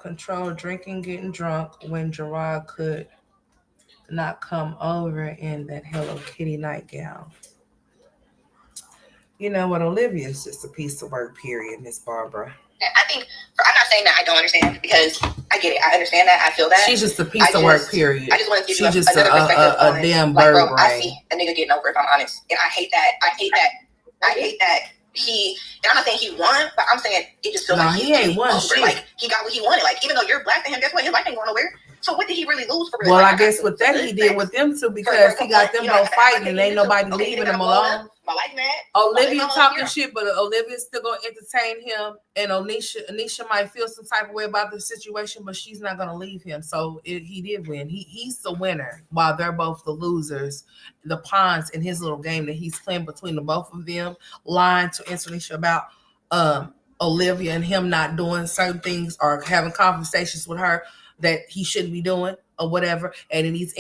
S1: control, drinking, getting drunk when Gerard could not come over in that Hello Kitty nightgown. You know what? Olivia is just a piece of work, period, Miss Barbara.
S4: I think, I'm not saying that I don't understand because I get it. I understand that. I feel that.
S1: She's just a piece of work, period.
S4: I just want to give
S1: She's
S4: you
S1: just
S4: another perspective on
S1: a
S4: it.
S1: damn
S4: like,
S1: bird
S4: bro,
S1: brain.
S4: I see a nigga getting over if I'm honest. And I hate that he, and I'm not saying he won, but I'm saying it just feels like
S1: he ain't won
S4: over.
S1: shit.
S4: Like, he got what he wanted. Like, even though you're black to him, guess what? His life ain't going nowhere. So what did he really lose for real?
S1: Well,
S4: like,
S1: I guess with that he did with them too because he got them both fighting and ain't nobody leaving him alone.
S4: My life mad.
S1: Olivia talking shit, but Olivia's still gonna entertain him, and Anisha might feel some type of way about the situation, but she's not gonna leave him. So he did win. He's the winner, while they're both the losers, the pawns in his little game that he's playing between the both of them, lying to Anisha about Olivia and him not doing certain things or having conversations with her that he shouldn't be doing or whatever. And then he's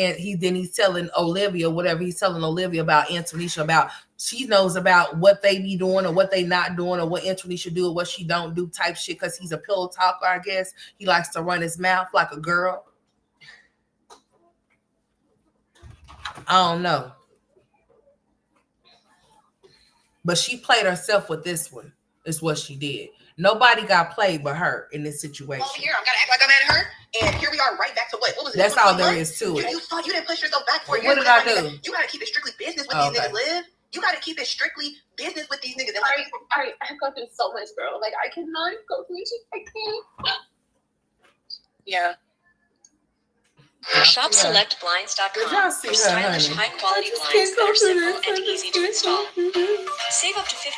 S1: telling Olivia whatever he's telling Olivia about Antonisha about. She knows about what they be doing or what they not doing or what Antonisha do or what she don't do type shit because he's a pillow talker, I guess. He likes to run his mouth like a girl. I don't know. But she played herself with this one, is what she did. Nobody got played but her in this situation.
S4: Over here, I'm gonna act like I'm mad at her, and here we are right back to what was it?
S1: That's all there is to it.
S4: You didn't push yourself back for a year.
S1: What did I do?
S4: You gotta keep it strictly business with these niggas, Liv. You gotta keep it strictly business with these niggas.
S3: I go through so much, girl. Like, I cannot go through shit. I can't.
S4: Yeah.
S6: ShopSelectBlinds.com for stylish, high-quality blinds that are simple and easy to install. Save up to 50.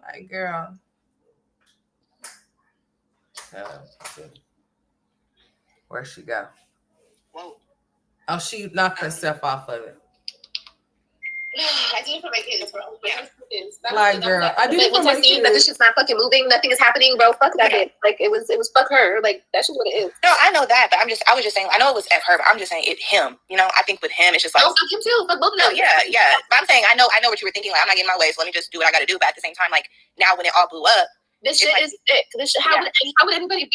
S1: Like, girl. Where'd she go?
S4: Whoa.
S1: Oh, she knocked herself off of it.
S3: I did it for my kids, bro. Yeah.
S1: Like, girl, I did it for my kids.
S3: That this shit's not fucking moving. Nothing is happening, bro. Fuck that bitch. Like, it was fuck her. Like, that's just what it is.
S4: No, I know that, but I was just saying, I know it was F her, but I'm just saying him. You know, I think with him, it's just like.
S3: No, fuck him too. Fuck both of them.
S4: No, yeah. But I'm saying, I know what you were thinking. Like, I'm not getting my way, so let me just do what I got to do. But at the same time, like, now when it all blew up,
S3: this shit is sick. This shit, how would anybody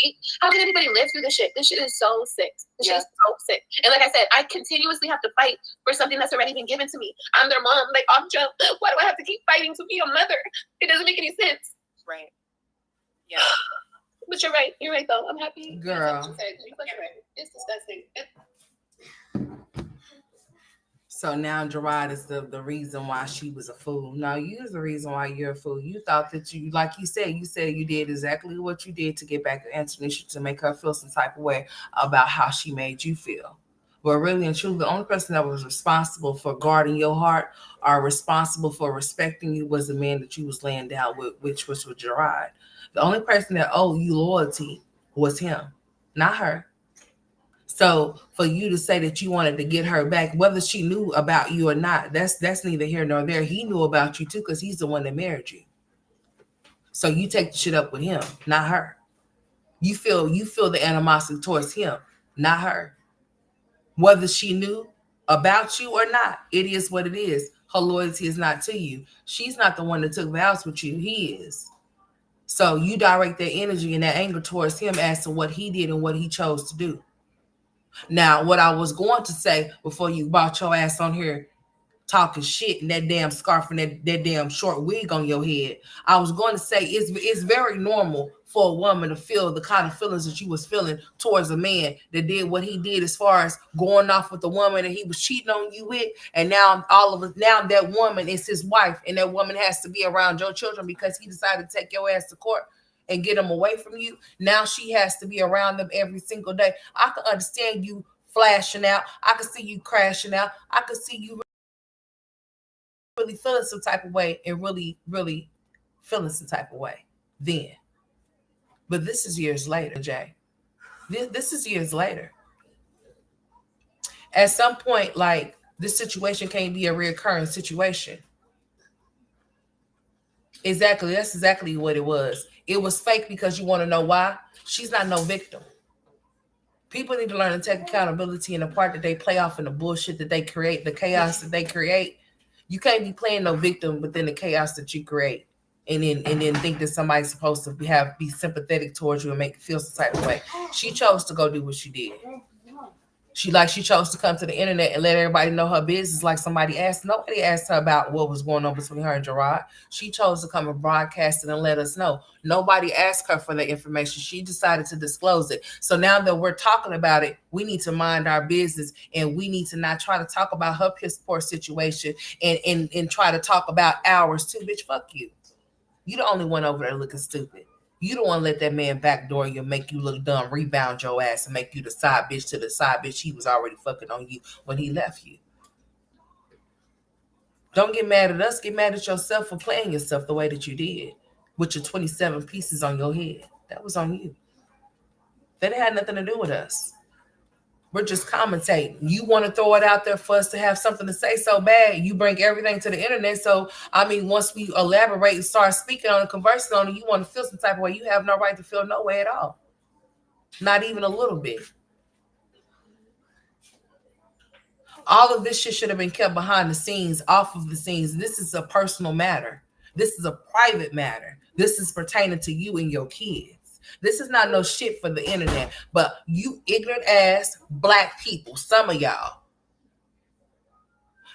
S3: live through this shit? This shit is so sick. This shit is so sick. And like I said, I continuously have to fight for something that's already been given to me. I'm their mom. Like, I'm just, why do I have to keep fighting to be a mother? It doesn't make any sense.
S4: Right. Yeah.
S3: But you're right. You're right, though. I'm happy.
S1: Girl.
S3: You're right. It's disgusting.
S1: So now Gerard is the reason why she was a fool. No, you're the reason why you're a fool. You thought that you, like you said you did exactly what you did to get back at Antonisha to make her feel some type of way about how she made you feel. But really and truly, the only person that was responsible for guarding your heart or responsible for respecting you was the man that you was laying down with, which was with Gerard. The only person that owed you loyalty was him, not her. So for you to say that you wanted to get her back, whether she knew about you or not, that's neither here nor there. He knew about you too, because he's the one that married you. So you take the shit up with him, not her. You feel the animosity towards him, not her. Whether she knew about you or not, it is what it is. Her loyalty is not to you. She's not the one that took vows with you. He is. So you direct that energy and that anger towards him as to what he did and what he chose to do. Now, what I was going to say before you brought your ass on here talking shit and that damn scarf and that damn short wig on your head, I was going to say it's very normal for a woman to feel the kind of feelings that you was feeling towards a man that did what he did as far as going off with the woman that he was cheating on you with, and now now that woman is his wife, and that woman has to be around your children because he decided to take your ass to court and get them away from you. Now she has to be around them every single day. I can understand you flashing out. I can see you crashing out. I can see you really feeling some type of way and really, really feeling some type of way then. But this is years later, Jay. This is years later. At some point, like, this situation can't be a reoccurring situation. Exactly. That's exactly what it was. It was fake because you want to know why? She's not no victim. People need to learn to take accountability in the part that they play off in the bullshit that they create, the chaos that they create. You can't be playing no victim within the chaos that you create, and then think that somebody's supposed to be sympathetic towards you and make you feel some type of way. She chose to go do what she did. She chose to come to the internet and let everybody know her business like somebody asked. Nobody asked her about what was going on between her and Gerard. She chose to come and broadcast it and let us know. Nobody asked her for the information. She decided to disclose it. So now that we're talking about it, we need to mind our business, and we need to not try to talk about her piss poor situation and try to talk about ours too. Bitch, fuck you. You the only one over there looking stupid. You don't want to let that man backdoor you and make you look dumb, rebound your ass, and make you the side bitch to the side bitch he was already fucking on you when he left you. Don't get mad at us. Get mad at yourself for playing yourself the way that you did with your 27 pieces on your head. That was on you. That had nothing to do with us. We're just commentating. You want to throw it out there for us to have something to say so bad. You bring everything to the internet. So, I mean, once we elaborate and start speaking on it, conversing on it, you want to feel some type of way. You have no right to feel no way at all. Not even a little bit. All of this shit should have been kept behind the scenes, off of the scenes. This is a personal matter. This is a private matter. This is pertaining to you and your kids. This is not no shit for the internet, but you ignorant ass black people, some of y'all,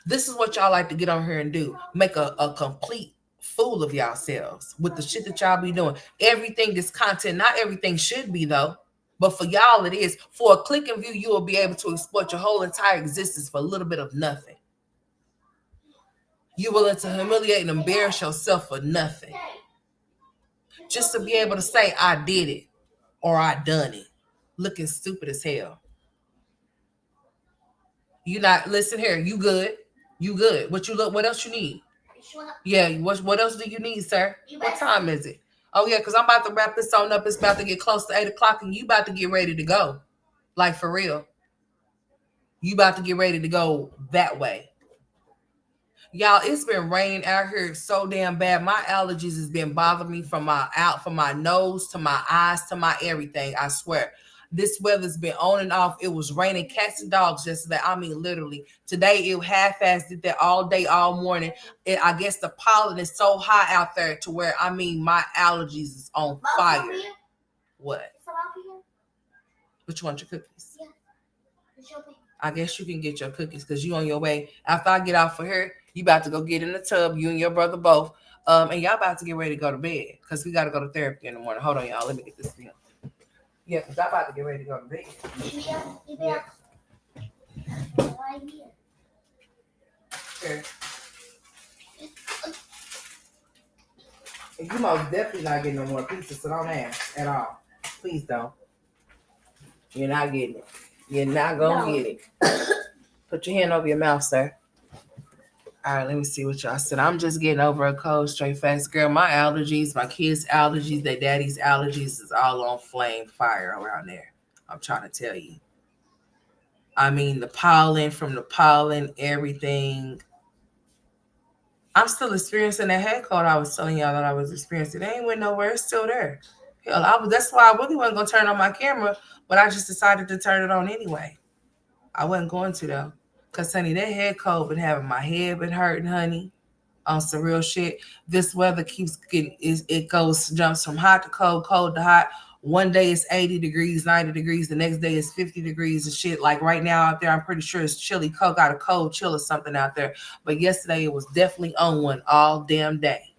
S1: this is what y'all like to get on here and do. Make a complete fool of yourselves with the shit that y'all be doing. Everything is content. Not everything should be, though. But for y'all, it is. For a click and view, you will be able to exploit your whole entire existence for a little bit of nothing. You're willing to humiliate and embarrass yourself for nothing. Just to be able to say, I did it. Or I done it. Looking stupid as hell. You not listen here. You good? You good? What you look? What else you need? Yeah. What else do you need, sir? What time is it? Oh yeah, because I'm about to wrap this on up. It's about to get close to 8 o'clock, and you about to get ready to go. Like for real. You about to get ready to go that way. Y'all, it's been raining out here so damn bad. My allergies has been bothering me from my nose to my eyes to my everything. I swear. This weather's been on and off. It was raining cats and dogs yesterday. I mean, literally. Today, it half-assed did that all day, all morning. I guess the pollen is so high out there to where, I mean, my allergies is on fire. What? Which one? Your cookies? Yeah. I guess you can get your cookies because you on your way. After I get off of here, you about to go get in the tub, you and your brother both. And y'all about to get ready to go to bed because we got to go to therapy in the morning. Hold on, y'all. Let me get this thing. Yeah, because I'm about to get ready to go to bed. Yeah. Here. And you most definitely not getting no more pizza, so don't ask at all. Please don't. You're not getting it. You're not going to get it. Put your hand over your mouth, sir. All right, let me see what y'all said. I'm just getting over a cold, straight face. Girl, my allergies, my kids' allergies, their daddy's allergies is all on flame fire around there. I'm trying to tell you. I mean, the pollen, everything. I'm still experiencing that head cold I was telling y'all that I was experiencing. It ain't went nowhere. It's still there. Hell, that's why I really wasn't going to turn on my camera, but I just decided to turn it on anyway. I wasn't going to, though. Because, honey, that head cold been having my head been hurting, honey. On some real shit. This weather keeps getting, jumps from hot to cold, cold to hot. One day it's 80 degrees, 90 degrees. The next day it's 50 degrees and shit. Like right now out there, I'm pretty sure it's chilly. Got a cold chill or something out there. But yesterday it was definitely on one all damn day.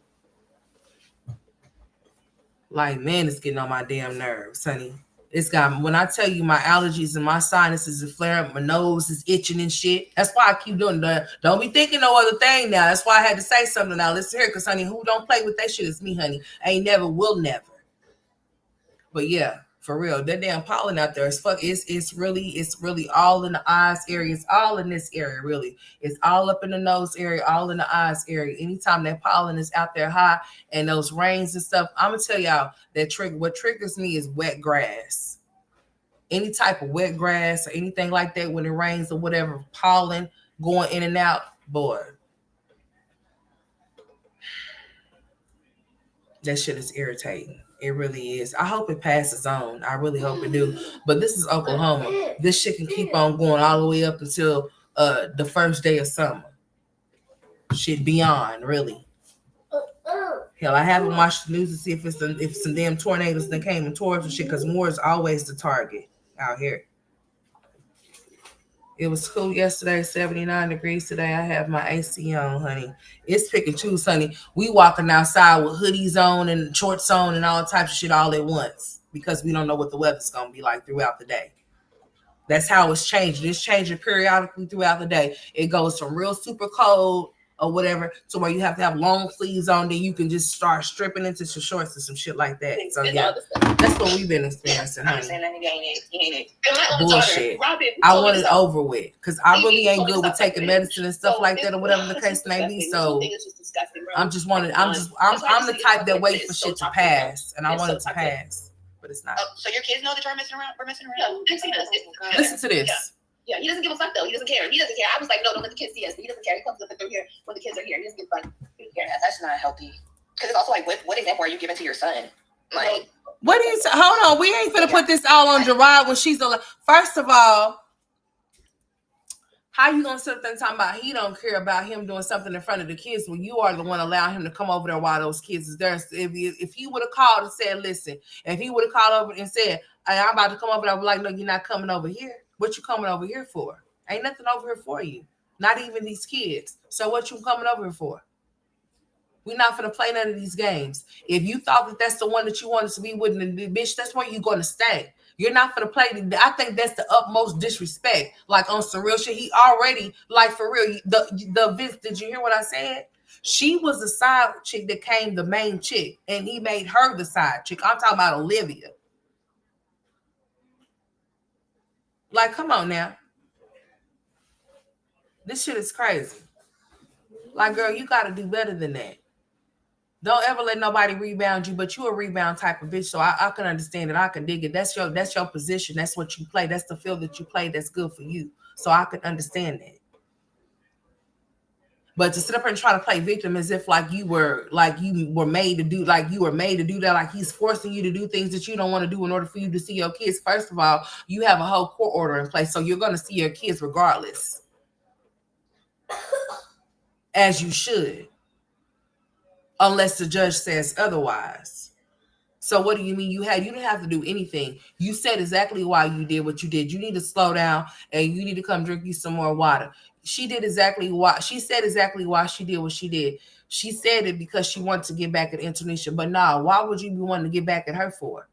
S1: Like, man, it's getting on my damn nerves, honey. It's got, when I tell you my allergies and my sinuses are flaring, my nose is itching and shit. That's why I keep doing that. Don't be thinking no other thing now. That's why I had to say something now. Listen here, because, honey, who don't play with that shit is me, honey. Ain't never, will never. But yeah, for real, that damn pollen out there is fuck. It's really all in the eyes area. It's all in this area, really. It's all up in the nose area, all in the eyes area. Anytime that pollen is out there high and those rains and stuff, I'm gonna tell y'all that what triggers me is wet grass. Any type of wet grass or anything like that when it rains or whatever, pollen going in and out, boy. That shit is irritating. It really is. I hope it passes on. I really hope it do. But this is Oklahoma. This shit can keep on going all the way up until the first day of summer. Shit beyond, really. Hell, I haven't watched the news to see if some damn tornadoes that came in towards and shit, because more is always the target out here. It was cool yesterday, 79 degrees today. I have my AC on, honey. It's pick and choose, honey. We walking outside with hoodies on and shorts on and all types of shit all at once because we don't know what the weather's going to be like throughout the day. That's how it's changing. It's changing periodically throughout the day. It goes from real super cold or whatever to where you have to have long sleeves on, then you can just start stripping into some shorts and some shit like that. So yeah, that's what we've been experiencing, honey. Bullshit. I want it over with because I really ain't good with taking medicine and stuff like that or whatever the case may be. So I'm the type that waits for shit to pass, and I want it to pass, but it's not.
S4: So your kids know that you're messing around? We're messing around.
S1: Listen to this.
S3: Yeah, he doesn't give a fuck though. He doesn't care. I was like, no, don't let the kids see us. But he doesn't care. He comes up through here when the kids are here. He doesn't give a fuck. He doesn't care.
S4: Yeah, that's not healthy. Because it's also like, what example are you giving to your son? Like,
S1: what do you say? Hold on, we ain't gonna put this all on Gerard when she's alive. First of all, how you gonna sit there and talk about he don't care about him doing something in front of the kids when you are the one allowing him to come over there while those kids is there? If he would have called and said, listen, if he would have called over and said, hey, I'm about to come over there, I would like, no, you're not coming over here. What you coming over here for? Ain't nothing over here for you. Not even these kids. So what you coming over here for? We're not going to play none of these games. If you thought that that's the one that you wanted to be with, bitch, that's where you're going to stay. You're not going to play. I think that's the utmost disrespect. Like on some real shit. He already, like for real, the Vince, did you hear what I said? She was the side chick that came the main chick, and he made her the side chick. I'm talking about Olivia. Like, come on now. This shit is crazy. Like, girl, you got to do better than that. Don't ever let nobody rebound you, but you a rebound type of bitch. So I can understand it. I can dig it. That's your position. That's what you play. That's the field that you play. That's good for you. So I can understand that. But to sit up and try to play victim as if you were made to do, like you were made to do that, like he's forcing you to do things that you don't want to do in order for you to see your kids. First of all, you have a whole court order in place, so you're gonna see your kids regardless. As you should. Unless the judge says otherwise. So what do you mean you didn't have to do anything. You said exactly why you did what you did. You need to slow down and you need to come drink you some more water. She said exactly why she did what she did. She said it because she wanted to get back at Indonesia. But nah, why would you be wanting to get back at her for?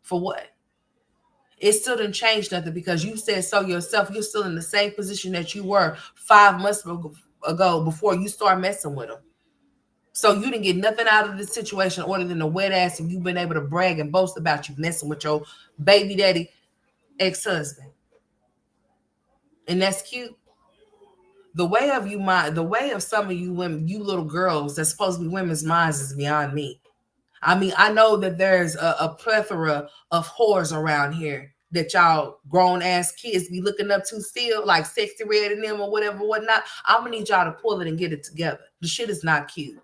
S1: For what? It still didn't change nothing because you said so yourself. You're still in the same position that you were 5 months ago before you start messing with him. So you didn't get nothing out of this situation other than a wet ass, and you've been able to brag and boast about you messing with your baby daddy ex-husband. And that's cute. The way of some of you women, you little girls that's supposed to be women's minds is beyond me. I mean, I know that there's a plethora of whores around here that y'all grown ass kids be looking up to still, like Sexy Red and them or whatnot. I'm gonna need y'all to pull it and get it together. The shit is not cute.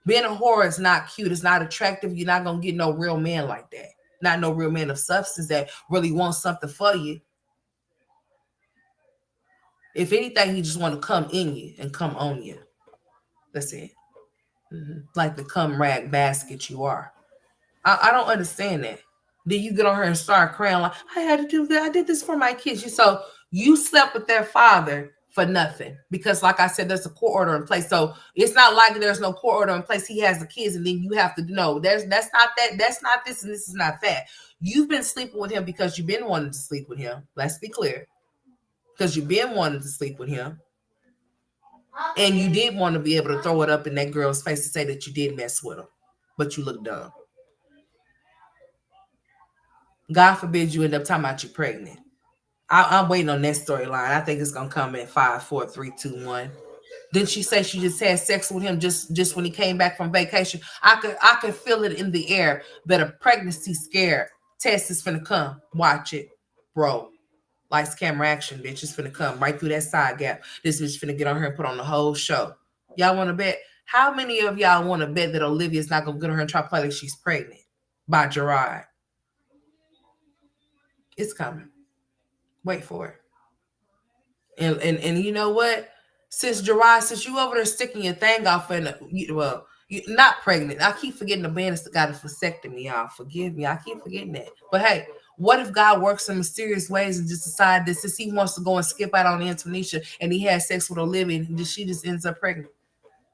S1: Being a whore is not cute. It's not attractive. You're not going to get no real man like that. Not no real man of substance that really wants something for you. If anything, he just want to come in you and come on you. That's it. Like the cum rag basket you are. I don't understand that. Then you get on her and start crying like, I had to do that. I did this for my kids. So you slept with their father for nothing because, like I said, there's a court order in place. So it's not like there's no court order in place. He has the kids, and then you have to know that's not that. That's not this, and this is not that. You've been sleeping with him because you've been wanting to sleep with him. Let's be clear, because you've been wanting to sleep with him, and you did want to be able to throw it up in that girl's face and say that you did mess with him, but you look dumb. God forbid you end up talking about you pregnant. I'm waiting on that storyline. I think it's gonna come in 5, 4, 3, 2, 1. Didn't she say she just had sex with him just when he came back from vacation? I could feel it in the air that a pregnancy scare test is finna come. Watch it, bro. Lights, camera, action, bitch. It's finna come right through that side gap. This bitch finna get on her and put on the whole show. Y'all want to bet? How many of y'all want to bet that Olivia's not gonna get on her and try to play like she's pregnant by Gerard? It's coming. Wait for it. And you know what? Since Gerard, since you over there sticking your thing off and you're not pregnant. I keep forgetting the man that's got a vasectomy, y'all. Forgive me. I keep forgetting that. But hey, what if God works in mysterious ways and just decide that since he wants to go and skip out on Antonisha and he had sex with Olivia and she just ends up pregnant?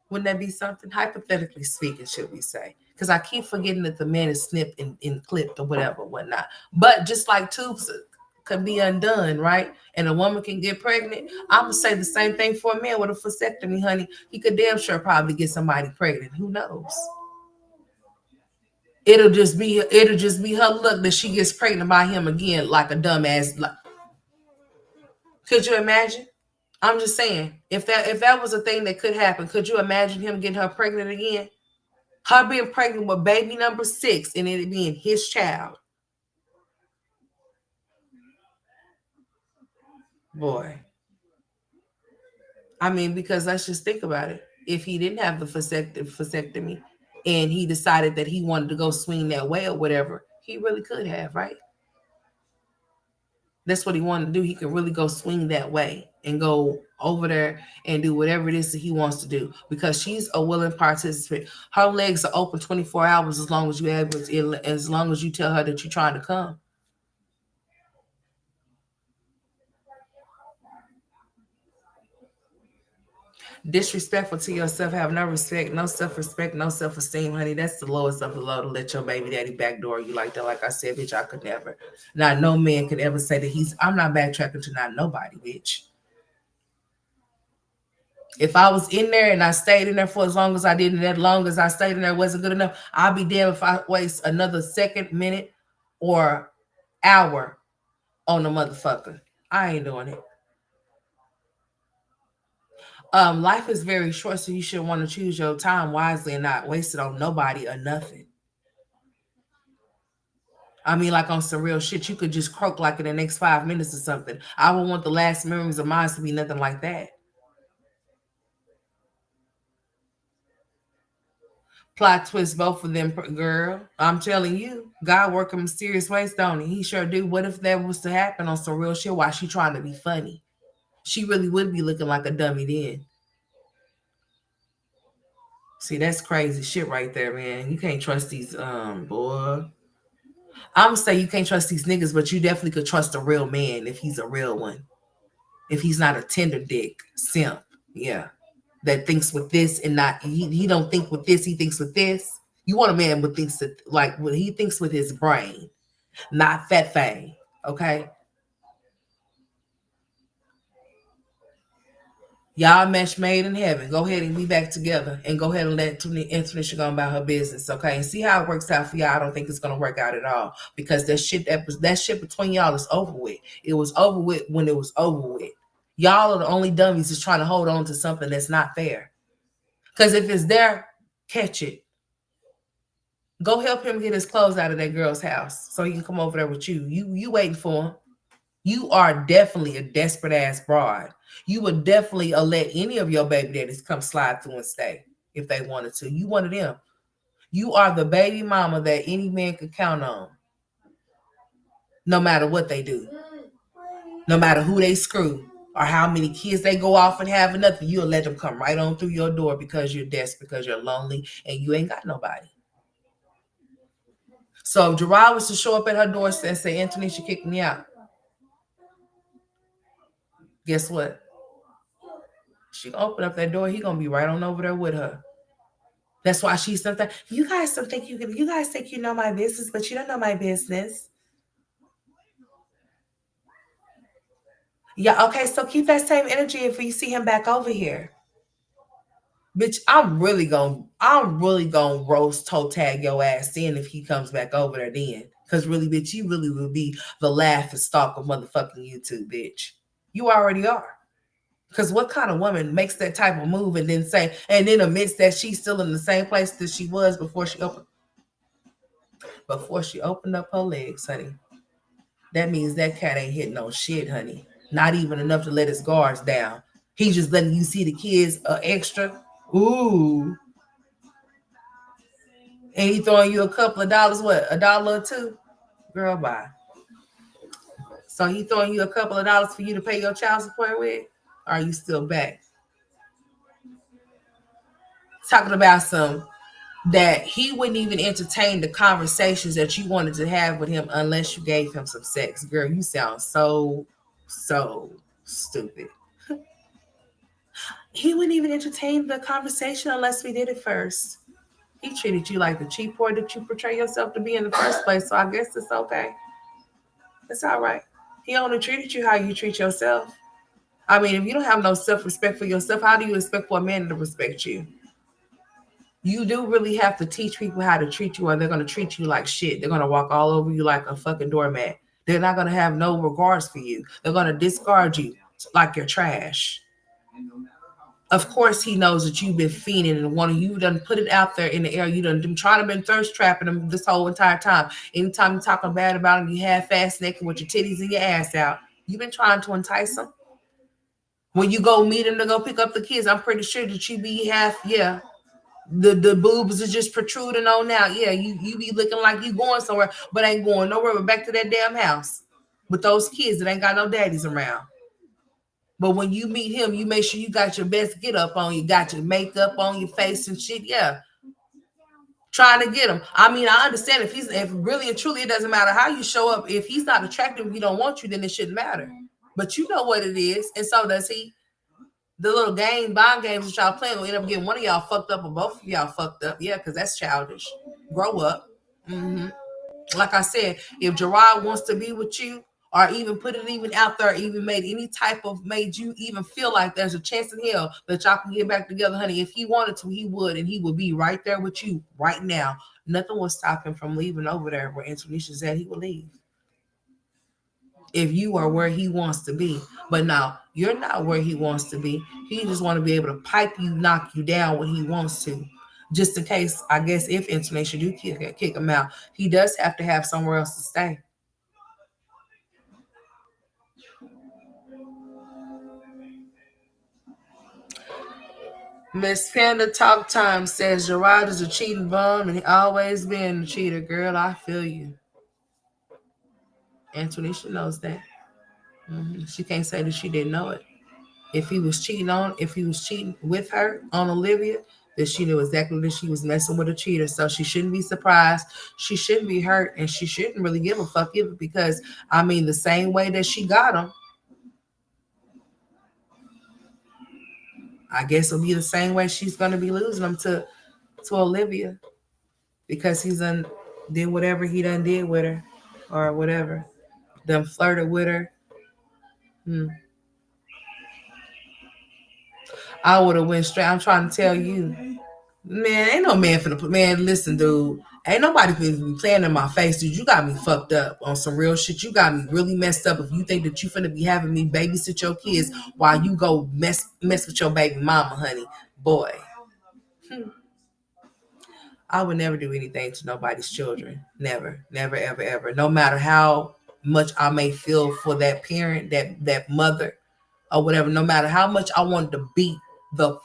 S1: Wouldn't that be something? Hypothetically speaking, should we say? Because I keep forgetting that the man is snipped and clipped or whatnot. But just like tubes can be undone, right? And a woman can get pregnant. I'm gonna say the same thing for a man with a vasectomy, honey. He could damn sure probably get somebody pregnant. Who knows? It'll just be her luck that she gets pregnant by him again, like a dumbass. Could you imagine? I'm just saying, if that was a thing that could happen, could you imagine him getting her pregnant again? Her being pregnant with baby number 6 and it being his child. Boy. I mean, because let's just think about it. If he didn't have the vasectomy and he decided that he wanted to go swing that way or whatever, he really could have, right? That's what he wanted to do. He could really go swing that way and go over there and do whatever it is that he wants to do because she's a willing participant. Her legs are open 24 hours as long as you tell her that you're trying to come. Disrespectful to yourself, have no respect, no self-respect, no self-esteem, honey. That's the lowest of the low to let your baby daddy backdoor you like that. Like I said, bitch, I could never. Not no man could ever say that I'm not backtracking to not nobody, bitch. If I was in there and I stayed in there for as long as I did and as long as I stayed in there wasn't good enough, I'll be damned if I waste another second, minute, or hour on a motherfucker. I ain't doing it. Life is very short, so you should want to choose your time wisely and not waste it on nobody or nothing. I mean, like on some real shit, you could just croak like in the next 5 minutes or something. I would want the last memories of mine to be nothing like that. Plot twist, both of them, girl. I'm telling you, God work in mysterious ways, don't he? He sure do. What if that was to happen on some real shit while she trying to be funny? She really would be looking like a dummy then. See, that's crazy shit right there, man. You can't trust these, boy. I'm gonna say you can't trust these niggas, but you definitely could trust a real man if he's a real one. If he's not a tender dick simp, yeah, that thinks with this and not he don't think with this, he thinks with this. You want a man who thinks that like when he thinks with his brain, not that thing. Okay, y'all mesh made in heaven. Go ahead and be back together, and go ahead and let Tanisha go about her business. Okay, and see how it works out for y'all. I don't think it's gonna work out at all because that shit between y'all is over with. It was over with when it was over with. Y'all are the only dummies that's trying to hold on to something that's not there. Because if it's there, catch it. Go help him get his clothes out of that girl's house so he can come over there with you. You waiting for him. You are definitely a desperate ass broad. You would definitely let any of your baby daddies come slide through and stay if they wanted to. You one of them. You are the baby mama that any man could count on. No matter what they do. No matter who they screw or how many kids they go off and have, nothing, you'll let them come right on through your door because you're desperate, because you're lonely and you ain't got nobody. So if Gerard was to show up at her door and say, Anthony, she kicked me out. Guess what? She gonna open up that door. He gonna be right on over there with her. That's why she's something. You guys don't think you can. You guys think you know my business, but you don't know my business. Yeah. Okay. So keep that same energy if you see him back over here. Bitch, I'm really gonna roast toe tag your ass in if he comes back over there then. Cause really, bitch, you really will be the laugh and stalk of motherfucking YouTube, bitch. You already are. Cause what kind of woman makes that type of move and then admits that she's still in the same place that she was before she opened up her legs, honey? That means that cat ain't hitting no shit, honey. Not even enough to let his guards down. He's just letting you see the kids extra. Ooh. And he throwing you a couple of dollars, what, $1 or $2? Girl, bye. So he throwing you a couple of dollars for you to pay your child support with? Or are you still back? Talking about some that he wouldn't even entertain the conversations that you wanted to have with him unless you gave him some sex. Girl, you sound so stupid. He wouldn't even entertain the conversation unless we did it first. He treated you like the cheap whore that you portray yourself to be in the first place, so I guess it's okay. It's all right. He only treated you how you treat yourself. I mean, if you don't have no self-respect for yourself, how do you expect for a man to respect you? You do really have to teach people how to treat you, or they're going to treat you like shit. They're going to walk all over you like a fucking doormat. They're not going to have no regards for you. They're going to discard you like you're trash. Of course, he knows that you've been fiending and wanting, you done put it out there in the air. You done trying to been thirst trapping him this whole entire time. Anytime you're talking bad about him, you half-ass naked with your titties and your ass out. You've been trying to entice him. When you go meet him to go pick up the kids, I'm pretty sure that you be the boobs are just protruding on out. Yeah, you be looking like you going somewhere, but ain't going nowhere but back to that damn house with those kids that ain't got no daddies around. But when you meet him, you make sure you got your best get up on. You got your makeup on your face and shit. Yeah. Trying to get him. I mean, I understand if really and truly, it doesn't matter how you show up. If he's not attractive, he don't want you, then it shouldn't matter. But you know what it is. And so does he. The little bond games that y'all playing will end up getting one of y'all fucked up or both of y'all fucked up. Yeah, because that's childish. Grow up. Mm-hmm. Like I said, if Gerard wants to be with you, or even put it even out there, even made you even feel like there's a chance in hell that y'all can get back together, honey. If he wanted to, he would, and he would be right there with you right now. Nothing will stop him from leaving over there where Antonisha's at. He will leave. if you are where he wants to be. But now you're not where he wants to be. He just want to be able to pipe you, knock you down when he wants to. Just in case, I guess, if International do kick him out, he does have to have somewhere else to stay. Miss Panda Talk Time says Gerard is a cheating bum and he always been a cheater. Girl, I feel you. Antonisha knows that. She can't say that she didn't know it. If he was cheating with her on Olivia, then she knew exactly that she was messing with a cheater. So she shouldn't be surprised. She shouldn't be hurt, and she shouldn't really give a fuck either. Because I mean, the same way that she got him, I guess it'll be the same way she's gonna be losing him to Olivia, because he's did whatever he done did with her, or whatever, done flirted with her. I would have went straight. I'm trying to tell you, man, ain't no man finna put, man, listen, dude. Ain't nobody finna be playing in my face, dude. You got me fucked up on some real shit. You got me really messed up if you think that you finna be having me babysit your kids while you go mess with your baby mama, honey. Boy. I would never do anything to nobody's children. Never, never, ever, ever. No matter how much I may feel for that parent, that mother, or whatever, no matter how much I wanted to beat the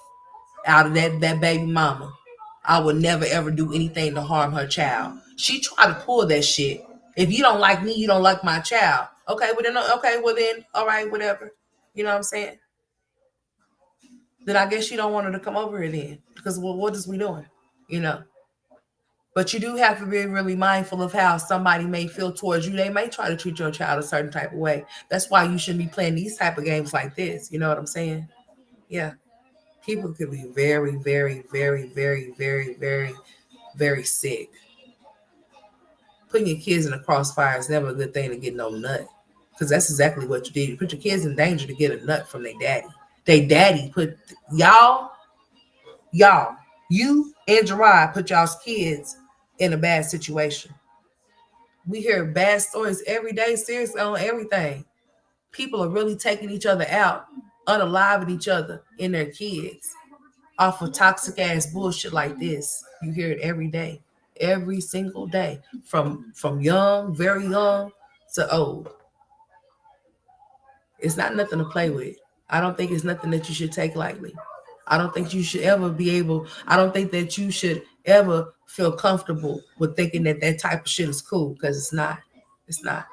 S1: out of that baby mama, I would never ever do anything to harm her child. She tried to pull that shit. If you don't like me, you don't like my child. Okay, well then, all right, whatever. You know what I'm saying? Then I guess you don't want her to come over here then, because what is we doing? You know. But you do have to be really mindful of how somebody may feel towards you. They may try to treat your child a certain type of way. That's why you shouldn't be playing these type of games like this. You know what I'm saying? Yeah. People could be very, very, very, very, very, very, very sick. Putting your kids in a crossfire is never a good thing to get no nut. Because that's exactly what you did. You put your kids in danger to get a nut from their daddy. They daddy put y'all, you and Gerard put y'all's kids in a bad situation. We hear bad stories every day, seriously, on everything. People are really taking each other out, unaliving each other and their kids off of toxic ass bullshit like this. You hear it every day, every single day, from young, very young, to old. It's not nothing to play with. I don't think it's nothing that you should take lightly. I don't think you should ever I don't think that you should ever feel comfortable with thinking that that type of shit is cool, because it's not. It's not.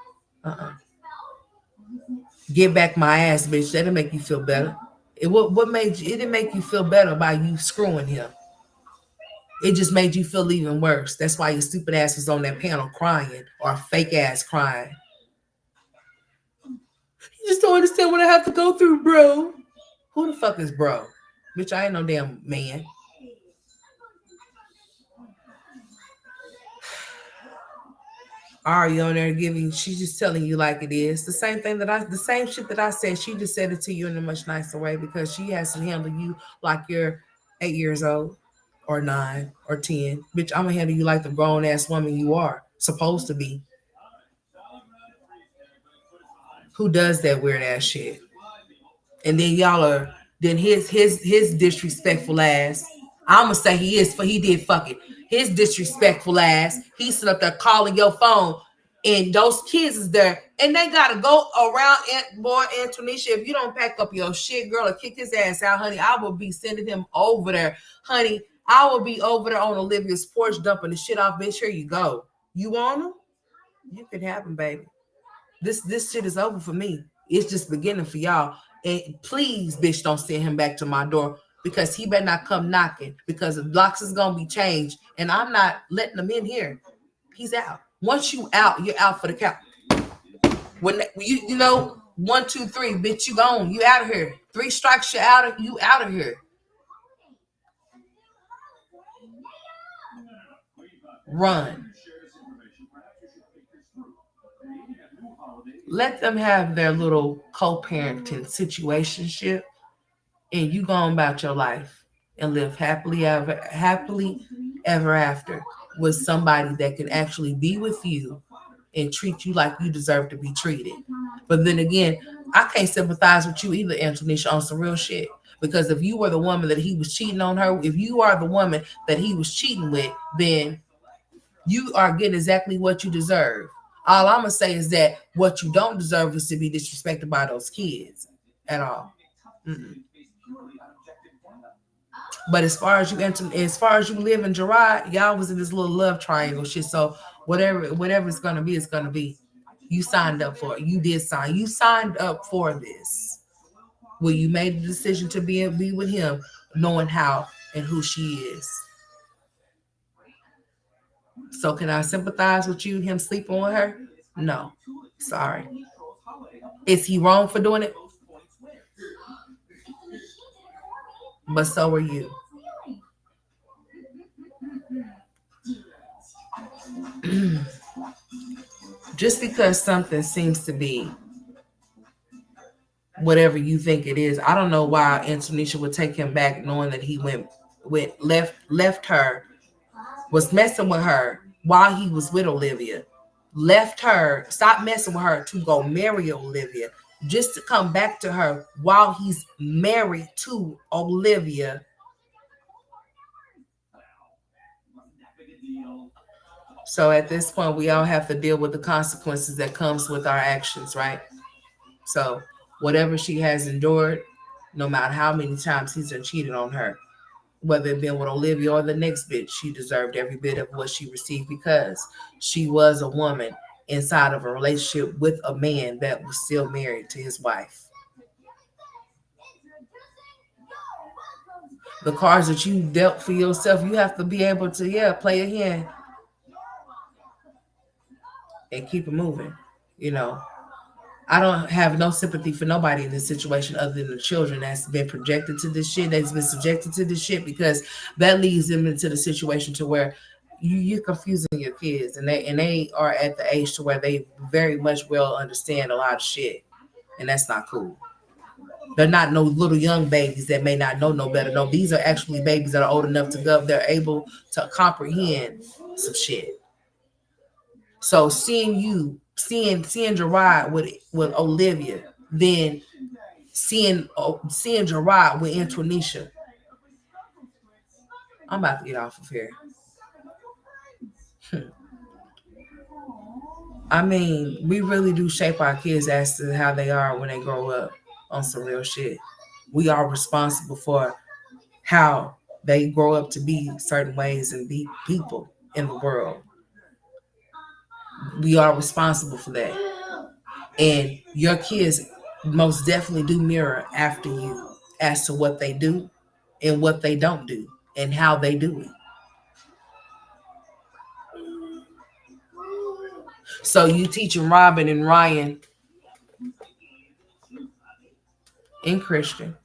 S1: Get back my ass, bitch. That'll make you feel better. What made you? It didn't make you feel better by you screwing him. It just made you feel even worse. That's why your stupid ass was on that panel crying, or fake ass crying. You just don't understand what I have to go through, bro. Who the fuck is bro? Bitch, I ain't no damn man. Ari on there she's just telling you like it is. The same shit that I said, she just said it to you in a much nicer way, because she has to handle you like you're 8 years old or 9 or 10. Bitch, I'm gonna handle you like the grown ass woman you are supposed to be. Who does that weird ass shit? And then his disrespectful ass. I'm gonna say he did fuck it. His disrespectful ass. He sit up there calling your phone, and those kids is there, and they gotta go around. Boy, Antonisha, if you don't pack up your shit, girl, or kick his ass out, honey, I will be sending him over there, honey. I will be over there on Olivia's porch dumping the shit off. Bitch, here you go. You want him? You can have him, baby. This shit is over for me. It's just beginning for y'all. And please, bitch, don't send him back to my door, because he better not come knocking, because the locks is gonna be changed, and I'm not letting him in here. He's out. Once you out, you're out for the count. When you know 1, 2, 3, bitch, you gone. You out of here. 3 strikes, you out of here. Run. Let them have their little co-parenting situationship, and you go on about your life and live happily ever after with somebody that can actually be with you and treat you like you deserve to be treated. But then again, I can't sympathize with you either, Antonisha, on some real shit. Because if you were the woman that he was cheating on her, if you are the woman that he was cheating with, then you are getting exactly what you deserve. All I'm gonna say is that what you don't deserve is to be disrespected by those kids at all. Mm-mm. But as far as you live in Gerard, y'all was in this little love triangle shit. So whatever it's gonna be, it's gonna be. You signed up for it. You did sign. You signed up for this. Well, you made the decision to be with him, knowing how and who she is. So can I sympathize with you, him sleeping with her? No. Sorry. Is he wrong for doing it? But so are you. Just because something seems to be whatever you think it is, I don't know why Antonisha would take him back knowing that he left her, was messing with her while he was with Olivia, left her, stopped messing with her to go marry Olivia, just to come back to her while he's married to Olivia. So at this point, we all have to deal with the consequences that comes with our actions, right? So whatever she has endured, no matter how many times he's been cheated on her, whether it been with Olivia or the next bitch, she deserved every bit of what she received because she was a woman inside of a relationship with a man that was still married to his wife. The cards that you dealt for yourself, you have to be able to, play a hand and keep it moving. I don't have no sympathy for nobody in this situation other than the children that's been projected to this shit, that's been subjected to this shit, because that leads them into the situation to where you're confusing your kids, and they are at the age to where they very much well understand a lot of shit, and that's not cool. They're not no little young babies that may not know no better. No, these are actually babies that are old enough to go. They're able to comprehend some shit. So seeing Gerard with Olivia, then seeing Gerard with Antonisha. I'm about to get off of here. I mean, we really do shape our kids as to how they are when they grow up on some real shit. We are responsible for how they grow up to be certain ways and be people in the world. We are responsible for that. And your kids most definitely do mirror after you as to what they do and what they don't do and how they do it. So you teaching Robin and Ryan and Christian,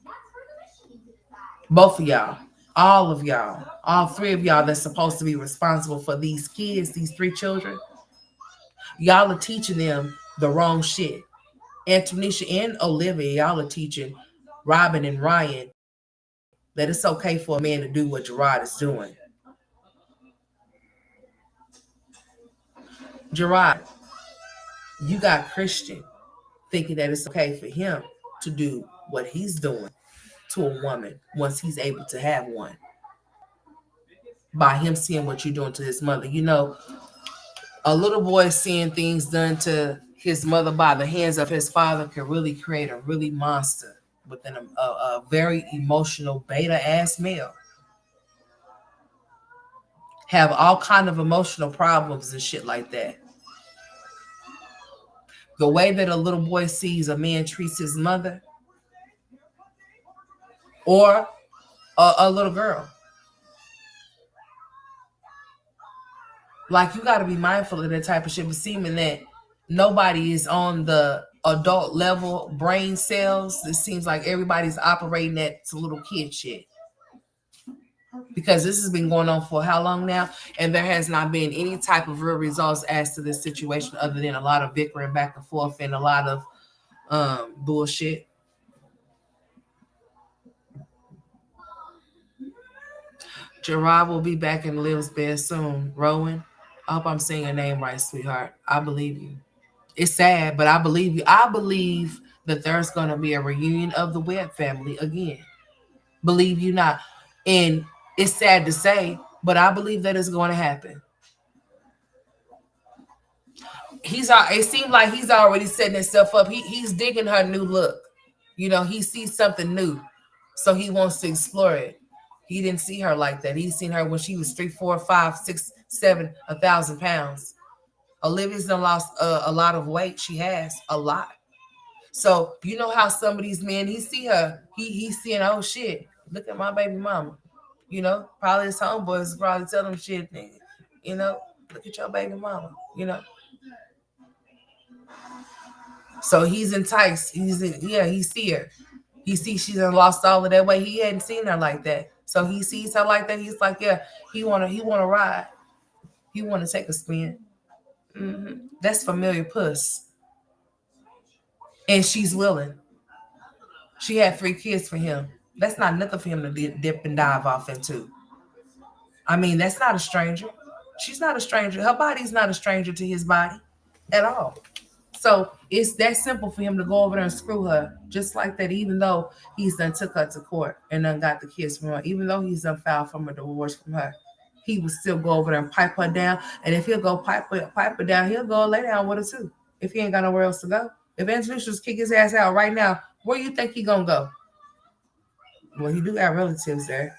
S1: both of y'all, all of y'all, all three of y'all that's supposed to be responsible for these kids, these three children, y'all are teaching them the wrong shit. Antonisha and Olivia, y'all are teaching Robin and Ryan that it's okay for a man to do what Gerard is doing. Gerard, you got Christian thinking that it's okay for him to do what he's doing to a woman once he's able to have one. By him seeing what you're doing to his mother. A little boy seeing things done to his mother by the hands of his father can really create a really monster within a very emotional beta ass male. Have all kind of emotional problems and shit like that. The way that a little boy sees a man treats his mother or a little girl. Like, you got to be mindful of that type of shit, but seeming that nobody is on the adult level brain cells. It seems like everybody's operating at some little kid shit. Because this has been going on for how long now? And there has not been any type of real results as to this situation other than a lot of bickering back and forth and a lot of bullshit. Gerard will be back in Livv's bed soon. Rowan, I hope I'm saying your name right, sweetheart. I believe you. It's sad, but I believe you. I believe that there's going to be a reunion of the Webb family again. Believe you not. And it's sad to say, but I believe that it's going to happen. It seemed like he's already setting himself up. He's digging her new look. You know, he sees something new. So he wants to explore it. He didn't see her like that. He's seen her when she was 3, 4, 5, 6, 7, 1,000 pounds. Olivia's done lost a lot of weight. She has a lot. So you know how some of these men, he see her, he's seeing, oh shit, look at my baby mama. You know, probably his homeboys probably tell him shit, nigga. You know, look at your baby mama. You know, so he's enticed. He see her. He sees she's done lost all of that weight. He hadn't seen her like that. So he sees her like that. He's like, yeah, he wanna ride. He wanna take a spin. That's familiar puss. And she's willing. She had 3 kids for him. That's not nothing for him to dip and dive off into. I mean, that's not a stranger. She's not a stranger. Her body's not a stranger to his body at all. So it's that simple for him to go over there and screw her just like that, even though he's done took her to court and done got the kids from her, even though he's done filed from a divorce from her. He would still go over there and pipe her down. And if he'll go pipe her down, he'll go lay down with her too. If he ain't got nowhere else to go. If Angelicious kick his ass out right now, where you think he gonna go? Well, he do have relatives there.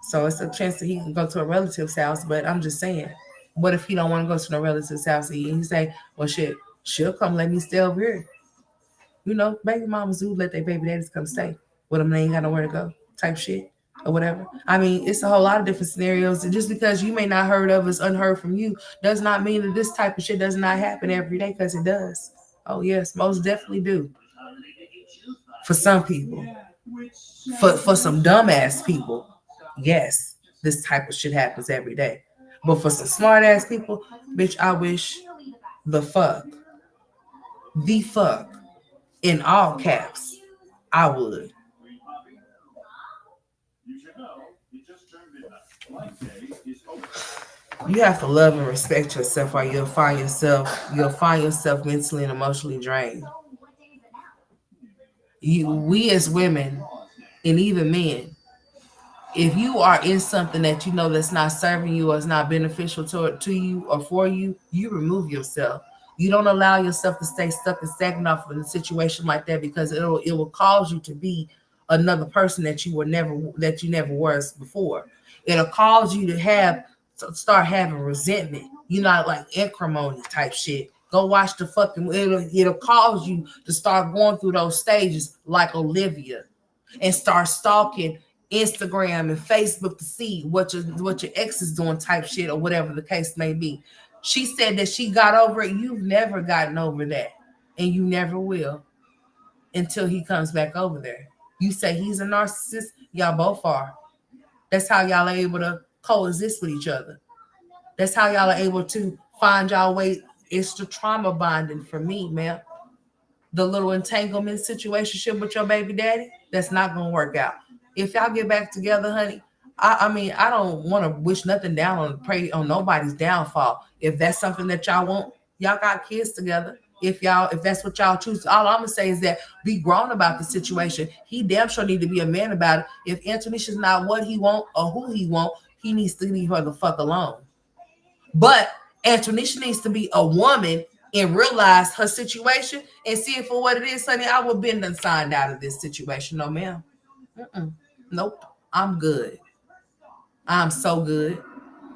S1: So it's a chance that he can go to a relative's house. But I'm just saying, what if he don't want to go to no relative's house? He say, well, shit, she'll come let me stay over here. You know, baby mamas do let their baby daddies come stay with them. They ain't got nowhere to go type shit or whatever. I mean, it's a whole lot of different scenarios. And just because you may not heard of us, unheard from you, does not mean that this type of shit does not happen every day, because it does. Oh, yes, most definitely do. For some people. For some dumbass people, yes, this type of shit happens every day. But for some smart ass people, bitch, I wish the fuck, in all caps, I would. You have to love and respect yourself, or you'll find yourself mentally and emotionally drained. We as women, and even men, if you are in something that you know that's not serving you or is not beneficial to you or for you, you remove yourself. You don't allow yourself to stay stuck and stagnant off in a situation like that, because it will cause you to be another person that you never was before. It'll cause you to start having resentment. You know, like acrimony type shit. Go watch the fucking. It'll cause you to start going through those stages like Olivia, and start stalking Instagram and Facebook to see what your ex is doing type shit, or whatever the case may be. She said that she got over it. You've never gotten over that, and you never will until he comes back over there. You say he's a narcissist. Y'all both are. That's how y'all are able to coexist with each other. That's how y'all are able to find y'all way. It's the trauma bonding for me, man. The little entanglement situation with your baby daddy, that's not gonna work out. If y'all get back together, honey, I mean, I don't want to wish nothing down on pray on nobody's downfall. If that's something that y'all want, y'all got kids together. If that's what y'all choose, all I'm gonna say is that be grown about the situation. He damn sure need to be a man about it. If Antonisha's not what he want or who he want, he needs to leave her the fuck alone. But Antonisha needs to be a woman and realize her situation and see it for what it is, honey. I would have been done signed out of this situation. No, ma'am. Nope. I'm good. I'm so good.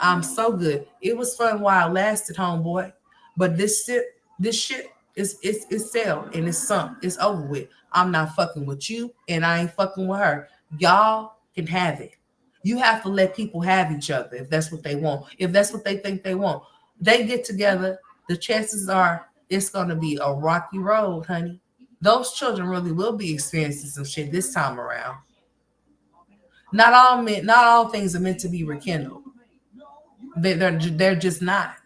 S1: I'm so good. It was fun while it lasted, homeboy. But this shit is sell and it's sunk. It's over with. I'm not fucking with you and I ain't fucking with her. Y'all can have it. You have to let people have each other if that's what they want. If that's what they think they want. They get together, the chances are it's going to be a rocky road, honey. Those children really will be experiencing some shit this time around. Not all things are meant to be rekindled. They're just not.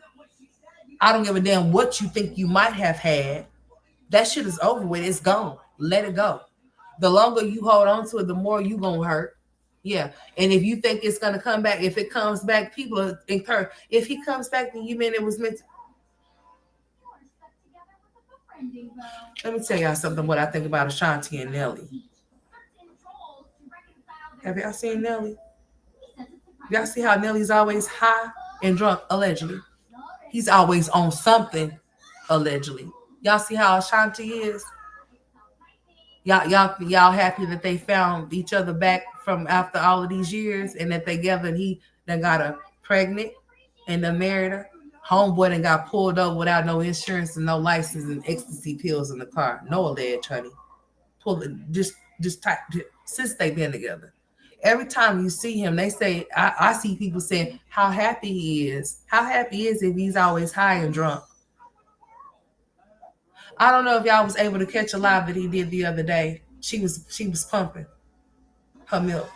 S1: I don't give a damn what you think you might have had. That shit is over with. It's gone. Let it go. The longer you hold on to it, the more you gonna hurt. Yeah. And if you think it's gonna come back, if it comes back, people are encouraged. If he comes back, then you mean it was meant to. Let me tell y'all something what I think about Ashanti and Nelly. Have y'all seen Nelly? Y'all see how Nelly's always high and drunk, allegedly. He's always on something, allegedly. Y'all see how Ashanti is? Y'all happy that they found each other back from after all of these years and that they together and he then got her pregnant and then married her. Homeboy then got pulled over without no insurance and no license and ecstasy pills in the car. No alleged, honey. Pull it just type since they been together. Every time you see him, they say I see people saying how happy he is. How happy he is if he's always high and drunk. I don't know if y'all was able to catch a live that he did the other day. She was pumping her milk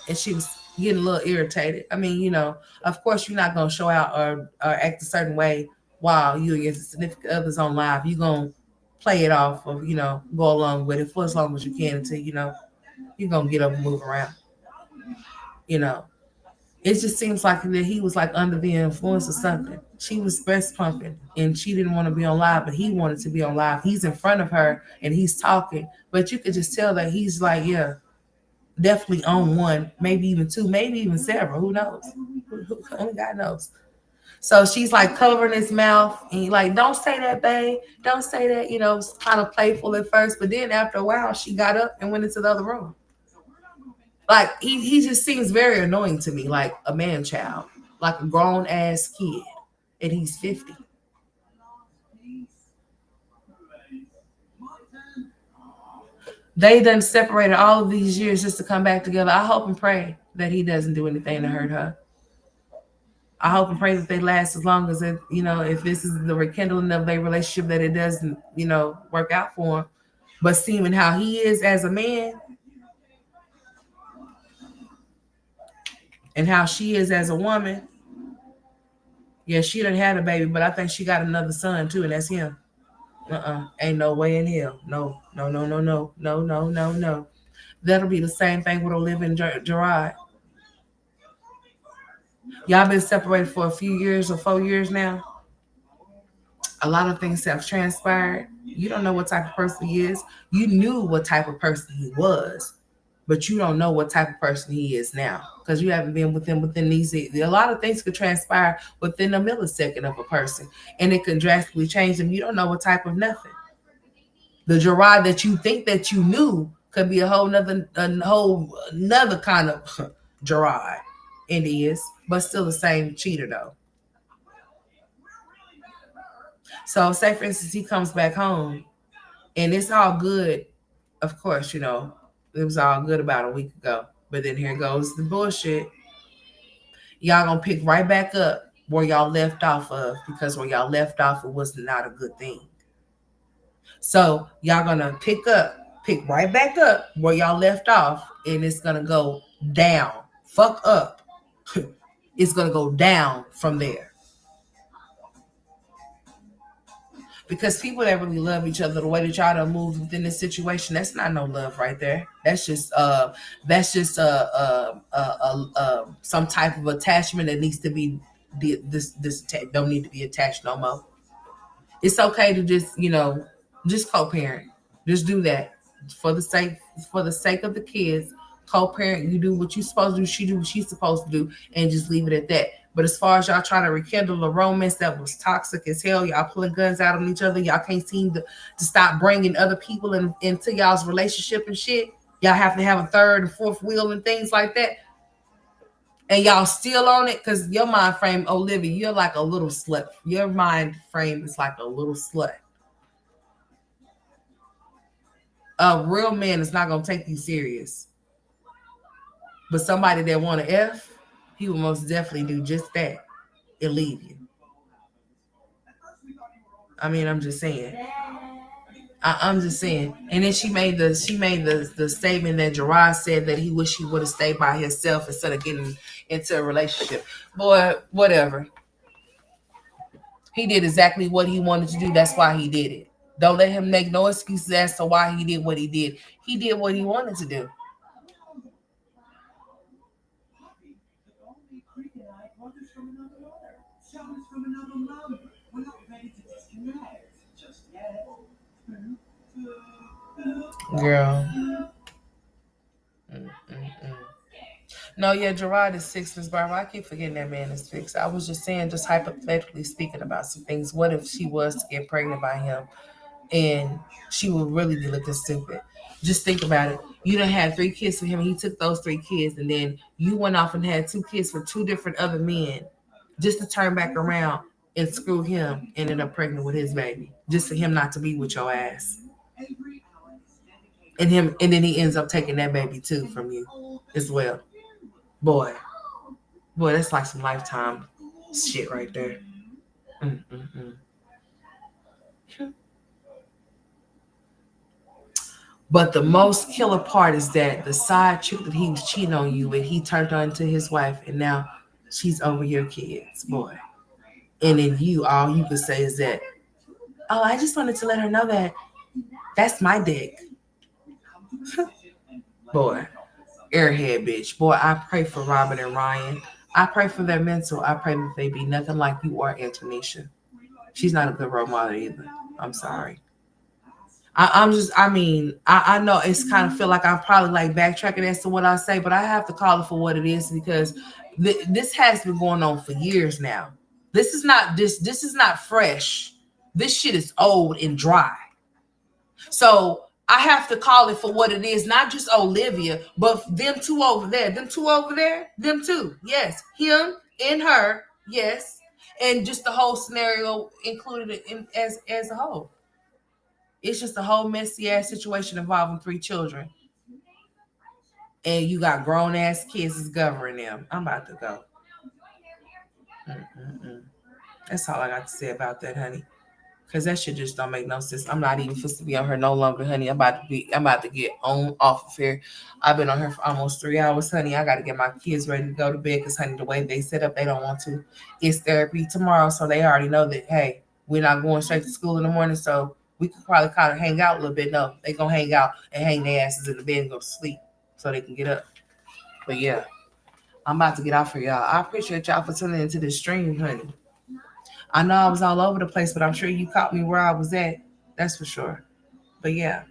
S1: and she was getting a little irritated. I mean, of course you're not gonna show out or act a certain way while you and your significant others on live. You're gonna play it off or go along with it for as long as you can until you're gonna get up and move around. It just seems like that he was like under the influence of something. She was breast pumping and she didn't want to be on live, but he wanted to be on live. He's in front of her and he's talking, but you could just tell that he's like, yeah, definitely on one, maybe even two, maybe even several. Who knows? Only God knows. So she's like covering his mouth and he like, don't say that, babe. Don't say that. It's kind of playful at first, but then after a while, she got up and went into the other room. Like he just seems very annoying to me, like a man child, like a grown ass kid, and he's 50. They done separated all of these years just to come back together. I hope and pray that he doesn't do anything to hurt her. I hope and pray that they last as long as it, if this is the rekindling of their relationship, that it doesn't, work out for him. But seeing how he is as a man and how she is as a woman, yeah, she done had a baby, but I think she got another son too, and that's him. Ain't no way in hell. No. That'll be the same thing with Olivia and Gerard. Y'all been separated for a few years or 4 years now. A lot of things have transpired. You don't know what type of person he is. You knew what type of person he was, but you don't know what type of person he is now because you haven't been within these. A lot of things could transpire within a millisecond of a person, and it can drastically change them. You don't know what type of nothing. The Gerard that you think that you knew could be a whole nother kind of Gerard. It is, but still the same cheater though. So say for instance he comes back home and it's all good. Of course, it was all good about a week ago. But then here goes the bullshit. Y'all gonna pick right back up where y'all left off of, because where y'all left off, it was not a good thing. So y'all gonna pick right back up where y'all left off, and it's gonna go down. Fuck up. It's gonna go down from there. Because people that really love each other, the way that y'all done move within this situation, that's not no love right there. That's just some type of attachment that needs to be this don't need to be attached no more. It's okay to just co-parent. Just do that for the sake of the kids. Co-parent, you do what you're supposed to do. She do what she's supposed to do, and just leave it at that. But as far as y'all trying to rekindle a romance that was toxic as hell, y'all pulling guns out on each other, y'all can't seem to stop bringing other people into y'all's relationship and shit. Y'all have to have a third and fourth wheel and things like that. And y'all still on it because your mind frame, Olivia, you're like a little slut. Your mind frame is like a little slut. A real man is not going to take you serious. But somebody that want to F, he will most definitely do just that and leave you. I mean, I'm just saying. I'm just saying. And then she made the statement that Gerard said that he wish he would have stayed by himself instead of getting into a relationship. Boy, whatever. He did exactly what he wanted to do. That's why he did it. Don't let him make no excuses as to why he did what he did. He did what he wanted to do. Girl. Mm-mm-mm. No, yeah, Gerard is six, Miss Barbara. I keep forgetting that man is six. I was just saying, just hypothetically speaking about some things. What if she was to get pregnant by him and she would really be looking stupid? Just think about it. You done had 3 kids for him. He took those 3 kids, and then you went off and had 2 kids for 2 different other men, just to turn back around and screw him and end up pregnant with his baby, just for him not to be with your ass. And then he ends up taking that baby too from you as well. Boy, boy, that's like some lifetime shit right there. Mm-mm-mm. But the most killer part is that the side chick that he was cheating on you with, he turned her into his wife, and now she's over your kids, boy. And then all you could say is that, oh, I just wanted to let her know that that's my dick. Boy, airhead bitch. Boy, I pray for Robin and Ryan. I pray for their mental. I pray that they be nothing like you or Antonisha. She's not a good role model either. I'm sorry. I know it's kind of feel like I'm probably like backtracking as to what I say, but I have to call it for what it is because this has been going on for years now. This is not fresh. This shit is old and dry. So I have to call it for what it is, not just Olivia, but them two over there. Them two over there, them two. Yes. Him and her, yes. And just the whole scenario included as a whole. It's just a whole messy ass situation involving 3 children. And you got grown ass kids is governing them. I'm about to go. Mm-mm-mm. That's all I got to say about that, honey. Cause that shit just don't make no sense. I'm not even supposed to be on her no longer, honey. I'm about to get on off of here. I've been on her for almost 3 hours, honey. I gotta get my kids ready to go to bed because, honey, the way they set up, they don't want to. It's therapy tomorrow, so they already know that, hey, we're not going straight to school in the morning, so we could probably kind of hang out a little bit. No, they gonna hang out and hang their asses in the bed and go to sleep so they can get up. But yeah, I'm about to get off here, y'all. I appreciate y'all for tuning into this stream, honey. I know I was all over the place, but I'm sure you caught me where I was at. That's for sure. But yeah,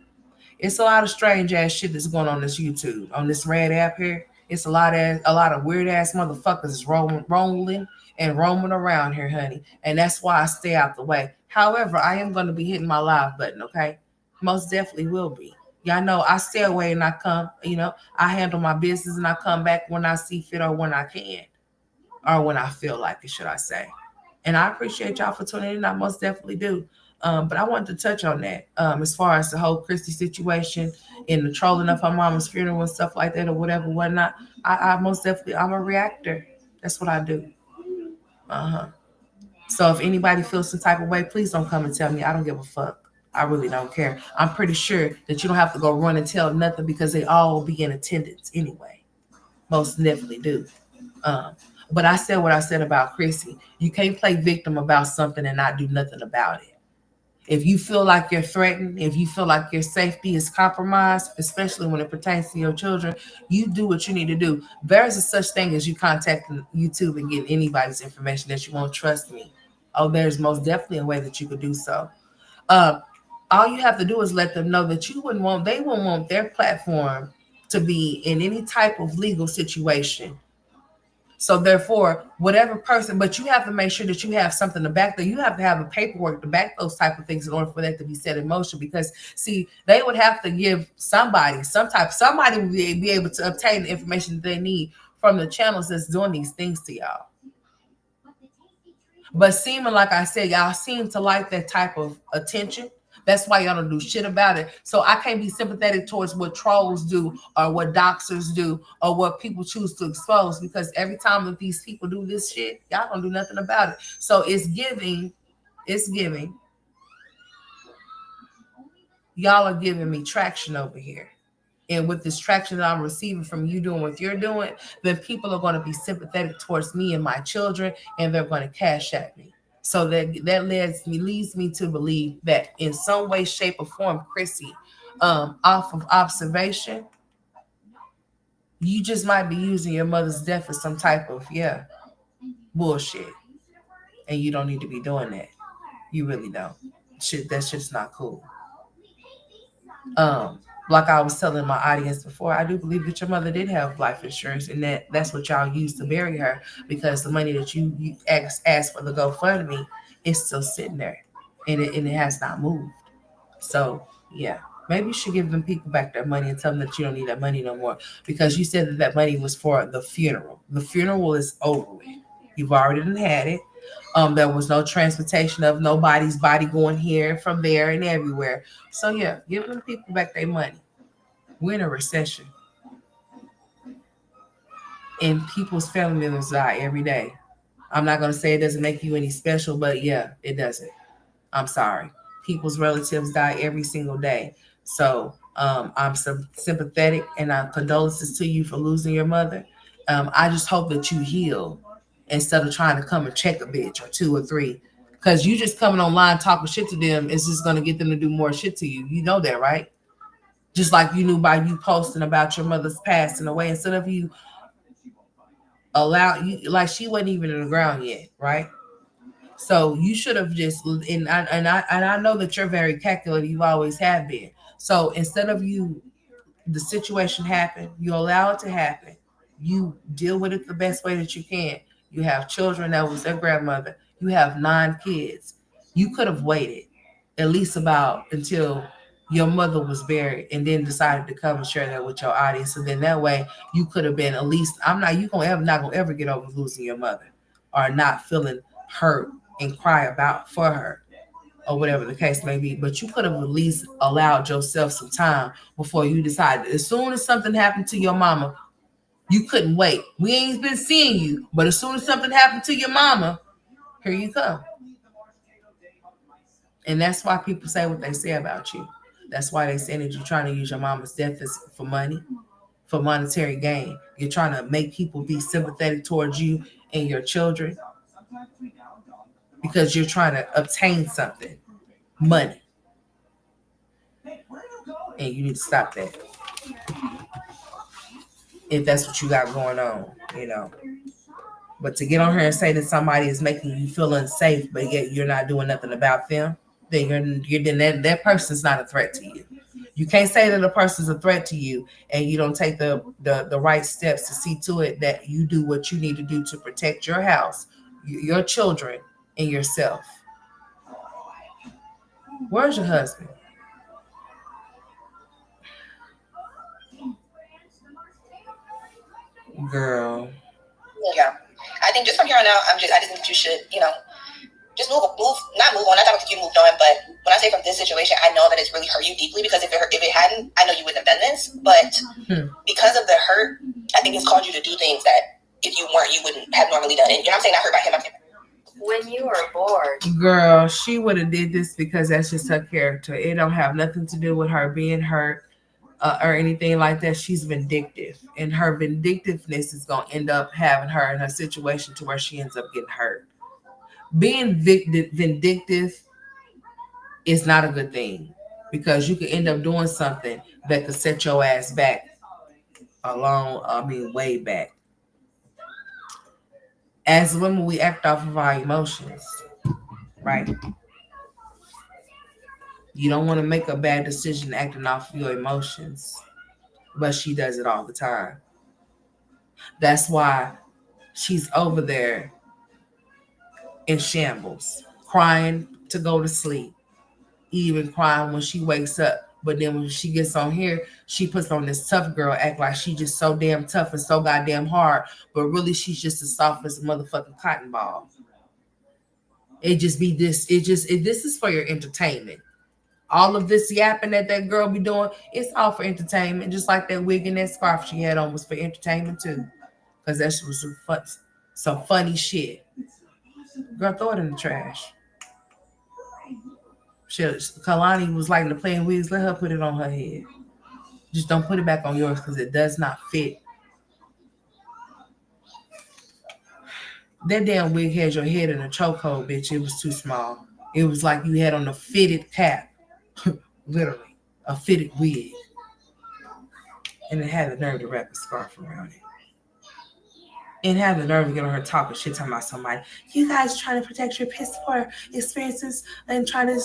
S1: it's a lot of strange ass shit that's going on this YouTube, on this red app here. It's a lot of weird ass motherfuckers rolling and roaming around here, honey. And that's why I stay out the way. However, I am going to be hitting my live button, okay? Most definitely will be. Y'all know I stay away and I come, I handle my business and I come back when I see fit or when I can. Or when I feel like it, should I say. And I appreciate y'all for tuning in. I most definitely do. But I wanted to touch on that as far as the whole Chrissy situation and the trolling of her mama's funeral and stuff like that or whatnot. I most definitely, I'm a reactor. That's what I do. Uh-huh. So if anybody feels some type of way, please don't come and tell me. I don't give a fuck. I really don't care. I'm pretty sure that you don't have to go run and tell nothing because they all will be in attendance anyway. Most definitely do. But I said what I said about Chrissy. You can't play victim about something and not do nothing about it. If you feel like you're threatened, if you feel like your safety is compromised, especially when it pertains to your children, you do what you need to do. There's a such thing as you contacting YouTube and getting anybody's information that you won't trust me. Oh, there's most definitely a way that you could do so. All you have to do is let them know that they wouldn't want their platform to be in any type of legal situation. So therefore, whatever person, but you have to make sure that you have something to back that. You have to have a paperwork to back those type of things in order for that to be set in motion. Because see, they would have to give somebody would be able to obtain the information that they need from the channels that's doing these things to y'all. But seeming like I said, y'all seem to like that type of attention. That's why y'all don't do shit about it. So I can't be sympathetic towards what trolls do or what doxers do or what people choose to expose, because every time that these people do this shit, y'all don't do nothing about it. So it's giving. Y'all are giving me traction over here. And with this traction that I'm receiving from you doing what you're doing, then people are going to be sympathetic towards me and my children, and they're going to cash at me. So that leads me to believe that in some way, shape, or form, Chrissy, off of observation, you just might be using your mother's death as some type of bullshit. and you don't need to be doing that. You really don't. Shit, that shit's not cool. Like I was telling my audience before, I do believe that your mother did have life insurance, and that's what y'all used to bury her, because the money that you asked for the GoFundMe is still sitting there, and it has not moved. So yeah, maybe you should give them people back their money and tell them that you don't need that money no more, because you said that that money was for the funeral. The funeral is over with. You've already done had it. There was no transportation of nobody's body going here, from there, and everywhere. So yeah, give them people back their money. We're in a recession, and people's family members die every day. I'm not gonna say it doesn't make you any special, but yeah, it doesn't. I'm sorry. People's relatives die every single day. So I'm sympathetic, and condolences to you for losing your mother. I just hope that you heal instead of trying to come and check a bitch or two or three. Because you just coming online talking shit to them is just going to get them to do more shit to you. You know that, right? Just like you knew by you posting about your mother's passing away, instead of you allow you, like, she wasn't even in the ground yet, right? So you should have just, and I know that you're very calculated. You always have been. So instead of you, the situation happened, you allow it to happen. You deal with it the best way that you can. You have children, that was their grandmother. You have 9 kids. You could have waited at least about until your mother was buried, and then decided to come and share that with your audience. And then that way you could have been, at least, not gonna ever get over losing your mother, or not feeling hurt and cry about for her, or whatever the case may be. But you could have at least allowed yourself some time before you decided. As soon as something happened to your mama, you couldn't wait. We ain't been seeing you, but as soon as something happened to your mama, here you come. And that's why people say what they say about you. That's why they say that you're trying to use your mama's death for money, for monetary gain. You're trying to make people be sympathetic towards you and your children, because you're trying to obtain something, money. And you need to stop that. If that's what you got going on, you know. But to get on here and say that somebody is making you feel unsafe, but yet you're not doing nothing about them, then that person's not a threat to you. You can't say that a person's a threat to you, and you don't take the right steps to see to it that you do what you need to do to protect your house, your children, and yourself. Where's your husband? Girl.
S4: Yeah. I think just from here on out, I just think that you should, just not move on. Not that you moved on, but when I say from this situation, I know that it's really hurt you deeply, because if it hadn't, I know you wouldn't have done this. But because of the hurt, I think it's caused you to do things that if you weren't, you wouldn't have normally done. And I'm saying not hurt by him.
S6: When you are bored.
S1: Girl, she would have did this because that's just her character. It don't have nothing to do with her being hurt or anything like that. She's vindictive, and her vindictiveness is going to end up having her in her situation to where she ends up getting hurt. Being vindictive is not a good thing, because you could end up doing something that could set your ass back way back. As women, we act off of our emotions, right? You don't want to make a bad decision acting off of your emotions, but she does it all the time. That's why she's over there in shambles, crying to go to sleep, even crying when she wakes up. But then when she gets on here, she puts on this tough girl act, like she just so damn tough and so goddamn hard. But really, she's just as soft as a motherfucking cotton ball. It just be this. This is for your entertainment. All of this yapping that girl be doing, it's all for entertainment. Just like that wig and that scarf she had on was for entertainment too. Because that was some funny shit. Girl, throw it in the trash. Kalani was liking to play in wigs. Let her put it on her head. Just don't put it back on yours, because it does not fit. That damn wig had your head in a chokehold, bitch. It was too small. It was like you had on a fitted cap. Literally. A fitted wig. And it had the nerve to wrap a scarf around it. and had the nerve to get on her talking shit talking about somebody. You guys trying to protect your piss poor experiences and trying to,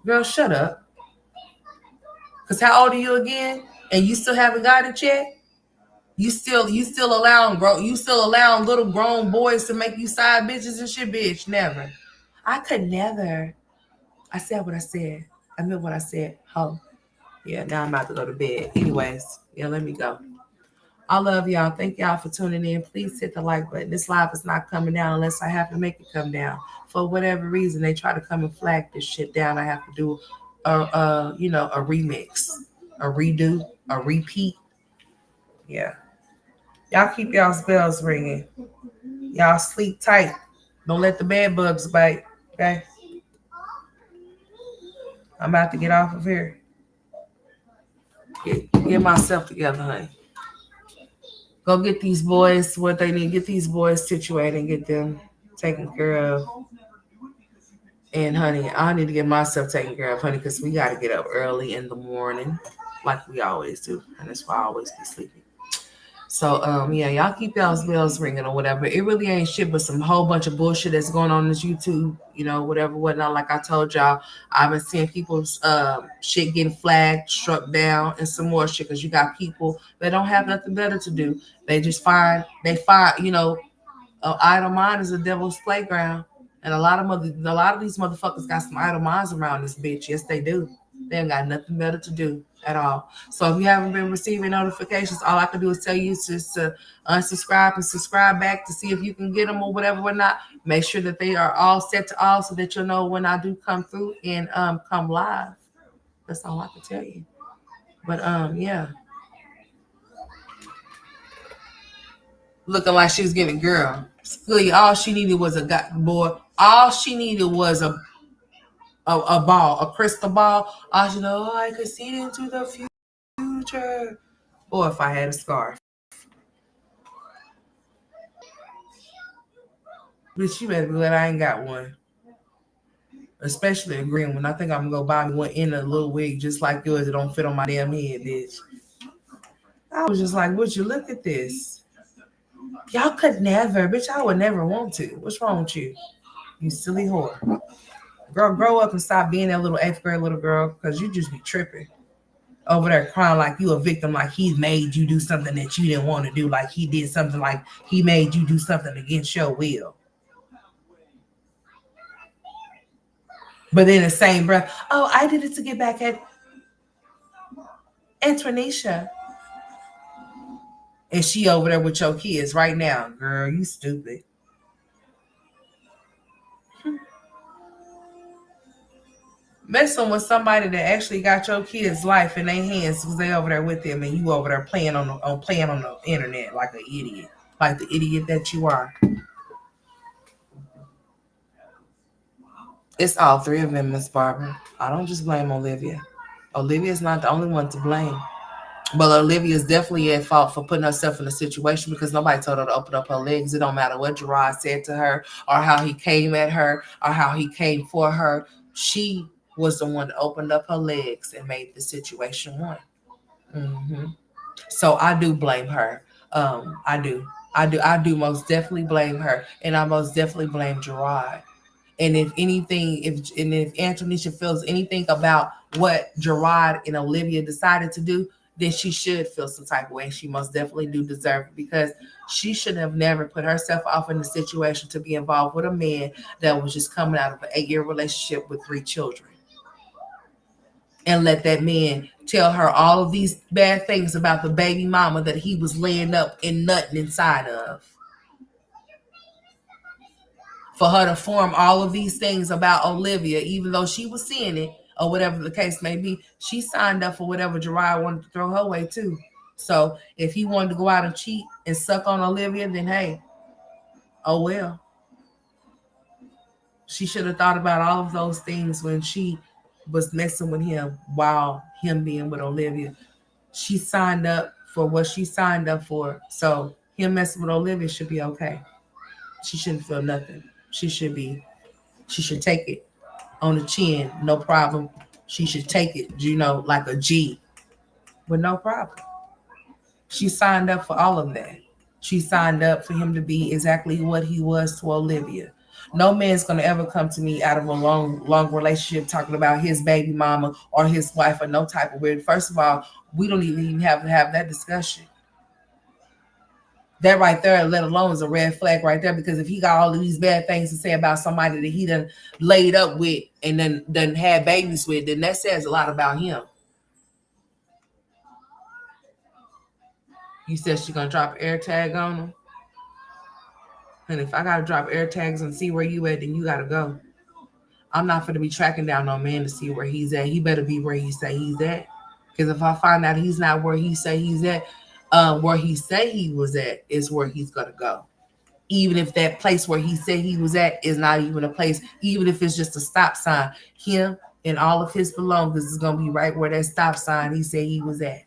S1: girl, shut up. Cause how old are you again? And you still haven't got it yet? You still allowing little grown boys to make you side bitches and shit, bitch. Never. I could never. I said what I said. I meant what I said. Oh. Yeah, now I'm about to go to bed. Anyways, yeah, let me go. I love y'all. Thank y'all for tuning in. Please hit the like button. This live is not coming down unless I have to make it come down. For whatever reason, they try to come and flag this shit down. I have to do a remix, a redo, a repeat. Yeah. Y'all keep y'all's bells ringing. Y'all sleep tight. Don't let the bed bugs bite. Okay. I'm about to get off of here. Get myself together, honey. Go get these boys what they need. Get these boys situated and get them taken care of. And honey, I need to get myself taken care of, honey, because we got to get up early in the morning, like we always do, and that's why I always be sleeping. So yeah, y'all keep y'all's bells ringing or whatever. It really ain't shit but some whole bunch of bullshit that's going on this YouTube, whatever, whatnot. Like I told y'all, I've been seeing people's shit getting flagged, struck down, and some more shit because you got people that don't have nothing better to do. They find, idle mind is a devil's playground, and a lot of these motherfuckers got some idle minds around this bitch. Yes, they do. They ain't got nothing better to do at all. So if you haven't been receiving notifications, all I can do is tell you to unsubscribe and subscribe back to see if you can get them or whatever or not. Make sure that they are all set to all so that you'll know when I do come through and come live. That's all I can tell you. But yeah. Looking like she was getting a girl. All she needed was a boy. All she needed was a ball, a crystal ball. I could see into the future. Or if I had a scarf. Bitch, you better be glad I ain't got one. Especially a green one. I think I'm gonna go buy me one in a little wig just like yours. It don't fit on my damn head, bitch. I was just like, would you look at this? Y'all could never, bitch. I would never want to. What's wrong with you? You silly whore. Girl, grow up and stop being that little 8th grade little girl because you just be tripping. Over there crying like you a victim, like he made you do something that you didn't want to do, like he did something, like he made you do something against your will. But in the same breath, oh, I did it to get back at Antonisha. And she over there with your kids right now. Girl, you stupid. Messing with somebody that actually got your kids' life in their hands because they over there with them and you over there playing on the internet like an idiot. Like the idiot that you are. It's all three of them, Miss Barbara. I don't just blame Olivia. Olivia's not the only one to blame. But Olivia is definitely at fault for putting herself in a situation because nobody told her to open up her legs. It don't matter what Gerard said to her or how he came at her or how he came for her. She was the one that opened up her legs and made the situation one. Mm-hmm. So I do blame her. I do most definitely blame her. And I most definitely blame Gerard. And if anything, if Antonisha feels anything about what Gerard and Olivia decided to do, then she should feel some type of way. She most definitely do deserve it because she should have never put herself off in the situation to be involved with a man that was just coming out of an 8-year relationship with 3 children. And let that man tell her all of these bad things about the baby mama that he was laying up and nutting inside of. For her to form all of these things about Olivia, even though she was seeing it, or whatever the case may be, she signed up for whatever Gerard wanted to throw her way too. So if he wanted to go out and cheat and suck on Olivia, then hey, oh well. She should have thought about all of those things when she was messing with him while him being with Olivia. She signed up for what she signed up for. So him messing with Olivia should be okay. She shouldn't feel nothing. She should take it on the chin, no problem. She should take it, like a G, with no problem. She signed up for all of that. She signed up for him to be exactly what he was to Olivia. No man's gonna ever come to me out of a long relationship talking about his baby mama or his wife or no type of weird. First of all, we don't even have to have that discussion. That right there, let alone, is a red flag right there. Because if he got all of these bad things to say about somebody that he done laid up with and then done had babies with, then that says a lot about him. You said she gonna drop air tag on him. And if I gotta drop air tags and see where you at, then you gotta go. I'm not gonna be tracking down no man to see where he's at. He better be where he say he's at. Because if I find out he's not where he say he's at, where he say he was at is where he's gonna go. Even if that place where he said he was at is not even a place, even if it's just a stop sign, him and all of his belongings is gonna be right where that stop sign he said he was at.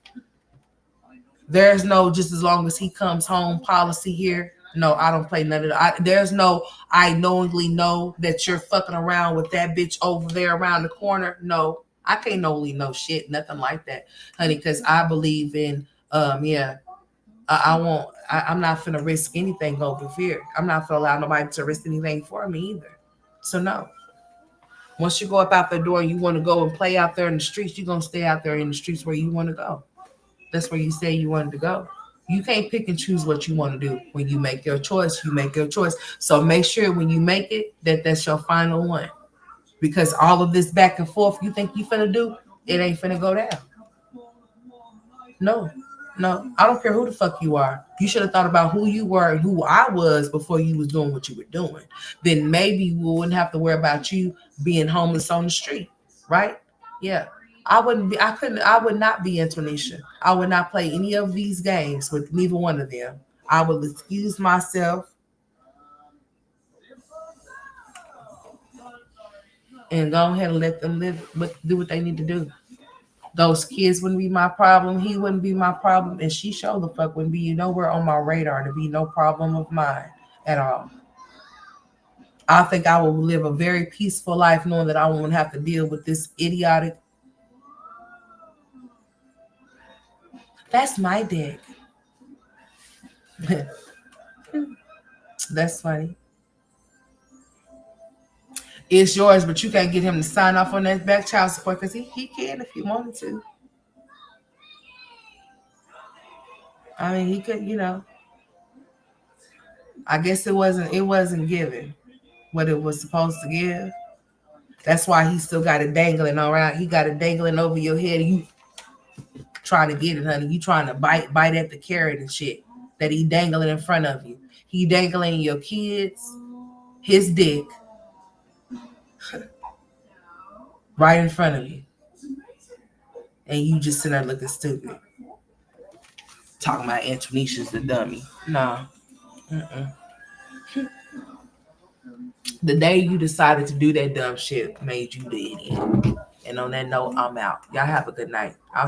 S1: There's no just as long as he comes home policy here. No, I don't play none of that. There's no I knowingly know that you're fucking around with that bitch over there around the corner. No, I can't knowingly know shit, nothing like that, honey, because I believe in yeah. I won't. I'm not finna risk anything over fear. I'm not gonna allow nobody to risk anything for me either. So no. Once you go up out the door and you want to go and play out there in the streets, you're gonna stay out there in the streets where you want to go. That's where you say you wanted to go. You can't pick and choose what you want to do. When you make your choice, you make your choice. So make sure when you make it that that's your final one. Because all of this back and forth you think you finna do, it ain't finna go down. No. No, I don't care who the fuck you are. You should have thought about who you were and who I was before you was doing what you were doing. Then maybe we wouldn't have to worry about you being homeless on the street, right? Yeah. I would not be Antonisha. I would not play any of these games with neither one of them. I would excuse myself and go ahead and let them do what they need to do. Those kids wouldn't be my problem. He wouldn't be my problem. And she sure the fuck wouldn't be nowhere on my radar to be no problem of mine at all. I think I will live a very peaceful life knowing that I won't have to deal with this idiotic. That's my dick. That's funny. It's yours, but you can't get him to sign off on that back child support because he can if he wanted to. I mean, he could, I guess it wasn't given what it was supposed to give. That's why he still got it dangling around. He got it dangling over your head. And you trying to get it, honey. You trying to bite at the carrot and shit that he dangling in front of you. He dangling your kids, his dick, right in front of you. And you just sitting there looking stupid. Talking about Antonisha's the dummy. No. The day you decided to do that dumb shit made you the idiot. And on that note, I'm out. Y'all have a good night.